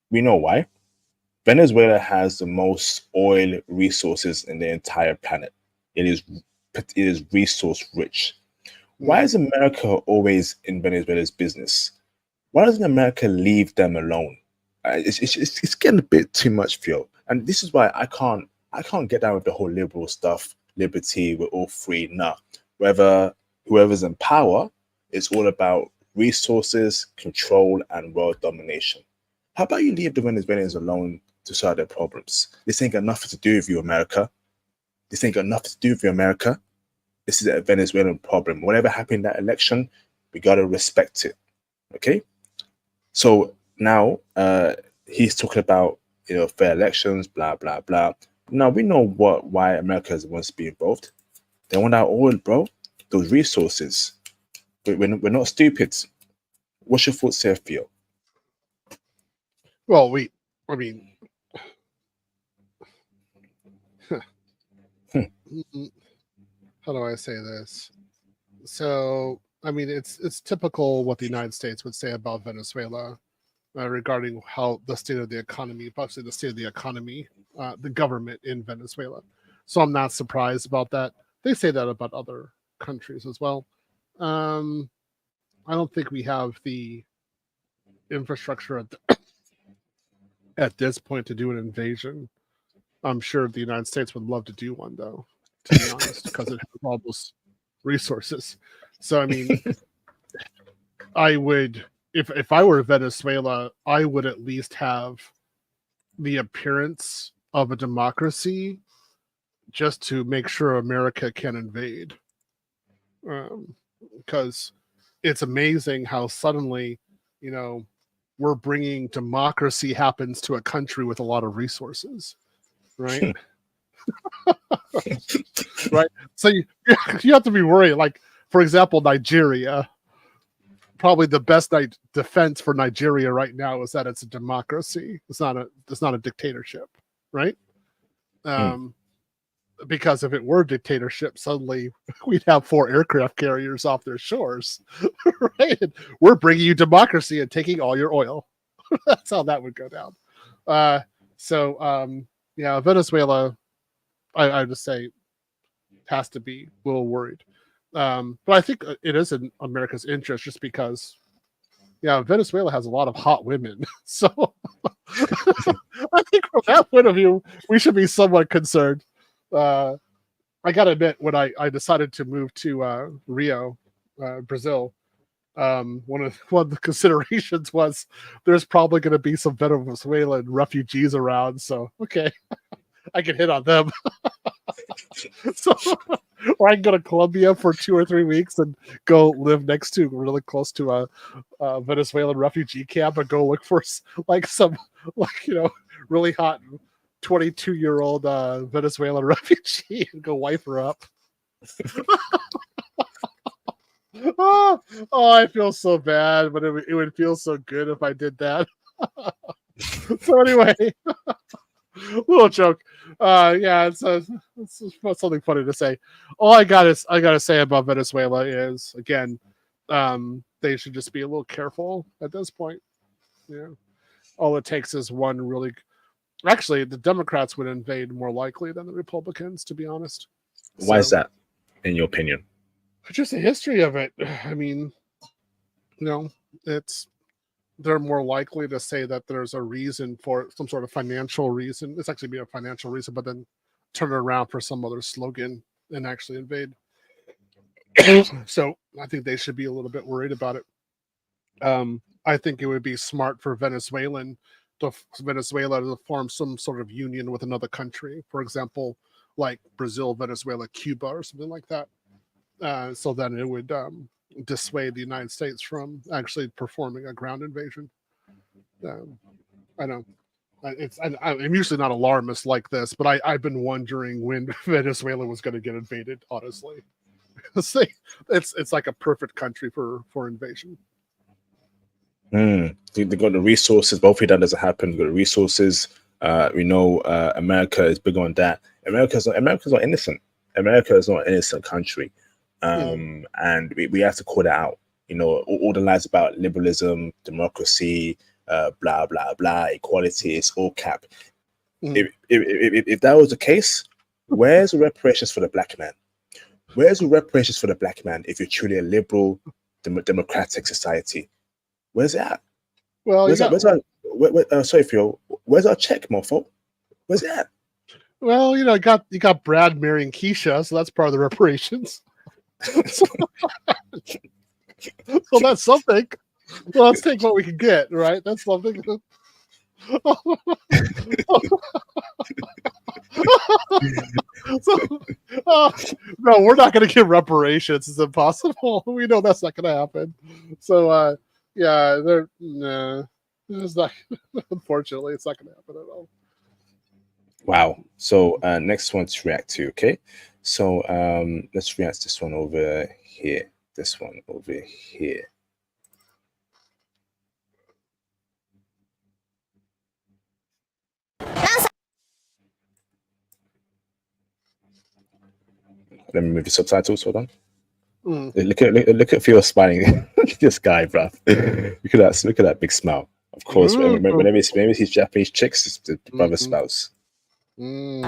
we know why. Venezuela has the most oil resources in the entire planet. It is resource rich. Why is America always in Venezuela's business? Why doesn't America leave them alone? It's getting a bit too much, Phil. And this is why I can't get down with the whole liberal stuff. Liberty, we're all free. Nah, whoever's in power, it's all about resources, control, and world domination. How about you leave the Venezuelans alone to solve their problems? This ain't got nothing to do with you, America. This ain't got nothing to do with you, America. This is a Venezuelan problem. Whatever happened in that election, we gotta respect it. Okay. So now he's talking about fair elections, blah blah blah. Now we know why America wants to be involved. They want our oil, bro. Those resources. We're not stupid. What's your thoughts here, Theo? Well, how do I say this? So, I mean, it's typical what the United States would say about Venezuela regarding how the state of the economy, possibly the state of the economy, the government in Venezuela. So I'm not surprised about that. They say that about other countries as well. I don't think we have the infrastructure at this point to do an invasion. I'm sure the United States would love to do one, though, to be honest, because it has all those resources. So, I mean, I would, if I were Venezuela, I would at least have the appearance of a democracy just to make sure America can invade. Because it's amazing how suddenly, we're bringing democracy happens to a country with a lot of resources, right? Right. So you have to be worried. Like, for example, Nigeria, probably the best defense for Nigeria right now is that it's a democracy. It's not a dictatorship, right? Because if it were a dictatorship, suddenly we'd have 4 aircraft carriers off their shores, right? And we're bringing you democracy and taking all your oil. That's how that would go down. Yeah, Venezuela, I just say, has to be a little worried. But I think it is in America's interest just because, Venezuela has a lot of hot women. So I think from that point of view, we should be somewhat concerned. I gotta admit, when I decided to move to Rio, Brazil, one of the considerations was there's probably going to be some Venezuelan refugees around, so okay, I can hit on them. So Or I can go to Colombia for 2 or 3 weeks and go live next to really close to a Venezuelan refugee camp and go look for like some really hot 22-year-old Venezuelan refugee and go wife her up. Oh, I feel so bad, but it would feel so good if I did that. So anyway, little joke. Yeah, it's something funny to say. All I gotta say about Venezuela is, again, they should just be a little careful at this point. Yeah, all it takes is one really. Actually, the Democrats would invade more likely than the Republicans, to be honest. Why is that, in your opinion? Just the history of it. I mean, they're more likely to say that there's a reason for some sort of financial reason. It's actually be a financial reason, but then turn it around for some other slogan and actually invade. So I think they should be a little bit worried about it. I think it would be smart for Venezuela to form some sort of union with another country, for example, like Brazil, Venezuela, Cuba, or something like that. So then it would dissuade the United States from actually performing a ground invasion. I know I'm usually not alarmist like this, but I've been wondering when Venezuela was going to get invaded. Honestly, it's like a perfect country for invasion. They got the resources. Both of that doesn't happen. They got the resources. We know America is big on that. America's not innocent. America is not an innocent country. And we have to call that out. All the lies about liberalism, democracy, blah blah blah, equality, it's all cap. If that was the case, where's the reparations for the black man? Where's the reparations for the black man if you're truly a liberal, democratic society? Where's that? Well, sorry, Phil. Where's our check, mofo? Where's that? Well, you got Brad marrying Keisha, so that's part of the reparations. So that's something. Well, let's take what we can get, right? That's something. No, we're not going to get reparations. It's impossible. We know that's not going to happen. So, yeah, it's not. Unfortunately, it's not going to happen at all. Wow. So next one to react to, okay? So let's react to this one over here. This one over here. Let me move the subtitles. Hold on. Look at Phil smiling. This guy, bruv. Look at that big smile. Of course, whenever he's Japanese chicks, it's the brother spouse. 何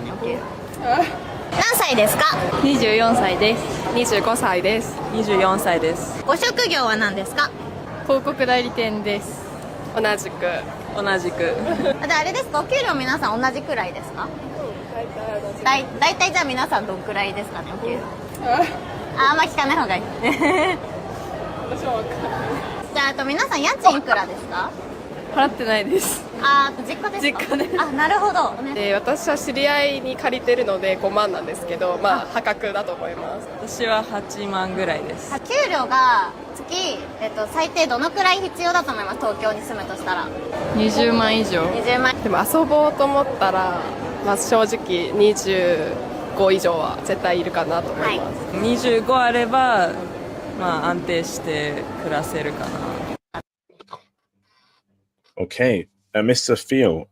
歳ですか？24歳です。25歳です。24歳です。ご職業は何ですか？広告代理店です。同じく。あれですか？お給料皆さん同じくらいですか？だいたいじゃあ皆さんどんくらいですかね、お給料。あんま聞かない方がいい。私も分かんない。じゃあ皆さん家賃いくらですか？払ってないです。実家ですか？実家です。なるほど。で、私は知り合いに借りてるので5万なんですけど、破格だと思います。私は8万ぐらいです。給料が月、最低どのくらい必要だと思います？東京に住むとしたら。20万以上。20万。でも遊ぼうと思ったら、正直25以上は絶対いるかなと思います。25あれば、安定して暮らせるかな。Okay, Mr. Phil,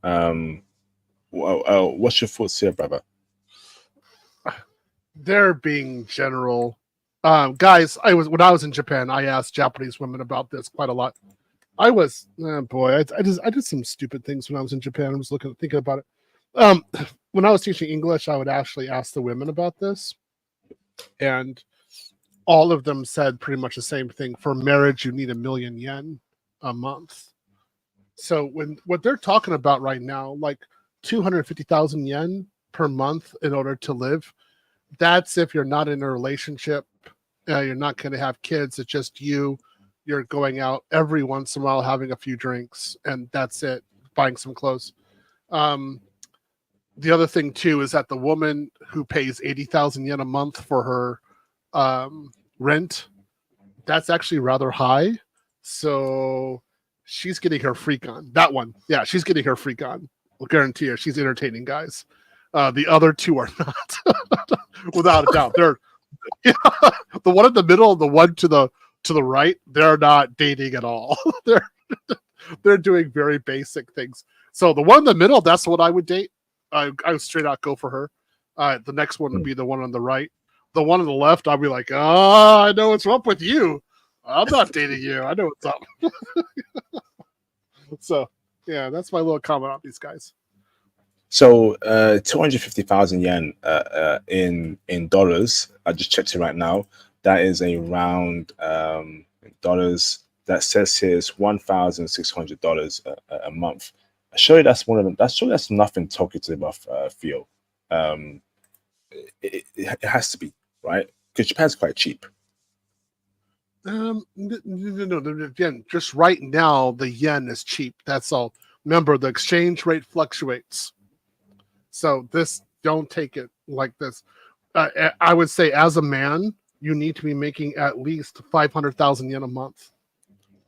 what's your thoughts here, brother? They're being general. Guys, when I was in Japan, I asked Japanese women about this quite a lot. I did some stupid things when I was in Japan. I was thinking about it. When I was teaching English, I would actually ask the women about this, and all of them said pretty much the same thing. For marriage, you need 1 million yen a month. So what they're talking about right now, like 250,000 yen per month in order to live, that's if you're not in a relationship, you're not going to have kids. It's just you're going out every once in a while, having a few drinks, and that's it. Buying some clothes. the other thing too is that the woman who pays 80,000 yen a month for her rent, that's actually rather high. So she's getting her freak on. That one, yeah, she's getting her freak on. I'll guarantee you, she's entertaining guys. The other two are not, without a doubt. They're the one in the middle and the one to the right. They're not dating at all. they're doing very basic things. So the one in the middle, that's what I would date. I would straight out go for her. The next one would be the one on the right. The one on the left, I'll be like, oh, I know what's up with you. I'm not dating you. I know what's up. So, yeah, that's my little comment on these guys. So, 250,000 yen in dollars. I just checked it right now. That is around dollars. That says here is $1,600 a month. Surely that's one of them. Surely that's nothing Tokyo to live off. Feel it has to be, right? Because Japan's quite cheap. No, again, just right now the yen is cheap. That's all. Remember, the exchange rate fluctuates. So don't take it like this. I would say, as a man, you need to be making at least 500,000 yen a month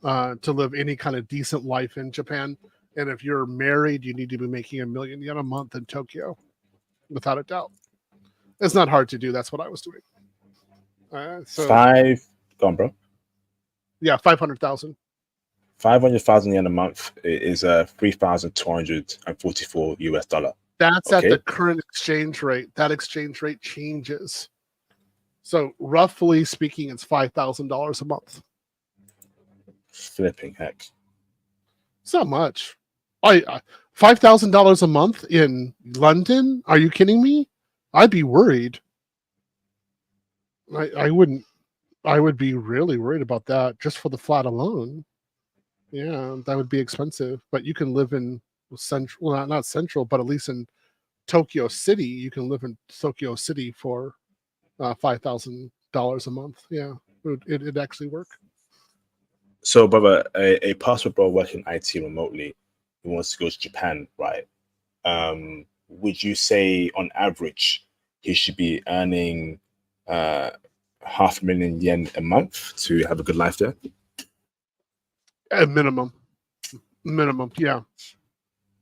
to live any kind of decent life in Japan. And if you're married, you need to be making 1 million yen a month in Tokyo, without a doubt. It's not hard to do. That's what I was doing. Go on, bro. Yeah, 500,000. 500,000 yen a month is 3,244 US dollar. That's okay. At the current exchange rate. That exchange rate changes. So roughly speaking, it's $5,000 a month. Flipping heck. It's not much. $5,000 a month in London? Are you kidding me? I'd be worried. I wouldn't. I would be really worried about that just for the flat alone. Yeah, that would be expensive. But you can live in central, well, not central, but at least in Tokyo City. You can live in Tokyo City for $5,000 a month. Yeah, it'd actually work. So, brother, a passport bro working IT remotely who wants to go to Japan, right? Would you say on average he should be earning 500,000 yen a month to have a good life there? At minimum,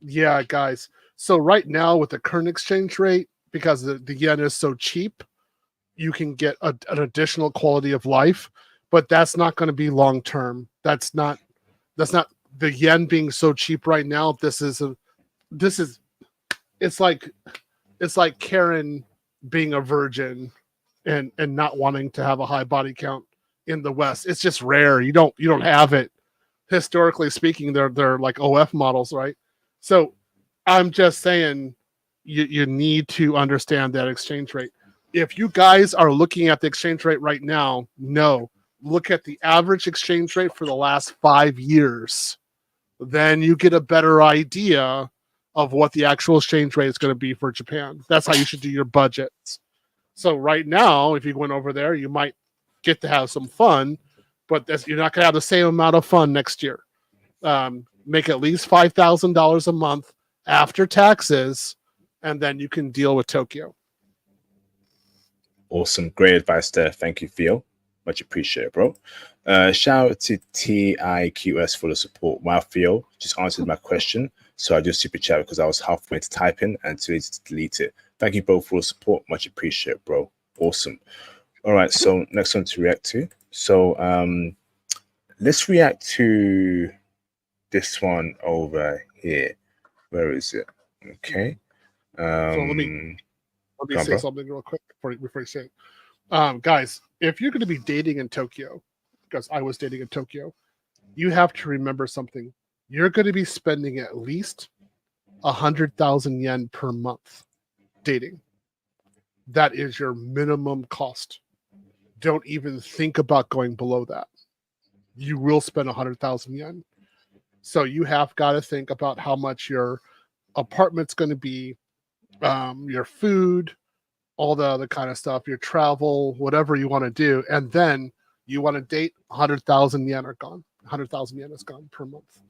yeah, guys. So right now with the current exchange rate, because the yen is so cheap, you can get an additional quality of life, but that's not going to be long term. That's not the yen being so cheap right now. It's like Karen being a virgin and not wanting to have a high body count in the West. It's just rare. You don't have it. Historically speaking, they're like OF models, right? So I'm just saying you need to understand that exchange rate. If you guys are looking at the exchange rate right now, no. Look at the average exchange rate for the last 5 years. Then you get a better idea of what the actual exchange rate is going to be for Japan. That's how you should do your budgets. So right now, if you went over there, you might get to have some fun, but you're not going to have the same amount of fun next year. Make at least $5,000 a month after taxes, and then you can deal with Tokyo. Awesome. Great advice there. Thank you, Theo. Much appreciated, bro. Shout out to TIQS for the support. Wow, Theo just answered my question. So I just super chat because I was halfway to typing and too lazy to delete it. Thank you, bro, for the support. Much appreciated, bro. Awesome. All right. So next one to react to. So let's react to this one over here. Where is it? Okay. So let me say something real quick before you say it. Guys, if you're going to be dating in Tokyo, because I was dating in Tokyo, you have to remember something. You're going to be spending at least 100,000 yen per month dating. That is your minimum cost. Don't even think about going below that. You will spend 100,000 yen. So you have got to think about how much your apartment's going to be, your food, all the other kind of stuff, your travel, whatever you want to do. And then you want to date, 100,000 yen are gone. 100,000 yen is gone per month.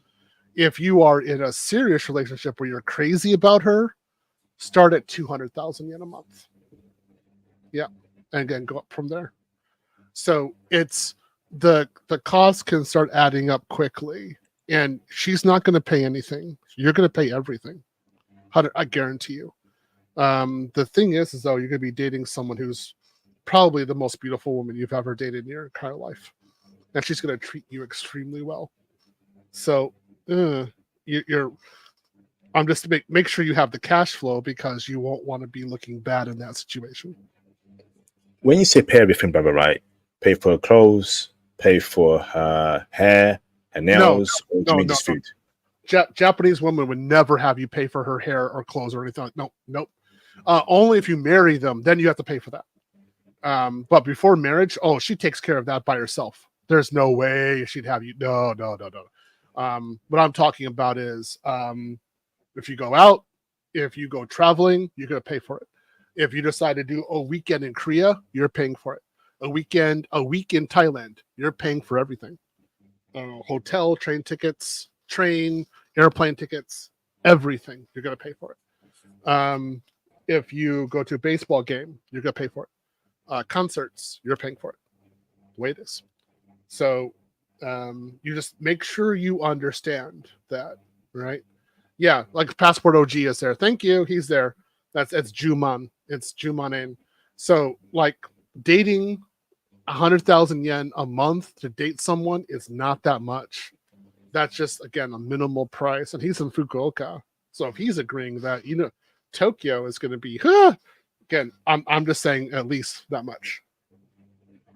If you are in a serious relationship where you're crazy about her, start at 200,000 yen a month. Yeah, and again go up from there. So it's the cost can start adding up quickly, and she's not going to pay anything. You're going to pay everything. I guarantee you. The thing is though, you're going to be dating someone who's probably the most beautiful woman you've ever dated in your entire life, and she's going to treat you extremely well. So you're I'm just to make sure you have the cash flow, because you won't want to be looking bad in that situation. When you say pay everything, brother, right? Pay for her clothes, pay for her hair, her nails, or do you mean just food? Japanese woman would never have you pay for her hair or clothes or anything. Nope. Only if you marry them, then you have to pay for that. But before marriage, she takes care of that by herself. There's no way she'd have you. No. What I'm talking about is if you go out, if you go traveling, you're going to pay for it. If you decide to do a weekend in Korea, you're paying for it. A week in Thailand, you're paying for everything. Hotel, train tickets, airplane tickets, everything. You're going to pay for it. If you go to a baseball game, you're going to pay for it. Concerts, you're paying for it. The way it is. So you just make sure you understand that, right? Yeah, like Passport OG is there. Thank you. He's there. It's Juman. It's Jumanen. So like dating 100,000 yen a month to date someone is not that much. That's just, again, a minimal price. And he's in Fukuoka. So if he's agreeing that, Tokyo is going to be, again, I'm just saying at least that much.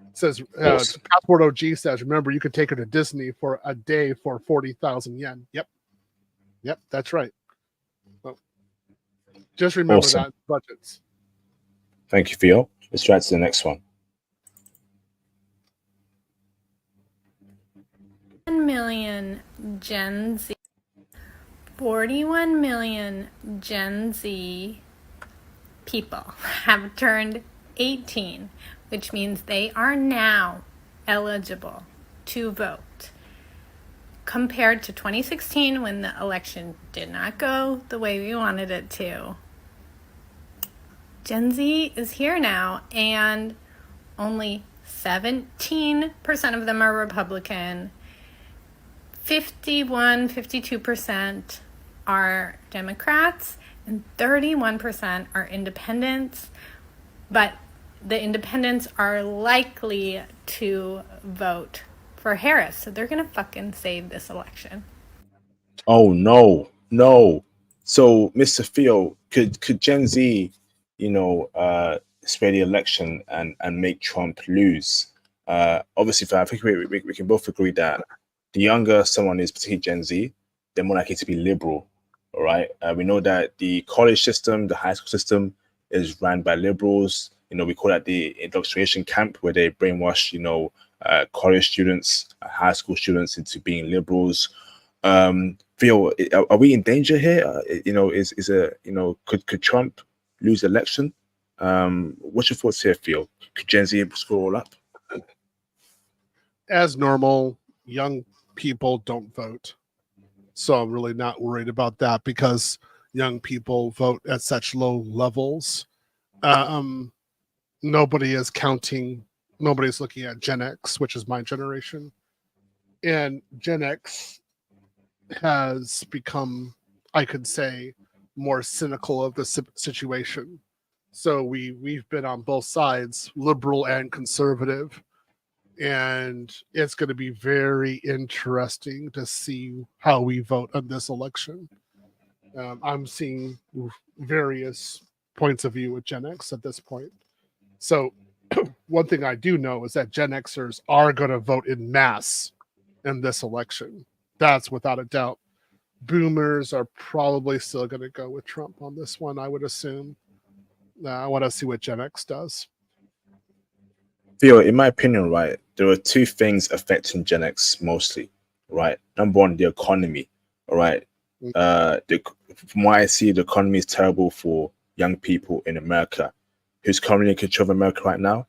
It says, Passport OG says, remember, you could take her to Disney for a day for 40,000 yen. Yep, that's right. Well, just remember that budgets. Thank you, Theo. Let's try to the next one. 1 million Gen Z. 41 million Gen Z people have turned 18, which means they are now eligible to vote. Compared to 2016, when the election did not go the way we wanted it to. Gen Z is here now, and only 17% of them are Republican. 52% are Democrats, and 31% are independents. But the independents are likely to vote for Harris, so they're gonna fucking save this election. Oh no. So, Mr. Theo, could Gen Z, sway the election and make Trump lose? Obviously, I think we can both agree that the younger someone is, particularly Gen Z, they're more likely to be liberal. All right. We know that the college system, the high school system, is run by liberals. We call that the indoctrination camp, where they brainwash, college students, high school students into being liberals. Theo, are we in danger here? Could Trump lose the election? What's your thoughts here, Theo? Could Gen Z screw all up? As normal, young people don't vote. So I'm really not worried about that, because young people vote at such low levels. Nobody is counting. Nobody's looking at Gen X, which is my generation. And Gen X has become, I could say, more cynical of the situation. So we've been on both sides, liberal and conservative. And it's going to be very interesting to see how we vote on this election. I'm seeing various points of view with Gen X at this point. So one thing I do know is that Gen Xers are going to vote in mass in this election. That's without a doubt. Boomers are probably still going to go with Trump on this one, I would assume. I want to see what Gen X does. Theo, in my opinion, right, there are two things affecting Gen X mostly, right? Number one, the economy, all right? From what I see, the economy is terrible for young people in America. Who's currently in control of America right now?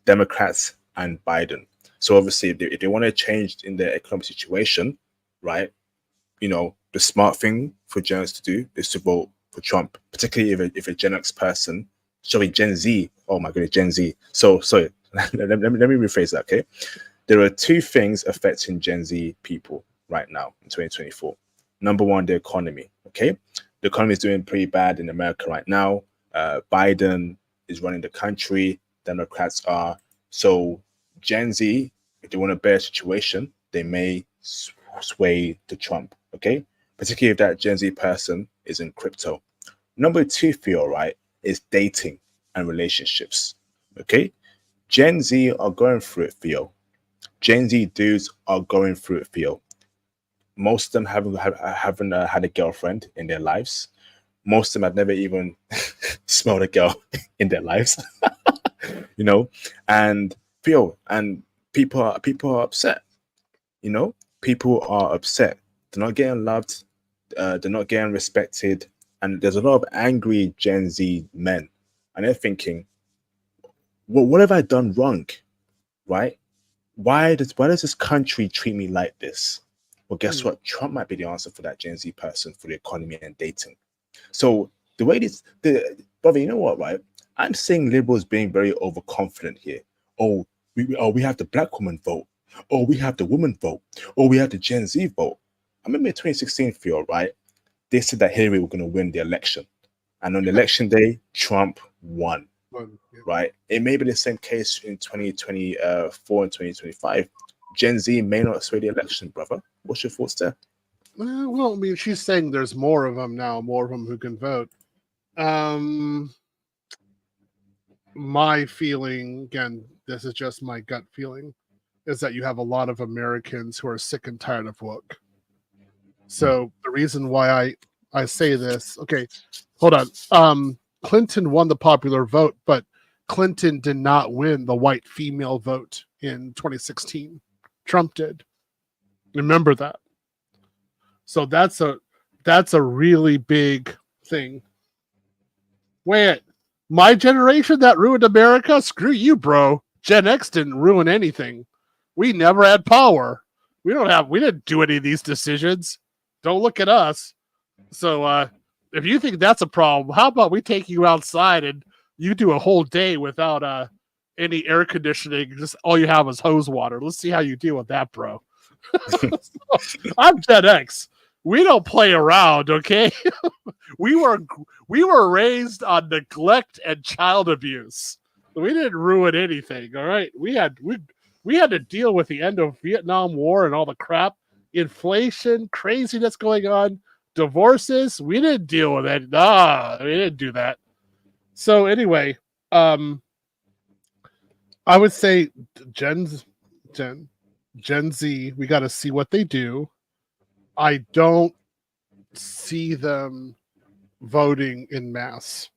Democrats and Biden. So obviously, if they want to change in their economic situation, right, the smart thing for Gen X to do is to vote for Trump, particularly if a Gen X person, sorry, Gen Z. Oh my goodness, Gen Z. So sorry, let me rephrase that. Okay, there are two things affecting Gen Z people right now in 2024. Number one, the economy. Okay, the economy is doing pretty bad in America right now. Biden is running the country. Democrats are. So Gen Z, if they want a better situation, they may sway to Trump. Okay, particularly if that Gen Z person is in crypto. Number two, Theo, right, is dating and relationships. Okay, Gen Z are going through it, Theo. Gen Z dudes are going through it, Theo. Most of them haven't had a girlfriend in their lives. Most of them have never even smelled a girl in their lives. You know, and Theo, and people are upset. You know, people are upset. They're not getting loved. They're not getting respected. And there's a lot of angry Gen Z men, and they're thinking, well, what have I done wrong? Right? Why does this country treat me like this? Well, guess what? Trump might be the answer for that Gen Z person for the economy and dating. So the way brother, you know what, right? I'm seeing liberals being very overconfident here. Oh, we have the black woman vote. Oh, we have the woman vote. Oh, we have the Gen Z vote. I remember in 2016, Theo, right? They said that Hillary was going to win the election. And on the election day, Trump won. Right? It may be the same case in 2024 and 2025. Gen Z may not sway the election, brother. What's your thoughts there? Well, I mean, she's saying there's more of them now, more of them who can vote. My feeling, again, this is just my gut feeling, is that you have a lot of Americans who are sick and tired of woke. So the reason why I say this, okay, hold on. Clinton won the popular vote, but Clinton did not win the white female vote in 2016. Trump did. Remember that. So that's a really big thing. Wait, my generation that ruined America? Screw you, bro. Gen X didn't ruin anything. We never had power. We didn't do any of these decisions. Don't look at us. So if you think that's a problem, how about we take you outside and you do a whole day without any air conditioning? Just all you have is hose water. Let's see how you deal with that, bro. I'm Gen X. We don't play around, okay? we were raised on neglect and child abuse. We didn't ruin anything, all right? We had to deal with the end of Vietnam War and all the crap, inflation, craziness going on, divorces. We didn't deal with it. Nah, we didn't do that. So anyway, I would say Gen Z, we got to see what they do. I don't see them voting in mass.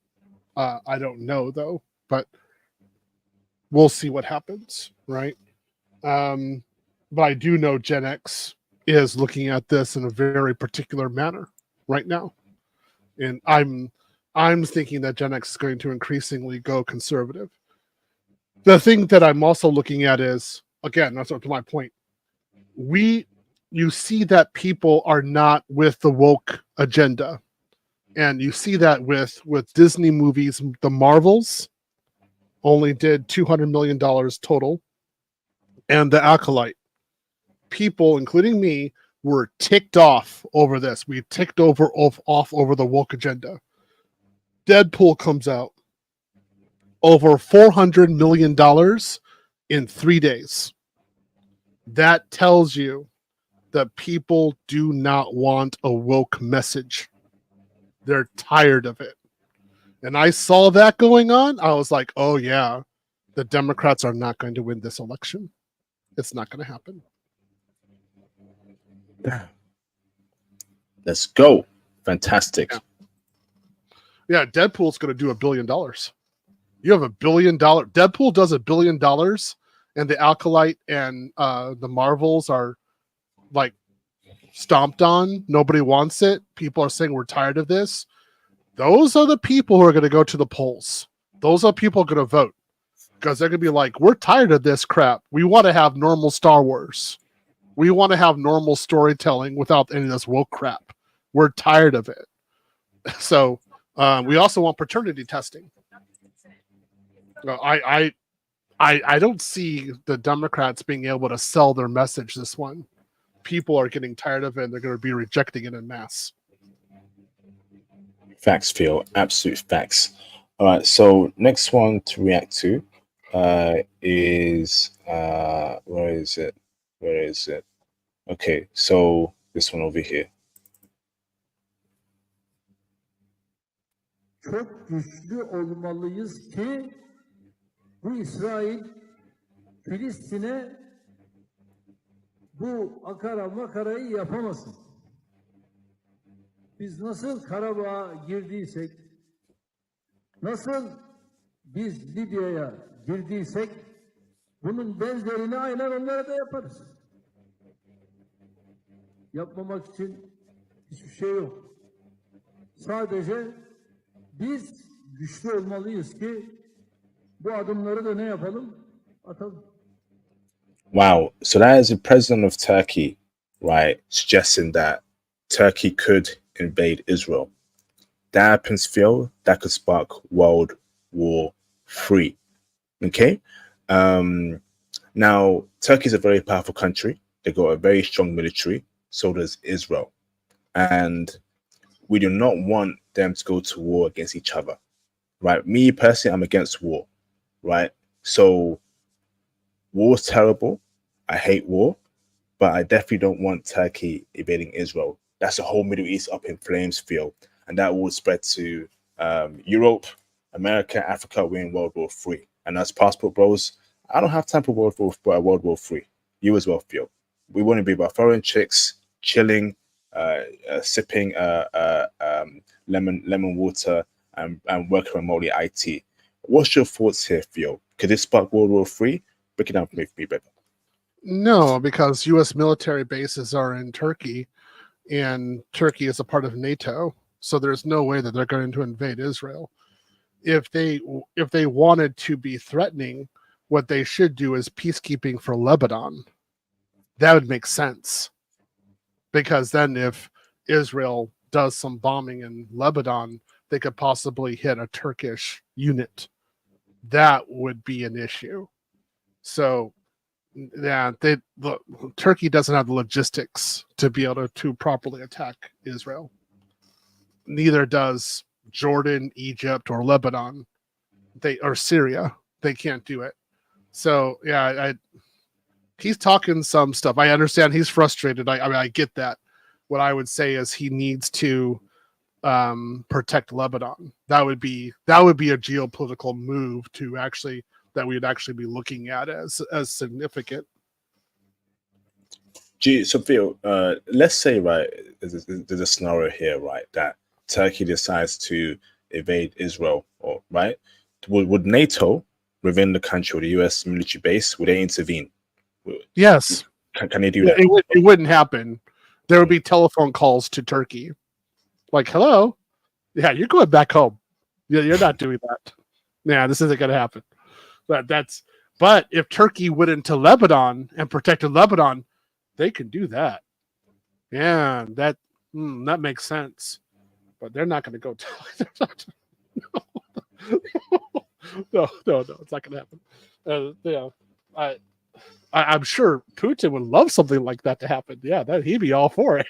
I don't know though, but we'll see what happens, right? But I do know Gen X is looking at this in a very particular manner right now, and I'm thinking that Gen X is going to increasingly go conservative. The thing that I'm also looking at is, again, that's up to my point. You see that people are not with the woke agenda. And you see that with Disney movies. The Marvels only did $200 million total. And The Acolyte. People, including me, were ticked off over this. We ticked off over the woke agenda. Deadpool comes out. Over $400 million in 3 days. That tells you that people do not want a woke message. They're tired of it. And I saw that going on. I was like, oh yeah, the Democrats are not going to win this election. It's not going to happen. Let's go. Fantastic. Yeah, Deadpool's going to do $1 billion. You have $1 billion. Deadpool does $1 billion, and the Acolyte and the Marvels are like stomped on. Nobody wants it. People are saying we're tired of this. Those are the people who are going to go to the polls. Those are people going to vote because they're going to be like, we're tired of this crap. We want to have normal Star Wars. We want to have normal storytelling without any of this woke crap. We're tired of it. So We also want paternity testing. I don't see the Democrats being able to sell their message this one. People are getting tired of it and they're going to be rejecting it en masse. Facts, Phil. Absolute facts. All right. So next one to react to is where is it? Where is it? Okay. So this one over here. Çok güçlü olmalıyız ki bu İsrail Filistin'e bu akara makarayı yapamasın. Biz nasıl Karabağ'a girdiysek, nasıl biz Libya'ya girdiysek, bunun benzerini aynen onlara da yaparız. Yapmamak için hiçbir şey yok. Sadece biz güçlü olmalıyız ki bu adımları da ne yapalım? Atalım. Wow. So that is the president of Turkey, right, suggesting that Turkey could invade Israel. That happens, Phil, that could spark World War III. Okay? Now, Turkey is a very powerful country. They got a very strong military. So does Israel. And we do not want them to go to war against each other, right? Me personally, I'm against war, right? So war's terrible. I hate war, but I definitely don't want Turkey invading Israel. That's the whole Middle East up in flames, Phil, and that will spread to Europe, America, Africa. We're in World War III, and as passport bros, I don't have time for World War III. You as well, Phil. We want to be about foreign chicks, chilling, sipping lemon water, and working remotely IT. What's your thoughts here, Phil? Could this spark World War III? Break it down for me, baby. No, because U.S. military bases are in Turkey, and Turkey is a part of NATO, so there's no way that they're going to invade Israel. If they wanted to be threatening, what they should do is peacekeeping for Lebanon. That would make sense, because then if Israel does some bombing in Lebanon, they could possibly hit a Turkish unit. That would be an issue. So, yeah, Turkey doesn't have the logistics to be able to properly attack Israel. Neither does Jordan, Egypt, or Lebanon. Or Syria. They can't do it. So, yeah, he's talking some stuff. I understand he's frustrated. I get that. What I would say is he needs to protect Lebanon. That would be a geopolitical move to actually that we'd actually be looking at as significant. Gee, so Phil, let's say, right, there's a scenario here, right, that Turkey decides to invade Israel, or right, would NATO within the country or the U.S. military base, would they intervene? Yes. Can they do that? It wouldn't happen. There would be telephone calls to Turkey, like, "Hello, yeah, you're going back home. Yeah, you're not doing that. Yeah, this isn't going to happen." But if Turkey went into Lebanon and protected Lebanon, they can do that. Yeah, that makes sense. But they're not going to go. No, it's not going to happen. I'm sure Putin would love something like that to happen. Yeah, he'd be all for it.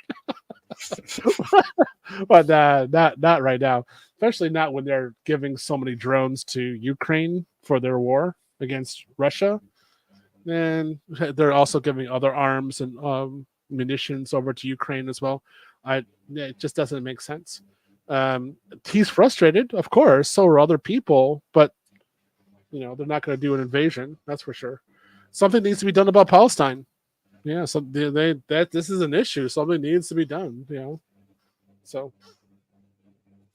But not right now, especially not when they're giving so many drones to Ukraine for their war against Russia. And they're also giving other arms and munitions over to Ukraine as well. It just doesn't make sense. He's frustrated, of course. So are other people, but they're not going to do an invasion. That's for sure. Something needs to be done about Palestine. Yeah, so this is an issue. Something needs to be done. So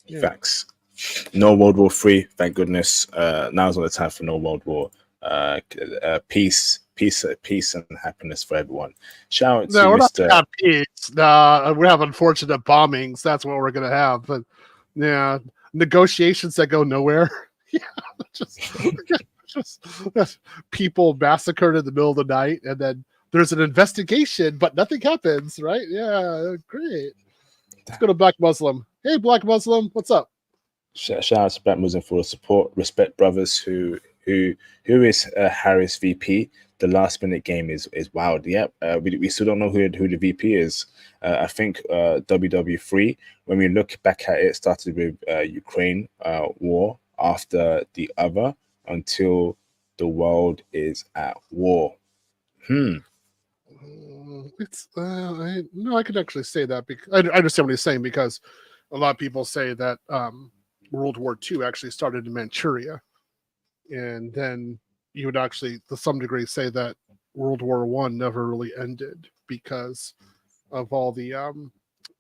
yeah. Facts. No World War III, thank goodness. Now's not the time for no World War. Peace and happiness for everyone. Shout out to we're Mr. not peace. No, we have unfortunate bombings. That's what we're gonna have. But yeah, negotiations that go nowhere. Yeah, just people massacred in the middle of the night, and then there's an investigation, but nothing happens. Right? Yeah, great. Let's go to Black Muslim. Hey, Black Muslim, what's up? Shout out to Black Muslim for the support. Respect brothers. Who is Harris VP? The last minute game is wild. Yep. We still don't know who the VP is. I think WW3. When we look back at it, started with Ukraine war after the other until the world is at war. It's I could actually say that because I understand what he's saying, because a lot of people say that World War II actually started in Manchuria, and then you would actually, to some degree, say that World War I never really ended because of all the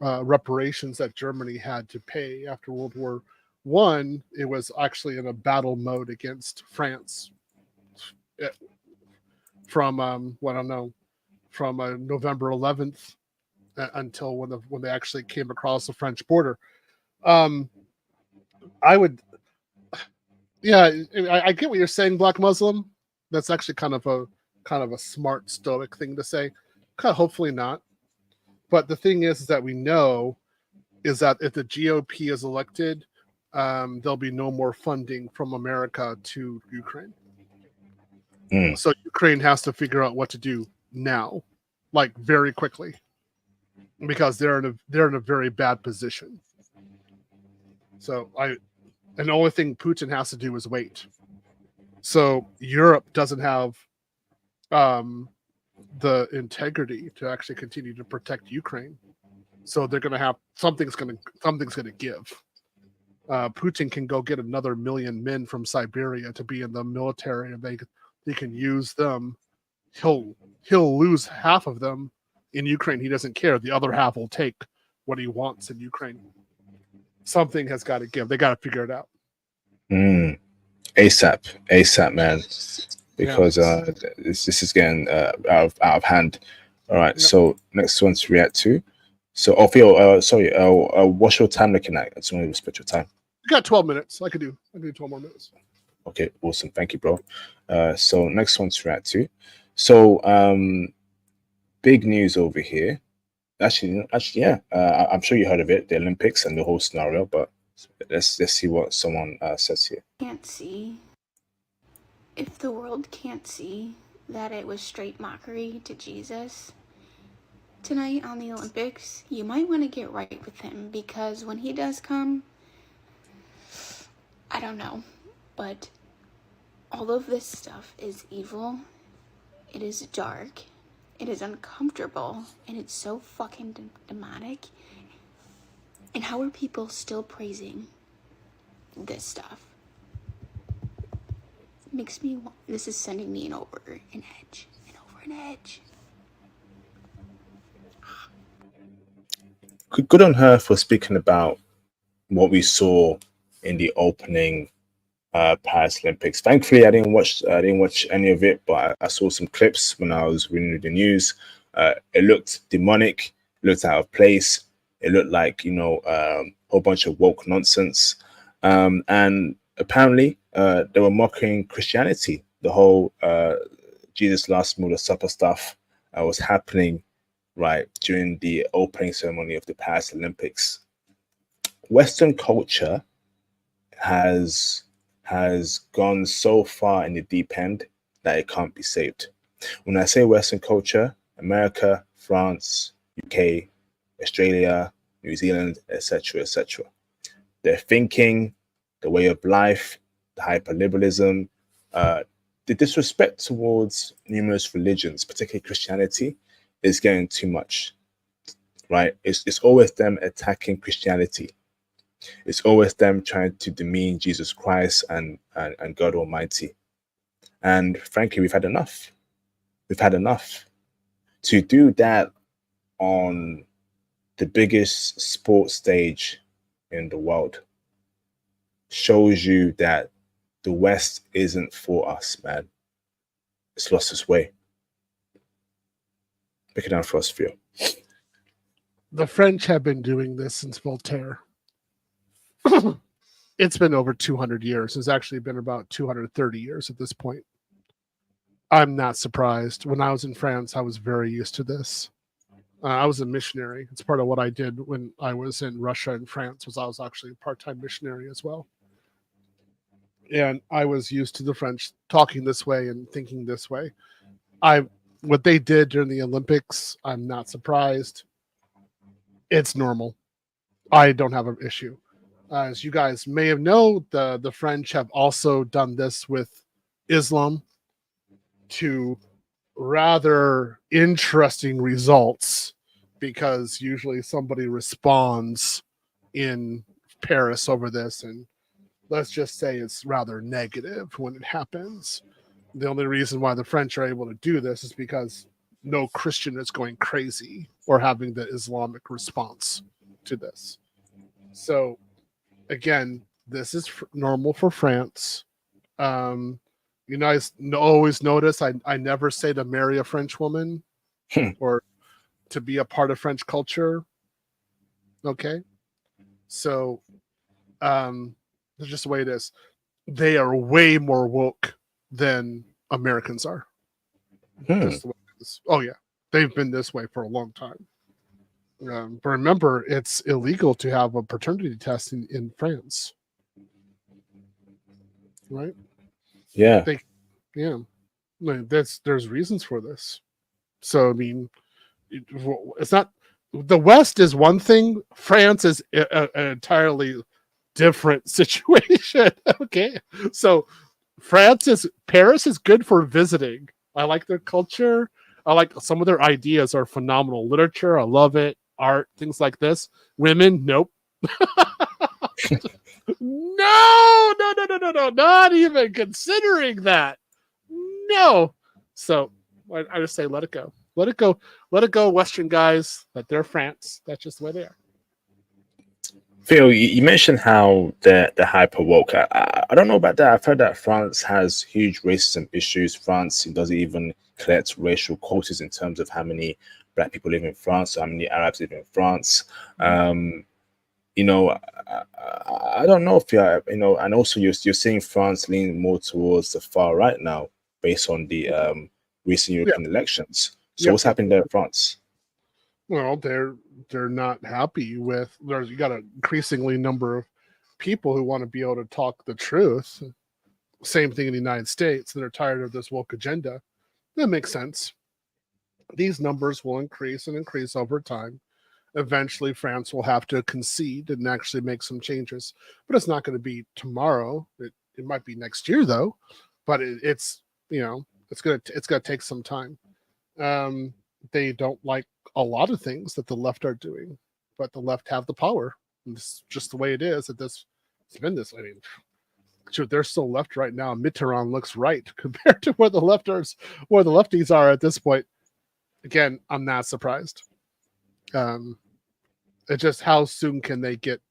reparations that Germany had to pay after World War I. It was actually in a battle mode against France from from November 11th until when they actually came across the French border. I would, yeah, I get what you're saying, Black Muslim. That's actually kind of a smart stoic thing to say. Hopefully not. But the thing is that we know is that if the GOP is elected, there'll be no more funding from America to Ukraine. So Ukraine has to figure out what to do now, like very quickly, because they're in a very bad position. So and the only thing Putin has to do is wait. So Europe doesn't have the integrity to actually continue to protect Ukraine. So they're going to have something's going to give. Putin can go get another 1 million men from Siberia to be in the military, and they can use them. He'll lose half of them in Ukraine. He doesn't care. The other half will take what he wants in Ukraine. Something has got to give. They got to figure it out. ASAP, man. Because this is getting out of hand. All right. Yep. So next one to react to. So, what's your time looking at? I just want to respect your time. You got 12 minutes. I could do 12 more minutes. Okay, awesome. Thank you, bro. So next one to react to. So big news over here. Actually, yeah. I'm sure you heard of it, the Olympics and the whole scenario. But let's see what someone says here. Can't see. If the world can't see that it was straight mockery to Jesus tonight on the Olympics, you might want to get right with him, because when he does come, I don't know, but all of this stuff is evil, it is dark, it is uncomfortable, and it's so fucking demonic. And how are people still praising this stuff? This is sending me over an edge. Good on her for speaking about what we saw in the opening Paris Olympics. Thankfully, I didn't watch any of it, but I saw some clips when I was reading the news. It looked demonic, it looked out of place. It looked like, a whole bunch of woke nonsense. And apparently, they were mocking Christianity. The whole Jesus last meal, the supper stuff was happening right during the opening ceremony of the Paris Olympics. Western culture has gone so far in the deep end that it can't be saved. When I say Western culture, America, France, UK, Australia, New Zealand, etc., etc. Their thinking, the way of life, the hyperliberalism, the disrespect towards numerous religions, particularly Christianity, is getting too much, right? It's always them attacking Christianity. It's always them trying to demean Jesus Christ and God Almighty. And frankly, we've had enough. We've had enough. To do that on the biggest sports stage in the world shows you that the West isn't for us, man. It's lost its way. Pick it down for us, Theo. The French have been doing this since Voltaire. It's been over 200 years. It's actually been about 230 years at this point. I'm not surprised. When I was in France, I was very used to this. I was a missionary. It's part of what I did when I was in Russia and France. Was I was actually a part-time missionary as well, and I was used to the French talking this way and thinking this way. What they did during the Olympics, I'm not surprised. It's normal. I don't have an issue. As you guys may have known, the French have also done this with Islam to rather interesting results, because usually somebody responds in Paris over this, and let's just say it's rather negative when it happens. The only reason why the French are able to do this is because no Christian is going crazy or having the Islamic response to this. So again, this is normal for France. You guys always notice I never say to marry a French woman or to be a part of French culture. Okay. So that's just the way it is. They are way more woke than Americans are. Just the way it is. Oh yeah. They've been this way for a long time. But remember, it's illegal to have a paternity test in France. Right? Yeah. There's reasons for this. So I mean, it's not, the West is one thing. France is an entirely different situation. Okay, so Paris is good for visiting. I like their culture. I like some of their ideas are phenomenal. Literature, I love it. Art, things like this. Women, nope. No, not even considering that. No. So I just say let it go. Let it go, Western guys. That they're France. That's just the way they are. Phil, you mentioned how they're hyper woke. I don't know about that. I've heard that France has huge racism issues. France doesn't even collect racial quotas in terms of how many Black people live in France, or how many Arabs live in France. You know, I don't know if and also you're seeing France lean more towards the far right now, based on the recent European elections. So what's happening there in France? Well, they're not happy with. You got an increasingly number of people who want to be able to talk the truth. Same thing in the United States. They're tired of this woke agenda. That makes sense. These numbers will increase and increase over time. Eventually, France will have to concede and actually make some changes, but it's not going to be tomorrow. It might be next year, though. But it's gonna take some time. They don't like a lot of things that the left are doing, but the left have the power. And it's just the way it is. It's been this. I mean, shoot, they're still left right now. Mitterrand looks right compared to where the lefties are at this point. Again, I'm not surprised. It's just how soon can they get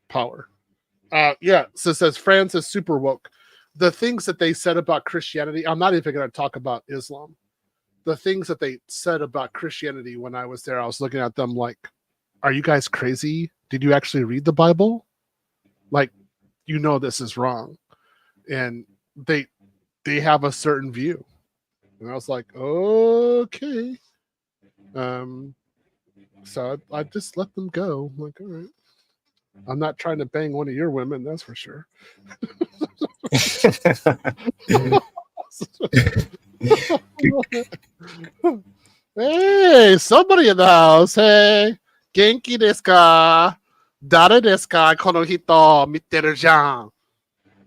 power? So it says France is super woke. The things that they said about Christianity, I'm not even going to talk about Islam. The things that they said about Christianity when I was there, I was looking at them like, are you guys crazy? Did you actually read the Bible? Like, this is wrong. And they have a certain view. And I was like, okay. So I just let them go. I'm like, all right. I'm not trying to bang one of your women, that's for sure. Hey, somebody in the house. Hey, genki desu ka? Dare desu ka? Kono hito mitteru jan.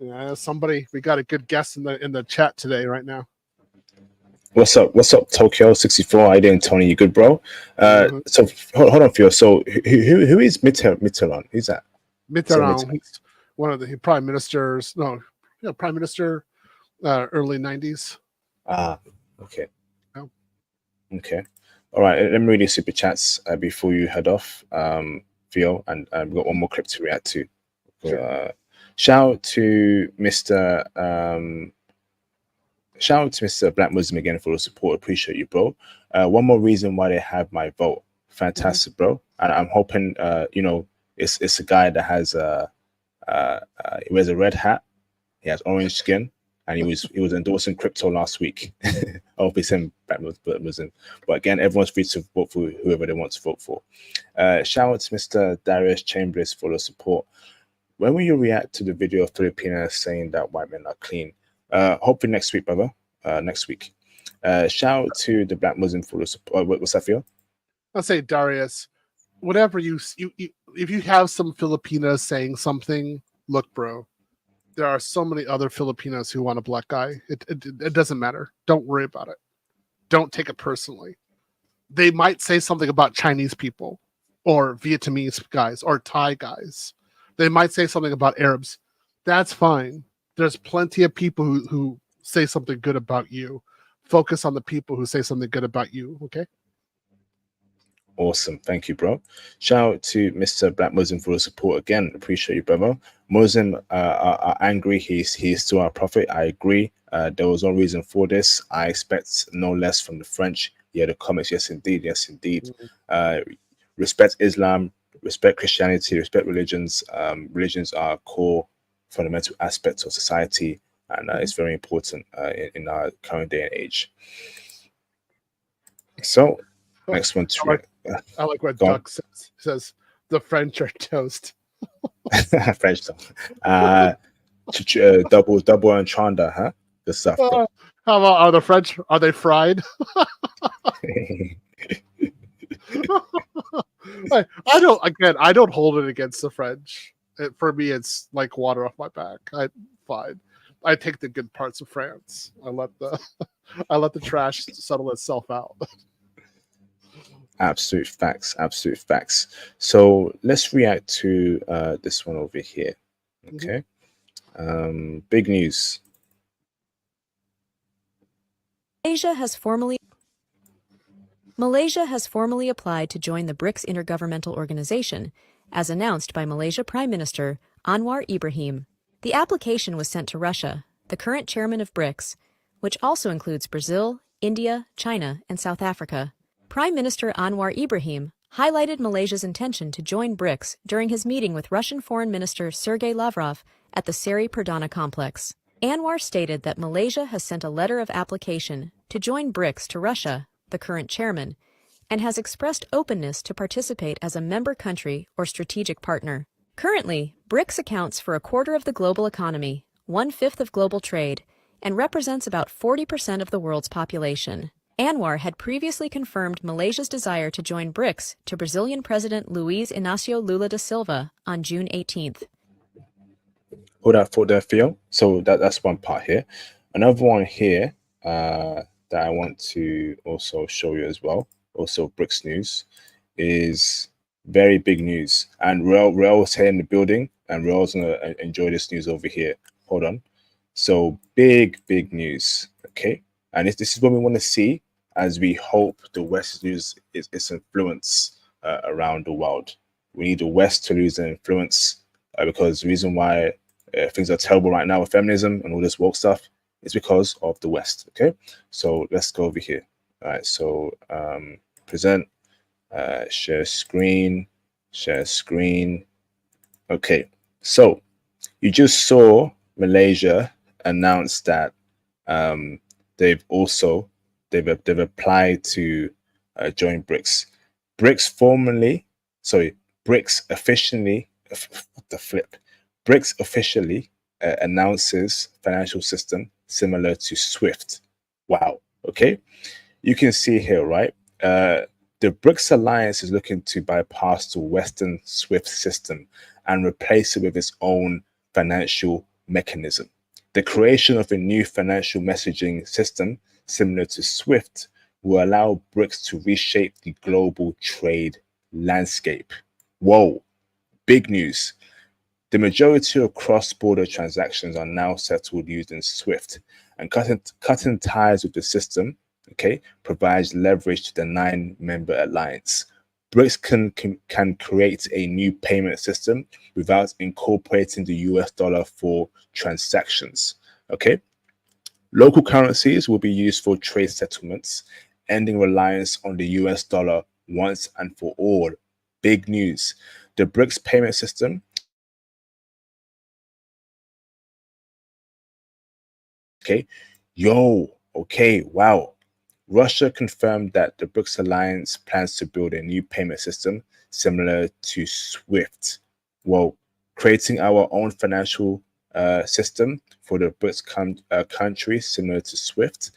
Yeah, somebody. We got a good guest in the chat today, right now. What's up, Tokyo 64? How you doing, Tony? You good, bro? So hold on, Phil. So who is Mitterrand? Who's that? Mitterrand. He's one of the prime ministers. No, prime minister, early 90s. Okay. Oh. Okay. All right. Let me read your super chats before you head off, Phil, and we've got one more clip to react to. Sure. Shout out to Mr. Black Muslim again for the support. Appreciate you, bro. One more reason why they have my vote. Fantastic, bro. And I'm hoping, it's a guy that has he wears a red hat. He has orange skin. and he was endorsing crypto last week. Obviously, Muslim. But again, everyone's free to vote for whoever they want to vote for. Shout out to Mr. Darius Chambers for the support. When will you react to the video of Filipinas saying that white men are clean? Hopefully next week, brother. Next week. Shout out to the Black Muslim for the support. What's that for? I'll say, Darius, whatever you if you have some Filipinas saying something, look, bro, there are so many other Filipinos who want a black guy. It doesn't matter. Don't worry about it. Don't take it personally. They might say something about Chinese people or Vietnamese guys or Thai guys. They might say something about Arabs. That's fine. There's plenty of people who say something good about you. Focus on the people who say something good about you, okay? Awesome. Thank you, bro. Shout out to Mr. Black Muslim for the support again. Appreciate you, brother. Muslim are angry. He's still our prophet. I agree. There was no reason for this. I expect no less from the French. Yeah, the comments. Yes, indeed. Yes, indeed. Respect Islam, respect Christianity, respect religions. Religions are core fundamental aspects of society, and it's very important in our current day and age. So, next one. I like what Duck says. The French are toast. French toast. Double entendre, huh? Good stuff. How about, are the French? Are they fried? I don't hold it against the French. For me, it's like water off my back. Fine. I take the good parts of France. I let the trash settle itself out. Absolute facts. Absolute facts. So let's react to this one over here. Okay. Big news. Malaysia has formally applied to join the BRICS Intergovernmental Organization, as announced by Malaysia Prime Minister Anwar Ibrahim. The application was sent to Russia, the current chairman of BRICS, which also includes Brazil, India, China, and South Africa. Prime Minister Anwar Ibrahim highlighted Malaysia's intention to join BRICS during his meeting with Russian Foreign Minister Sergei Lavrov at the Seri Perdana complex. Anwar stated that Malaysia has sent a letter of application to join BRICS to Russia, the current chairman, and has expressed openness to participate as a member country or strategic partner. Currently, BRICS accounts for a quarter of the global economy, 1/5 of global trade, and represents about 40% of the world's population. Anwar had previously confirmed Malaysia's desire to join BRICS to Brazilian President Luiz Inácio Lula da Silva on June 18th. Hold that for there, Theo. So that's one part here. Another one here that I want to also show you as well, also BRICS news, is very big news. And Rael's here in the building, and Rael's going to enjoy this news over here. Hold on. So big news, okay? And this is what we want to see as we hope the West loses its influence around the world. We need the West to lose their influence because the reason why things are terrible right now with feminism and all this woke stuff is because of the West, okay? So let's go over here. All right, so present, share screen. Okay, so you just saw Malaysia announce that they've applied to join BRICS. BRICS officially, BRICS officially announces financial system similar to SWIFT. Wow. Okay. You can see here, right? The BRICS alliance is looking to bypass the Western SWIFT system and replace it with its own financial mechanism. The creation of a new financial messaging system similar to SWIFT will allow BRICS to reshape the global trade landscape. Whoa, big news. The majority of cross-border transactions are now settled using SWIFT, and cutting ties with the system, okay, provides leverage to the 9-member alliance. BRICS can create a new payment system without incorporating the US dollar for transactions, okay? Local currencies will be used for trade settlements, ending reliance on the US dollar once and for all. Big news. The BRICS payment system Okay. Okay, wow. Russia confirmed that the BRICS alliance plans to build a new payment system similar to SWIFT. Well, creating our own financial system for the BRICS countries similar to SWIFT,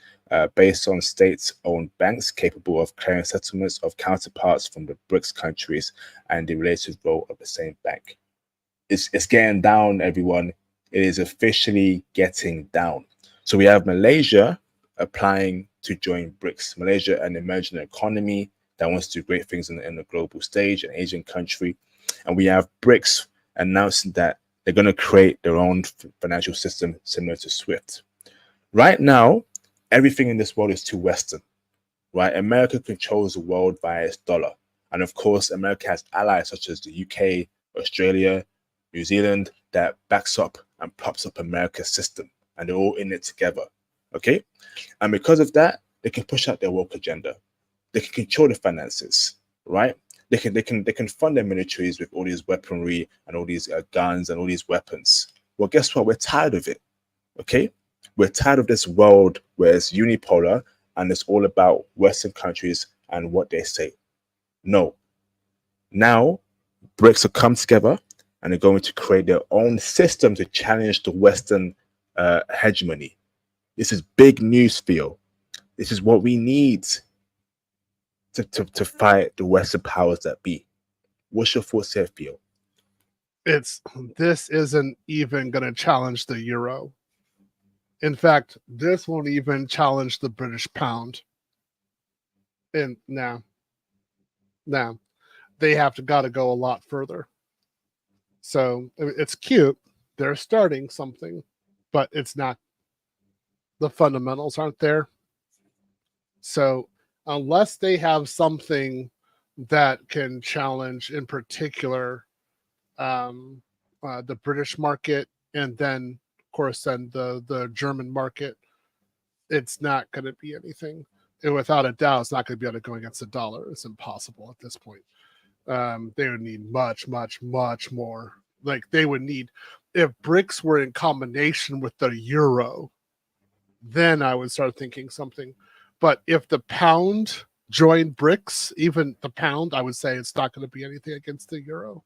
based on state-owned banks capable of clearing settlements of counterparts from the BRICS countries and the related role of the same bank. It's getting down, everyone. It is officially getting down. So we have Malaysia applying to join BRICS. Malaysia, an emerging economy that wants to do great things in the global stage, an Asian country. And we have BRICS announcing that they're going to create their own financial system similar to SWIFT. Right now, everything in this world is too Western, right? America controls the world via its dollar. And of course, America has allies such as the UK, Australia, New Zealand that backs up and props up America's system. And they're all in it together. Okay, and because of that, they can push out their woke agenda. They can control the finances, right? They can fund their militaries with all these weaponry and all these guns and all these weapons. Well, guess what? We're tired of it. Okay, we're tired of this world where it's unipolar and it's all about Western countries and what they say. No. Now, BRICS have come together and they're going to create their own system to challenge the Western hegemony. This is big news, Theo. This is what we need to fight the Western powers that be. What's your thoughts here, Theo? This isn't even going to challenge the euro. In fact, this won't even challenge the British pound. And now they got to go a lot further. So it's cute. They're starting something, but it's not. The fundamentals aren't there. So unless they have something that can challenge, in particular, the British market, and then, of course, then the German market, it's not going to be anything. And without a doubt, it's not going to be able to go against the dollar. It's impossible at this point. They would need much, much, much more. Like they would need, if BRICS were in combination with the euro, then I would start thinking something. But if the pound joined BRICS, even the pound, I would say it's not going to be anything against the euro.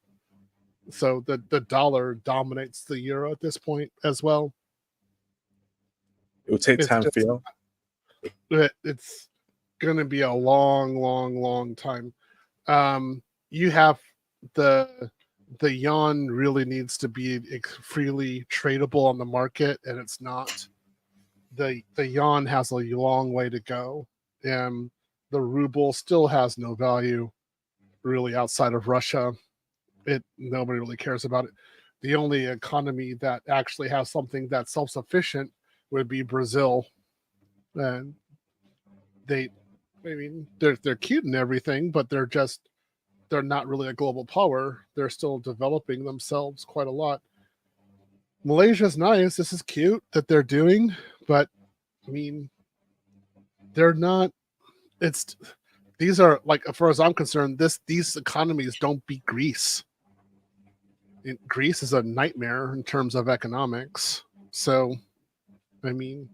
So the dollar dominates the euro at this point as well. It will take time, Theo. It's going to be a long, long, long time. You have the yuan really needs to be freely tradable on the market, and it's not. The yuan has a long way to go, and the ruble still has no value really outside of Russia. Nobody really cares about it. The only economy that actually has something that's self-sufficient would be Brazil, and they're cute and everything, but they're not really a global power. They're still developing themselves quite a lot. Malaysia's nice. This is cute that they're doing, but I mean, they're not. These are, like, as far as I'm concerned, these economies don't beat Greece. Greece is a nightmare in terms of economics. So, I mean,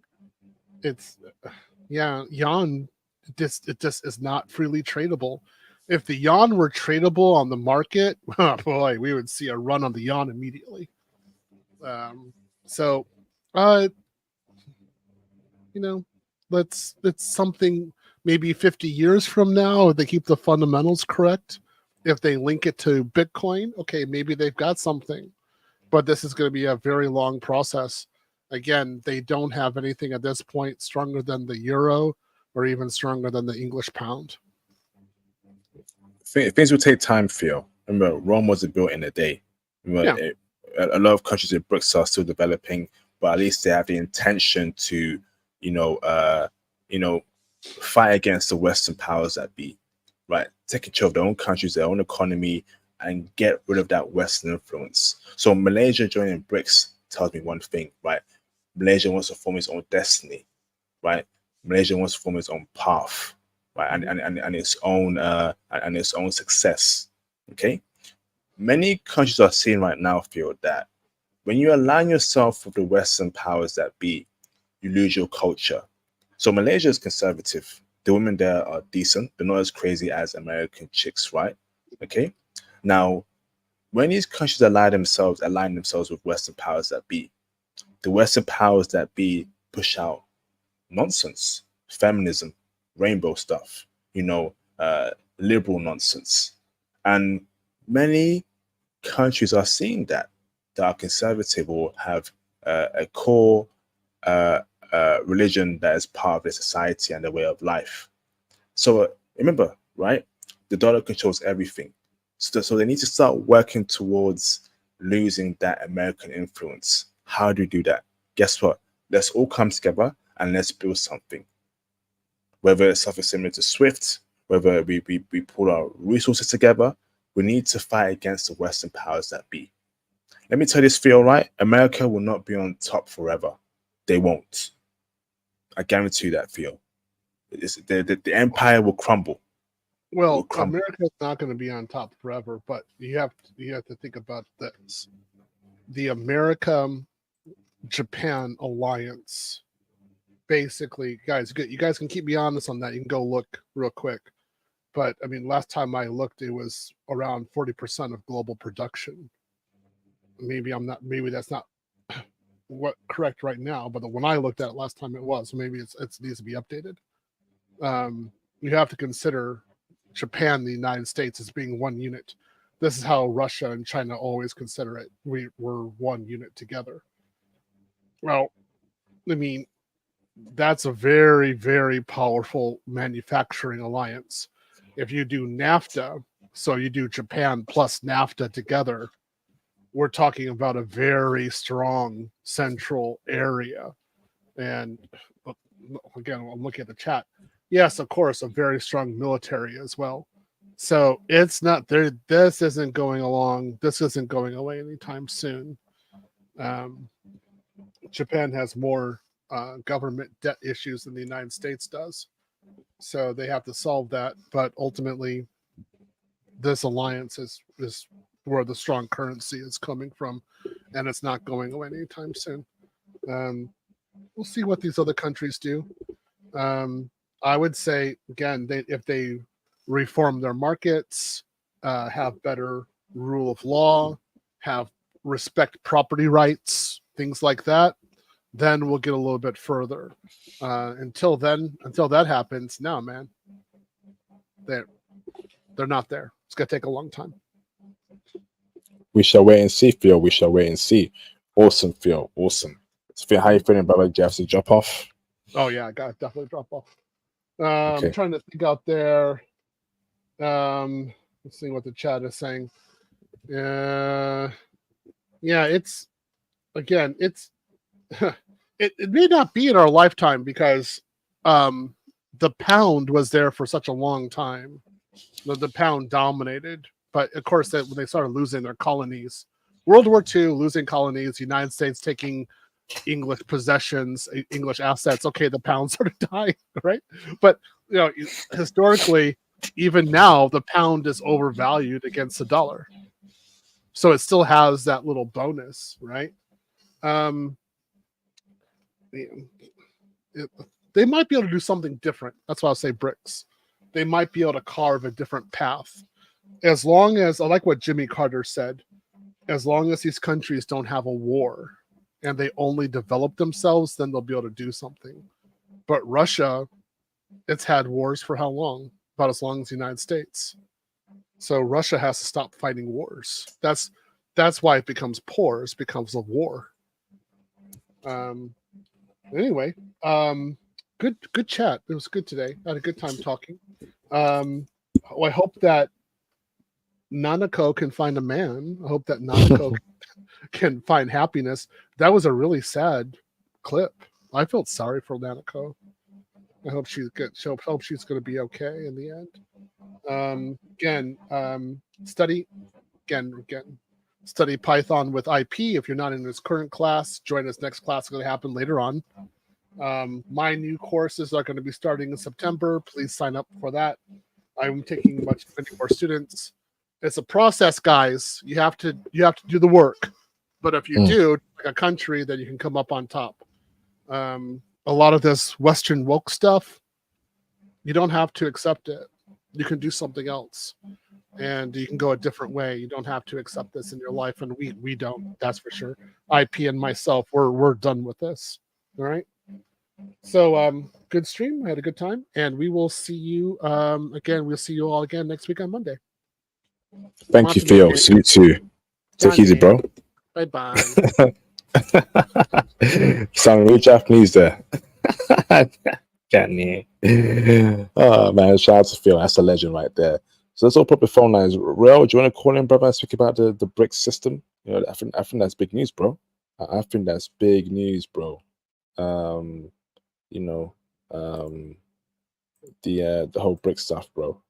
yuan. It just is not freely tradable. If the yuan were tradable on the market, oh boy, we would see a run on the yuan immediately. It's something maybe 50 years from now, if they keep the fundamentals correct, if they link it to Bitcoin, okay, maybe they've got something. But this is going to be a very long process. Again, they don't have anything at this point stronger than the euro or even stronger than the English pound. Things will take time, Theo. Remember, Rome wasn't built in a day. Remember, a lot of countries in BRICS are still developing, but at least they have the intention to, fight against the Western powers that be, right? Take control of their own countries, their own economy, and get rid of that Western influence. So Malaysia joining BRICS tells me one thing, right? Malaysia wants to form its own destiny, right? Malaysia wants to form its own path, right? And its own success. Okay. Many countries are seeing right now, feel that when you align yourself with the Western powers that be, you lose your culture. So Malaysia is conservative. The women there are decent. They're not as crazy as American chicks, right? Okay. Now, when these countries align themselves with Western powers that be, the Western powers that be push out nonsense, feminism, rainbow stuff, liberal nonsense. And many countries are seeing that are conservative or have a core religion that is part of their society and their way of life. So remember, right? The dollar controls everything. So they need to start working towards losing that American influence. How do we do that? Guess what? Let's all come together and let's build something. Whether it's something similar to SWIFT, whether we pull our resources together, we need to fight against the Western powers that be. Let me tell you this, Theo, right? America will not be on top forever. They won't. I guarantee you that, Theo. The empire will crumble. Well, America is not going to be on top forever, but you have to think about this. The America-Japan alliance, basically, guys, you guys can keep me honest on that. You can go look real quick. But, I mean, last time I looked, it was around 40% of global production. Maybe that's not what correct right now, but when I looked at it last time it was. So maybe it needs to be updated. You have to consider Japan, the United States, as being one unit. This is how Russia and China always consider it. We're one unit together. Well, I mean, that's a very, very powerful manufacturing alliance. If you do NAFTA, so you do Japan plus NAFTA together, we're talking about a very strong central area. And again, I'm looking at the chat. Yes, of course, a very strong military as well. So it's not there. This isn't going along. This isn't going away anytime soon. Japan has more government debt issues than the United States does. So they have to solve that. But ultimately, this alliance is where the strong currency is coming from, and it's not going away anytime soon. We'll see what these other countries do. I would say, again, if they reform their markets, have better rule of law, have respect property rights, things like that, then we'll get a little bit further. Until that happens, no, man, they're not there. It's gonna take a long time. We shall wait and see, Phil. We shall wait and see. Awesome, Phil. Awesome. So, Phil, how you feeling, brother? Do you have to drop off? Oh yeah, I gotta definitely drop off. Okay. I'm trying to think out there. Let's see what the chat is saying. Yeah, it's it may not be in our lifetime because the pound was there for such a long time. The pound dominated, but of course when they started losing their colonies, World War II, losing colonies, United States taking English possessions, English assets. Okay, the pound started dying, right? But historically, even now, the pound is overvalued against the dollar, so it still has that little bonus, right? They might be able to do something different. That's why I'll say BRICS. They might be able to carve a different path, as long as, I like what Jimmy Carter said, as long as these countries don't have a war and they only develop themselves, then they'll be able to do something. But Russia, it's had wars for how long? About as long as the United States. So Russia has to stop fighting wars. That's why it becomes poor. It becomes a war. Anyway, good chat. It was good today. I had a good time talking. I hope that Nanako can find a man. I hope that Nanako can find happiness. That was a really sad clip. I felt sorry for Nanako. I hope she's good. Hope she's going to be okay in the end. Study Python with IP. If you're not in this current class, join us next class. It's going to happen later on. My new courses are going to be starting in September. Please sign up for that. I'm taking many more students. It's a process, guys. You have to do the work. But if you do, like a country, then you can come up on top. a lot of this Western woke stuff, you don't have to accept it. You can do something else, and you can go a different way. You don't have to accept this in your life, and we don't. That's for sure. IP and myself, we're done with this. All right. So good stream. I had a good time, and we will see you again. We'll see you all again next week on Monday. Thank you, Theo. See you too. Take it easy, bro. Bye bye. Sound really Japanese there. Oh man, shout out to Phil. That's a legend right there. So let's open up the phone lines. Real, do you want to call in, brother, and speak about the BRICS system? You know, I think that's big news, bro. I think that's big news, bro. You know, the whole BRICS stuff, bro.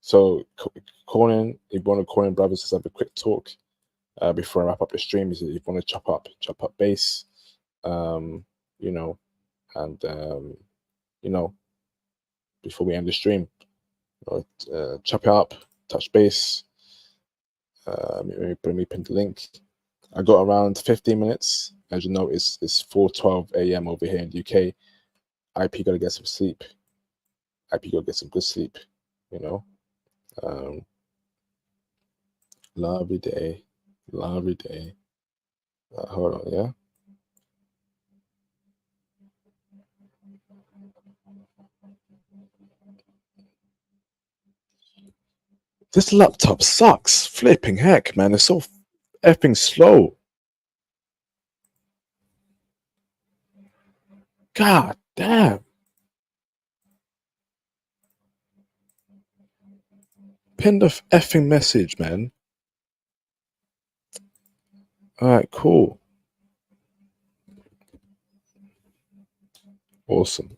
So call in. If you want to call in, brothers, just have a quick talk before I wrap up the stream. If you want to chop up base, you know, and you know, before we end the stream, chop it up, touch base. Let me pin the link. I got around 15 minutes. As you know, it's 4:12 a.m. over here in the UK. IP gotta get some sleep. IP gotta get some good sleep. You know, lovely day, lovely day. Hold on, yeah. This laptop sucks. Flipping heck, man. It's so effing slow. God damn. Pin the effing message, man. All right, cool. Awesome.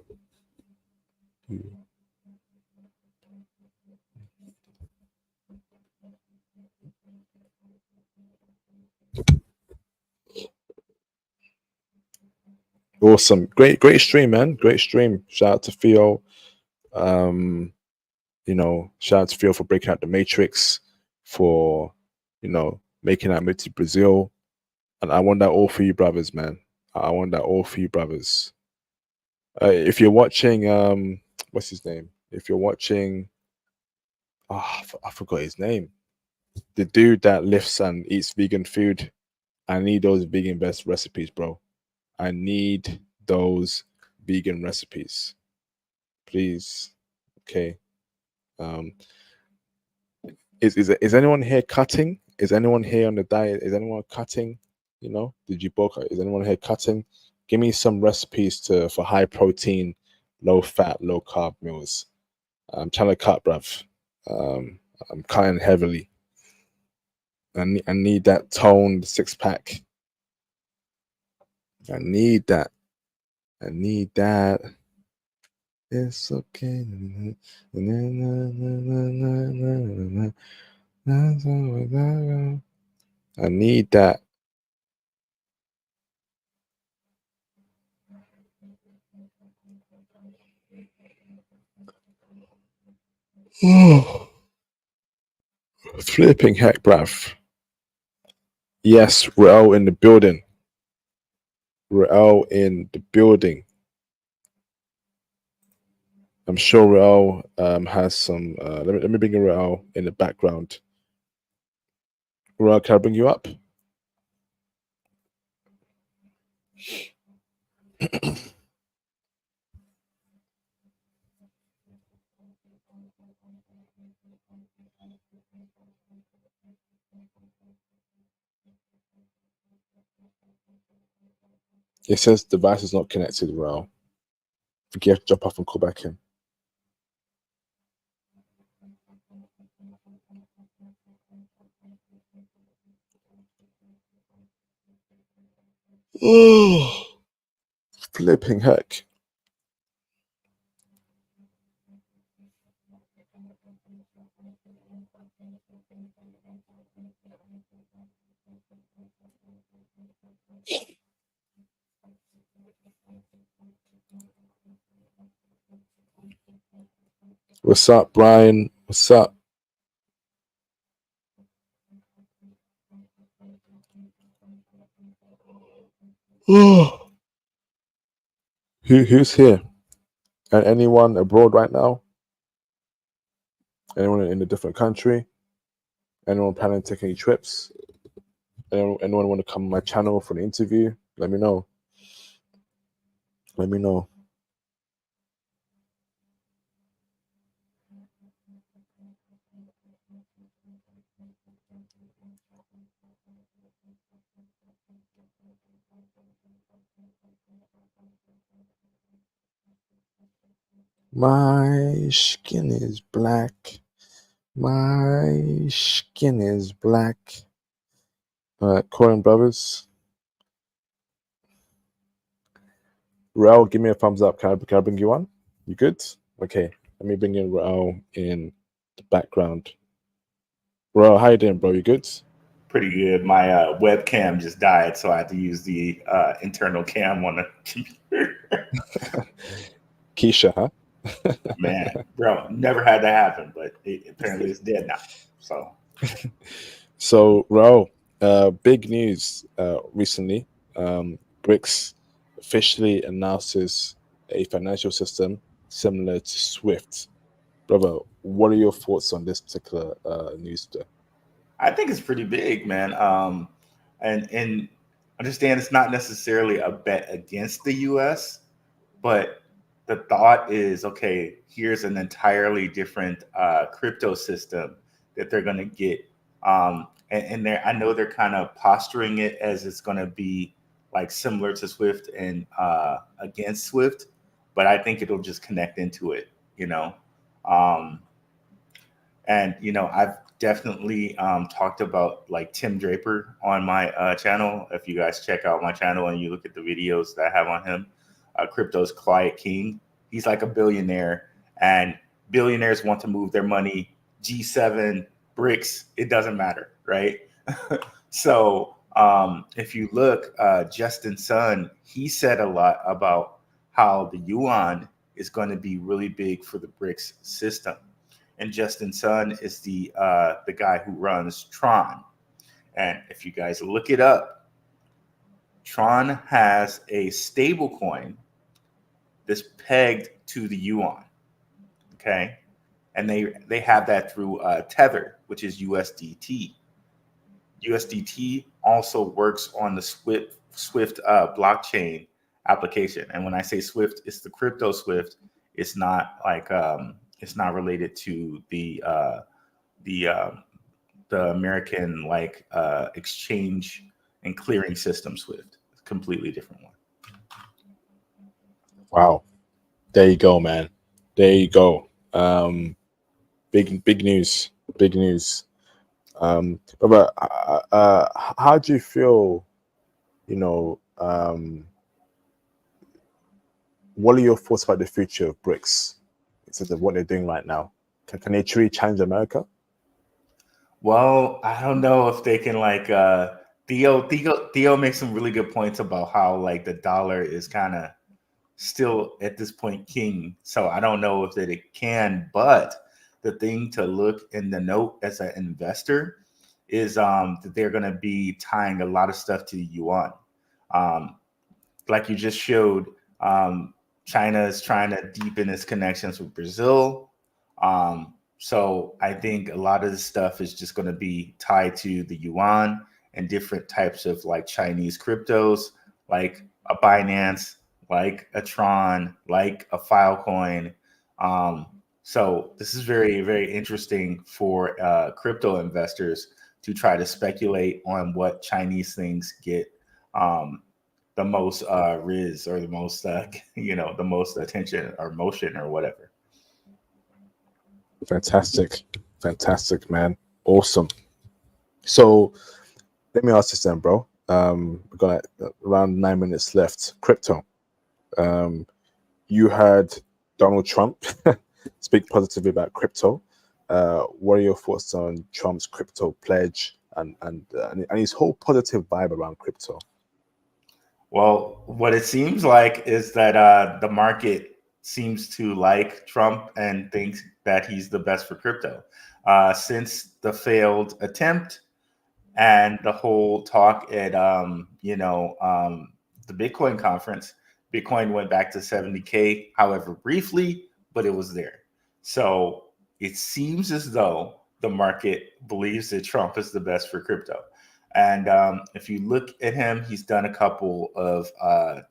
Awesome. Great stream, man. Great stream. Shout out to Theo. You know, shout out to Theo for breaking out the matrix, for, you know, making that move to Brazil. And I want that all for you, brothers, man. I want that all for you, brothers. If you're watching, what's his name? If you're watching, I forgot his name. The dude that lifts and eats vegan food. I need those vegan best recipes, bro. I need those vegan recipes, please. Okay. Is anyone here cutting? Is anyone here on the diet? Is anyone cutting? You know, did you book? Is anyone here cutting? Give me some recipes for high protein, low fat, low carb meals. I'm trying to cut, bruv. I'm cutting heavily. I need that toned 6-pack. I need that. It's okay. I need that. Flipping heck, bruv. Yes, Rael in the building. Rael in the building. I'm sure Rael has some. Let me bring Rael in the background. Rael, can I bring you up? It says device is not connected, Rael. I think you have to jump off and call back in. Oh, flipping heck. What's up, Brian? What's up? Oh, Who's here? And anyone abroad right now? Anyone in a different country? Anyone planning to take any trips? Anyone want to come on my channel for an interview? Let me know. Let me know. My skin is black. My skin is black. All right, Corin brothers. Raul, give me a thumbs up. Can I bring you on? You good? Okay, let me bring in Raul in the background. Raul, how you doing, bro? You good? Pretty good. My webcam just died, so I had to use the internal cam on the computer. Keisha, huh? Man, bro, never had that happen, but apparently it's dead now. So, Raul, big news recently. BRICS officially announces a financial system similar to SWIFT. Brother, what are your thoughts on this particular news today? I think it's pretty big, man. And understand it's not necessarily a bet against the U.S., but the thought is, okay, here's an entirely different crypto system that they're going to get. And I know they're kind of posturing it as it's going to be like similar to Swift and against Swift, but I think it'll just connect into it, you know. And I've definitely talked about like Tim Draper on my channel. If you guys check out my channel and you look at the videos that I have on him, Crypto's Quiet King. He's like a billionaire, and billionaires want to move their money G7, BRICS. It doesn't matter, right? So if you look, Justin Sun, he said a lot about how the yuan is going to be really big for the BRICS system. And Justin Sun is the guy who runs Tron. And if you guys look it up, Tron has a stable coin that's pegged to the yuan. Okay. And they have that through Tether, which is USDT. USDT also works on the Swift blockchain application. And when I say Swift, it's the crypto Swift. It's not like it's not related to the American like exchange and clearing system Swift. It's a completely different one. Wow. There you go, man. There you go. Big news. Big news. But how do you feel, what are your thoughts about the future of BRICS instead of what they're doing right now? Can they truly challenge America? Well, I don't know if they can like Theo makes some really good points about how like the dollar is kind of still at this point king. So I don't know if that it can, but the thing to look in the note as an investor is that they're going to be tying a lot of stuff to the yuan. Like you just showed, China is trying to deepen its connections with Brazil. So I think a lot of this stuff is just going to be tied to the yuan and different types of like Chinese cryptos, like a Binance, like a Tron, like a Filecoin. So this is very, very interesting for crypto investors to try to speculate on what Chinese things get the most riz or the most, the most attention or motion or whatever. Fantastic, man. Awesome. So let me ask this then, bro. We've got around 9 minutes left. Crypto. You heard Donald Trump speak positively about crypto. What are your thoughts on Trump's crypto pledge and his whole positive vibe around crypto? Well, what it seems like is that the market seems to like Trump and thinks that he's the best for crypto. Since the failed attempt and the whole talk at the Bitcoin conference, Bitcoin went back to 70K, however briefly, but it was there. So it seems as though the market believes that Trump is the best for crypto. And if you look at him, he's done a couple of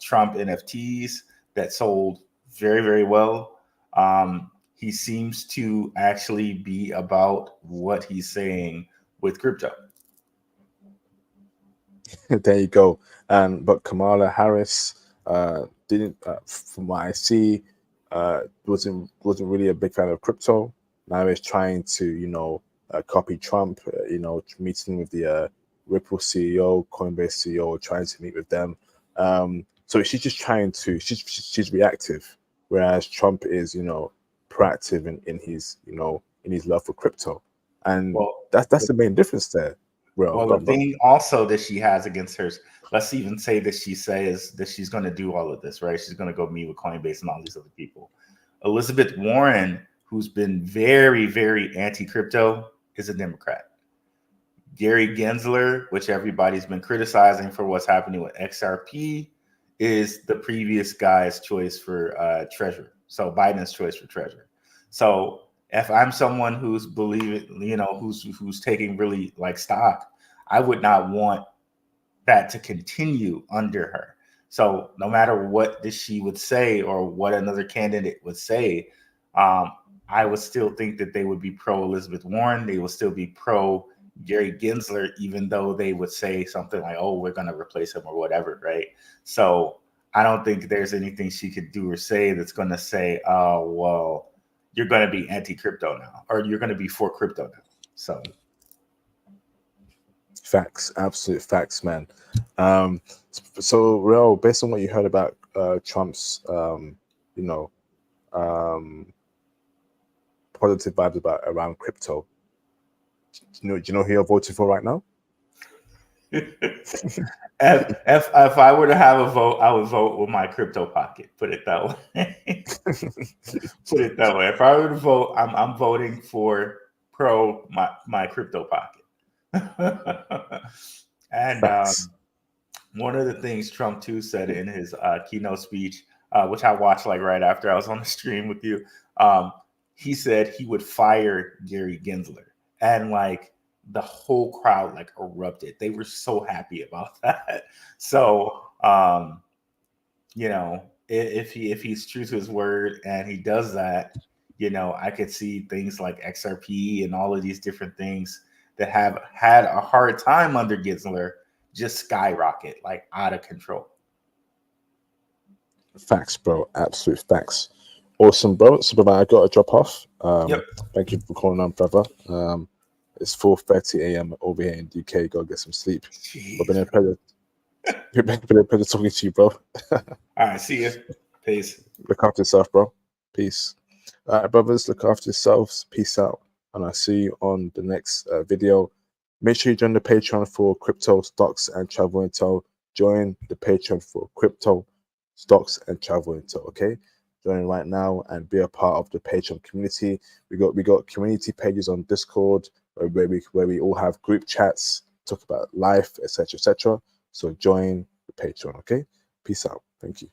Trump NFTs that sold very, very well. He seems to actually be about what he's saying with crypto. There you go. But Kamala Harris didn't, from what I see, wasn't really a big fan of crypto. Now he's trying to, copy Trump. Meeting with the Ripple CEO, Coinbase CEO, trying to meet with them. So she's just trying to. She's reactive, whereas Trump is, proactive in his, in his love for crypto, and that's the main difference there. The thing also that she has against her, let's even say that she says that she's going to do all of this, right? She's going to go meet with Coinbase and all these other people. Elizabeth Warren, who's been very, very anti-crypto, is a Democrat. Gary Gensler, which everybody's been criticizing for what's happening with XRP, is the previous guy's choice for treasurer. So Biden's choice for treasurer. So if I'm someone who's who's taking really like stock, I would not want that to continue under her. So no matter what she would say or what another candidate would say, I would still think that they would be pro Elizabeth Warren. They will still be pro Gary Gensler, even though they would say something like, "Oh, we're going to replace him" or whatever, right? So I don't think there's anything she could do or say that's going to say, "Oh, well, you're going to be anti-crypto now," or "You're going to be for crypto now." So, facts, absolute facts, man. So, Real, based on what you heard about Trump's, positive vibes around crypto, do you know who you're voting for right now? if I were to have a vote, I would vote with my crypto pocket. Put it that way. Put it that way. If I were to vote, I'm voting for pro my crypto pocket. And one of the things Trump too said in his keynote speech, which I watched like right after I was on the stream with you, he said he would fire Gary Gensler, and like the whole crowd like erupted. They were so happy about that. So if he's true to his word and he does that, I could see things like XRP and all of these different things that have had a hard time under Gensler just skyrocket, like out of control. Facts, bro. Absolute facts. Awesome, bro. So, brother, I got to drop off. Yep. Thank you for calling on, brother. It's 4:30 a.m. over here in UK. Go get some sleep. It's been a pleasure. Been a pleasure talking to you, bro. All right, see you. Peace. Look after yourself, bro. Peace. All right, brothers, look after yourselves. Peace out. And I'll see you on the next video. Make sure you join the Patreon for crypto, stocks, and travel intel. Join the Patreon for crypto, stocks, and travel intel. Okay, join right now and be a part of the Patreon community. We got community pages on Discord where we all have group chats, talk about life, etc., etc. So join the Patreon. Okay, peace out. Thank you.